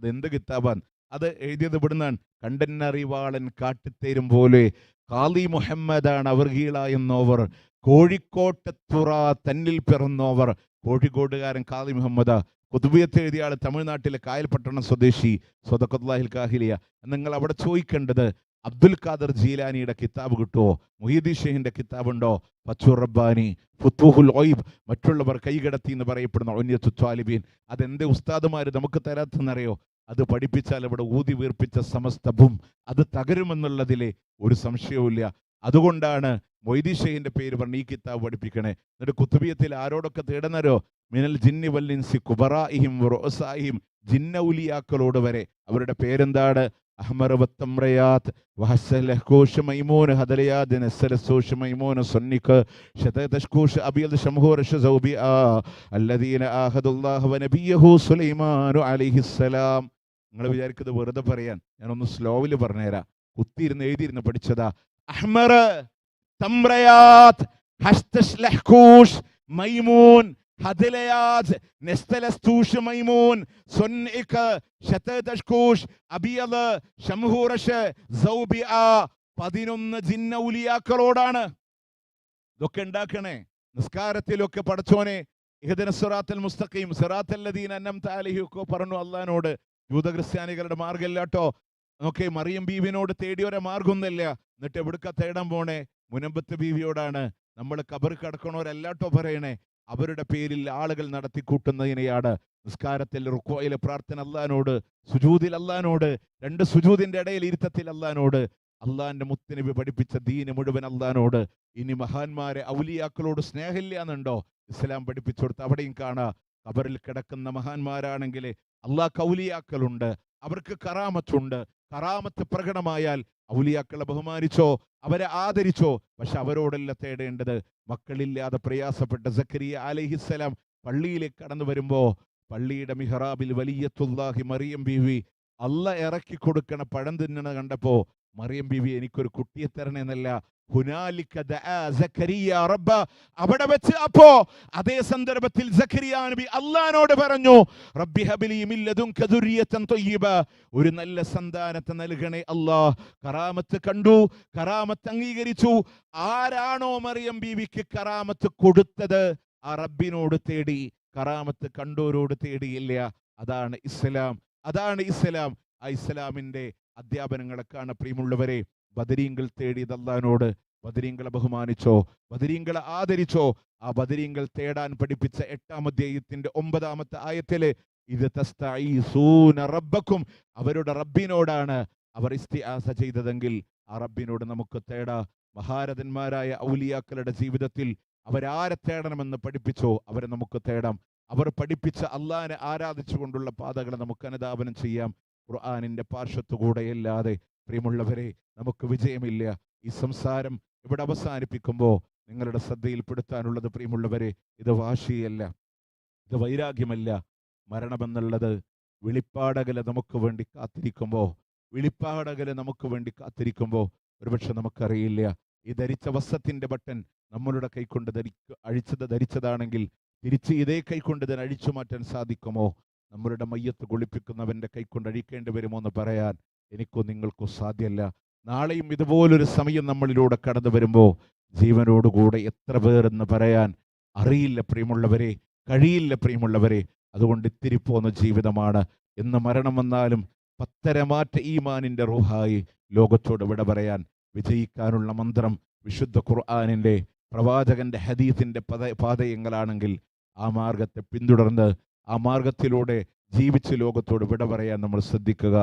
അത് എന്ത് കിതാബാണ്? അത് എഴുതിയത് ഇവിടുന്നാണ്. കണ്ടന്നറിവാളൻ കാട്ടിത്തേരും പോലെ ഖാലി മുഹമ്മദാണ് അവർ കീളായെന്നോവർ, കോഴിക്കോട്ടെത്തുറ തന്നിൽ പിറന്നോവർ. കോഴിക്കോട്ടുകാരൻ ഖാലി മുഹമ്മദ്. കുതുബിയത്ത് എഴുതിയ ആൾ തമിഴ്നാട്ടിലെ കായൽപട്ടണം സ്വദേശി, സ്വദഖത്തുല്ലാഹിൽ കാഹിലിയ. നിങ്ങൾ അവിടെ ചോദിക്കേണ്ടത് അബ്ദുൽ ഖാദർ ജീലാനിയുടെ കിതാബ് കിട്ടുമോ, മുഹീദ്ദീൻ ഷെയ്ഖിന്റെ കിതാബുണ്ടോ, ഫത്ഹുർ റബ്ബാനി, ഫുതൂഹുൽ ഗൈബ്, മറ്റുള്ളവർ കൈകടത്തി എന്ന് പറയപ്പെടുന്ന ഉന്യത്തു ത്വാലിബീൻ. അതെന്ത് ഉസ്താദുമാർ നമുക്ക് തരാത്തെന്നറിയോ? അത് പഠിപ്പിച്ചാൽ ഇവിടെ ഊതി വീർപ്പിച്ച സമസ്തവും അത് തകരുമെന്നുള്ളതിലെ ഒരു സംശയവുമില്ല. അതുകൊണ്ടാണ് മൊയ്തീൻ ഷെയ്ഖിന്റെ പേര് പറഞ്ഞ് ഈ കിതാബ് പഠിപ്പിക്കണേ. എന്നിട്ട് കുത്തുബിയത്തിൽ ആരോടൊക്കെ തേടുന്നരോ? മിനൽ ജിന്നി വല്ലിൻസി കുബറാഇഹിം വറുഅസാഇഹിം, ജിന്നൗലിയാക്കളോട് വരെ. അവരുടെ പേരെന്താണ്? അഹ്മർ വത്തംറയാത്ത് വഹസ്സലഹ്കൂഷ് മൈമൂൻ ഹദലയാദ് നസ്സലസൂഷ് മൈമൂൻ സന്നിക് ശതതഷ്കൂഷ് അബിയദ് ശംഹൂർഷ് സൗബിആ അല്ലദീന ആഹദുല്ലാഹ വനബിയഹു സുലൈമാനു അലൈഹിസ്സലാം. നിങ്ങൾ വിചാരിക്കുന്നത് വെറുതെ പറയാൻ. ഞാനൊന്ന് സ്ലോവിൽ പറഞ്ഞുതരാം. കുത്തിയിരുന്ന് എഴുതിയിരുന്ന് പഠിച്ചതാ. അഹ്മർ തംറയാത്ത് ഹസ്തശ്ലഹ്കൂഷ് മൈമൂൻ ഹദലയാദ് നസ്തലസ്തൂഷ് മൈമൂൻ സന്നിക് ശതതഷ്കൂഷ് അബിയദ് ശംഹൂർഷ് സൗബിആ. 11 ജിന്നൗലിയാക്കളോടാണ് ഇതൊക്കെ ഉണ്ടാക്കണേ. നിസ്കാരത്തിലൊക്കെ പടച്ചോനെ ഇഹ്ദിന സിറാത്തൽ മുസ്തഖീം സിറാത്തൽ ലദീന അൻഅംത അലൈഹിം ഒക്കെ പറഞ്ഞു അല്ലാഹുവിനോട്. യൂത ക്രിസ്ത്യാനികളുടെ മാർഗ്ഗമില്ലാട്ടോ. നോക്കെ മറിയം ബീവിനോട് തേടിയൊരു മാർഗമൊന്നുമില്ല. എന്നിട്ട് എവിടുക്ക തേടാൻ പോണേ? മുനമ്പത്ത് ബീവിയോടാണ്. നമ്മൾ ഖബർ കിടക്കണവരല്ലാട്ടോ പറയണേ. അവരുടെ പേരിൽ ആളുകൾ നടത്തിക്കൂട്ടുന്നതിനെയാണ്. നിസ്കാരത്തിൽ റുക്വയിലെ പ്രാർത്ഥന അല്ലാഹുവിനോട്, സുജൂദിൽ അല്ലാഹുവിനോട്, 2 സുജൂദിന്റെ ഇടയിൽ ഇരുത്തത്തിൽ അല്ലാഹുവിനോട്, അള്ളാഹിന്റെ മുത്തുനബി പഠിപ്പിച്ച ദീന് മുഴുവൻ അല്ലാഹുവിനോട്. ഇനി മഹാന്മാരെ ഔലിയാക്കളോട് സ്നേഹമില്ല എന്നുണ്ടോ? ഇസ്ലാം പഠിപ്പിച്ചു കൊടുത്ത് അവിടെയും കാണാ. ഖബറിൽ കിടക്കുന്ന മഹാന്മാരാണെങ്കിൽ അള്ളാഹ് ഔലിയാക്കളുണ്ട്, അവർക്ക് കറാമത്തുണ്ട്. കറാമത്ത് പ്രകടമായാൽ ഔലിയാക്കളെ ബഹുമാനിച്ചോ, അവരെ ആദരിച്ചോ. പക്ഷെ അവരോടല്ല തേടേണ്ടത്. മക്കളില്ലാതെ പ്രയാസപ്പെട്ട സക്കരിയ അലൈഹിസ്സലാം പള്ളിയിലേക്ക് കടന്നു വരുമ്പോ പള്ളിയുടെ മിഹ്റാബിൽ വലിയത്തുല്ലാഹി മറിയം ബീവി അള്ളാഹ് ഇറക്കി കൊടുക്കണ പഴം തിന്നണ കണ്ടപ്പോ മറിയം ബീവി എനിക്കൊരു കുട്ടിയെ തരണേന്നല്ല, ഹുനാലിക ദഅ സക്കരിയ റബ്ബ. അവിടെ വെച്ച് അപ്പോ അതേ സന്ദർഭത്തിൽ സക്കരിയ നബി അല്ലാഹുവിനോട് പറഞ്ഞു, റബ്ബി ഹബ്ലി മിൻ ലദുൻക ദുർരിയതൻ തയ്യിബ, ഒരു നല്ല സന്താനത്തെ നൽകണേ അല്ലാഹ്. കറാമത്ത് കണ്ടു, കറാമത്ത് അംഗീകരിച്ചു. ആരാണോ മറിയം ബീവിക്ക് കറാമത്ത് കൊടുത്തത് ആ റബ്ബിനോട് തേടി, കറാമത്ത് കണ്ടോരോട് തേടിയില്ല. അതാണ് ഇസ്ലാം, അതാണ് ഇസ്ലാം. ആ ഇസ്ലാമിന്റെ അധ്യാപനങ്ങളൊക്കെയാണ് പ്രിയമുള്ളവരെ ബദരീങ്ങൾ തേടിയത് അല്ലാഹുവിനോട്. ബദരീങ്ങളെ ബഹുമാനിച്ചോ, ബദരീങ്ങളെ ആദരിച്ചോ. ആ ബദരീങ്ങൾ തേടാൻ പഠിപ്പിച്ച 8-ാം അധ്യായത്തിന്റെ 9-ാമത്തെ ആയത്തില് ഇത് തസ്തഈസൂന റബ്ബക്കും, അവരുടെ റബ്ബിനോടാണ് അവർ ഇസ്തിആസ ചെയ്തതെങ്കിൽ ആ റബ്ബിനോട് നമുക്ക് തേടാ. മഹാരഥന്മാരായ ഔലിയാക്കളുടെ ജീവിതത്തിൽ അവരാരെ തേടണമെന്ന് പഠിപ്പിച്ചോ അവരെ നമുക്ക് തേടാം. അവർ പഠിപ്പിച്ച അള്ളാഹിനെ ആരാധിച്ചുകൊണ്ടുള്ള പാതകളെ നമുക്ക് അനുധാവനം ചെയ്യാം. ഖുർആനിന്റെ പാർശ്വത്തുകൂടെയല്ലാതെ പ്രിയമുള്ളവരെ നമുക്ക് വിജയമില്ല. ഈ സംസാരം ഇവിടെ അവസാനിപ്പിക്കുമ്പോൾ നിങ്ങളുടെ ശ്രദ്ധയിൽപ്പെടുത്താനുള്ളത് പ്രിയമുള്ളവരെ, ഇത് വാശിയല്ല, ഇത് വൈരാഗ്യമല്ല. മരണമെന്നുള്ളത് വെളിപ്പാടകലെ നമുക്ക് വേണ്ടി കാത്തിരിക്കുമ്പോൾ ഒരുപക്ഷെ നമുക്കറിയില്ല. ഈ ധരിച്ച വസ്ത്രത്തിന്റെ ബട്ടൺ നമ്മളുടെ കൈക്കൊണ്ട് ധരിച്ചതാണെങ്കിൽ തിരിച്ച് ഇതേ കൈക്കൊണ്ട് ഇതിനെ അഴിച്ചു മാറ്റാൻ സാധിക്കുമോ? നമ്മളുടെ മയ്യത്ത് കുളിപ്പിക്കുന്നവന്റെ കൈക്കൊണ്ട് അഴിക്കേണ്ടി വരുമോ എന്ന് പറയാൻ എനിക്കോ നിങ്ങൾക്കോ സാധ്യമല്ല. നാളെയും ഇതുപോലൊരു സമയം നമ്മളിലൂടെ കടന്നു വരുമ്പോൾ ജീവനോടുകൂടെ എത്ര പേരെന്ന് പറയാൻ അറിയില്ല പ്രിയമുള്ളവരെ, കഴിയില്ല പ്രിയമുള്ളവരെ. അതുകൊണ്ട് ഇത്തിരി പോന്ന ജീവിതമാണ്. എന്ന് മരണം വന്നാലും പത്തരമാറ്റ ഈമാനിന്റെ റൂഹായി ലോകത്തോട് വിട പറയാൻ വിജയിക്കാനുള്ള മന്ത്രം വിശുദ്ധ ഖുർആനിന്റെ പ്രവാചകന്റെ ഹദീസിന്റെ പാതയങ്ങളാണെങ്കിൽ ആ മാർഗത്തെ പിന്തുടർന്ന് ആ മാർഗത്തിലൂടെ ജീവിച്ച് ലോകത്തോട് വിട പറയാൻ നമ്മൾ ശ്രദ്ധിക്കുക.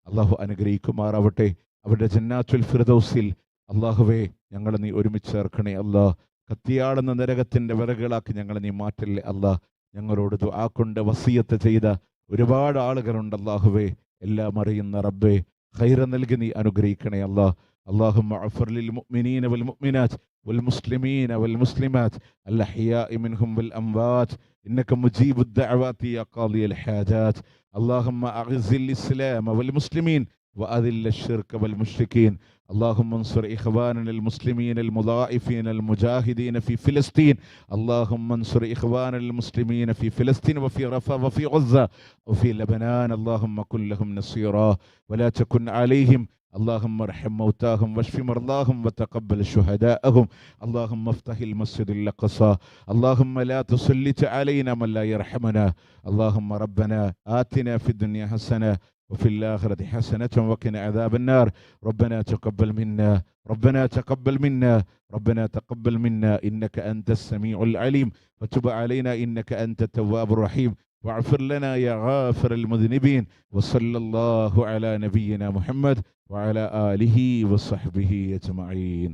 അള്ളാഹു അനുഗ്രഹിക്കുമാറാവട്ടെ. അവരുടെ ജന്നാത്തുൽ ഫിർദൗസിൽ അള്ളാഹുവേ ഞങ്ങളെ നീ ഒരുമിച്ച് ചേർക്കണേ അല്ലാ. കത്തിയാടുന്ന നരകത്തിൻ്റെ വിറകുകളാക്കി ഞങ്ങളെ നീ മാറ്റല്ലേ അല്ലാ. ഞങ്ങളോട് ദുആ കൊണ്ട് വസിയത്ത് ചെയ്ത ഒരുപാട് ആളുകളുണ്ട് അല്ലാഹുവേ. എല്ലാം അറിയുന്ന റബ്ബേ, ഖൈർ നൽകി നീ അനുഗ്രഹിക്കണേ അല്ലാ. اللهم اغفر للمؤمنين والمؤمنات والمسلمين والمسلمات الأحياء منهم والأموات إنك مجيب الدعوات يا قاضي الحاجات. اللهم أعز الإسلام والمسلمين وأذل الشرك والمشركين. اللهم انصر إخواننا المسلمين المضاعفين المجاهدين في فلسطين. اللهم انصر إخواننا المسلمين في فلسطين وفي رفح وفي غزة وفي لبنان. اللهم كن لهم نصيرا ولا تكن عليهم. اللهم ارحم موتاهم واشف مرضاهم وتقبل شهداءهم. اللهم افتح المسجد الأقصى. اللهم لا تسلط علينا من لا يرحمنا. اللهم ربنا آتنا في الدنيا حسنة وفي الآخرة حسنة وقنا عذاب النار. ربنا تقبل منا ربنا تقبل منا ربنا تقبل منا إنك أنت السميع العليم وتب علينا إنك أنت التواب الرحيم واغفر لنا يا غافر المذنبين. وصلى الله على نبينا محمد وعلى آله وصحبه أجمعين.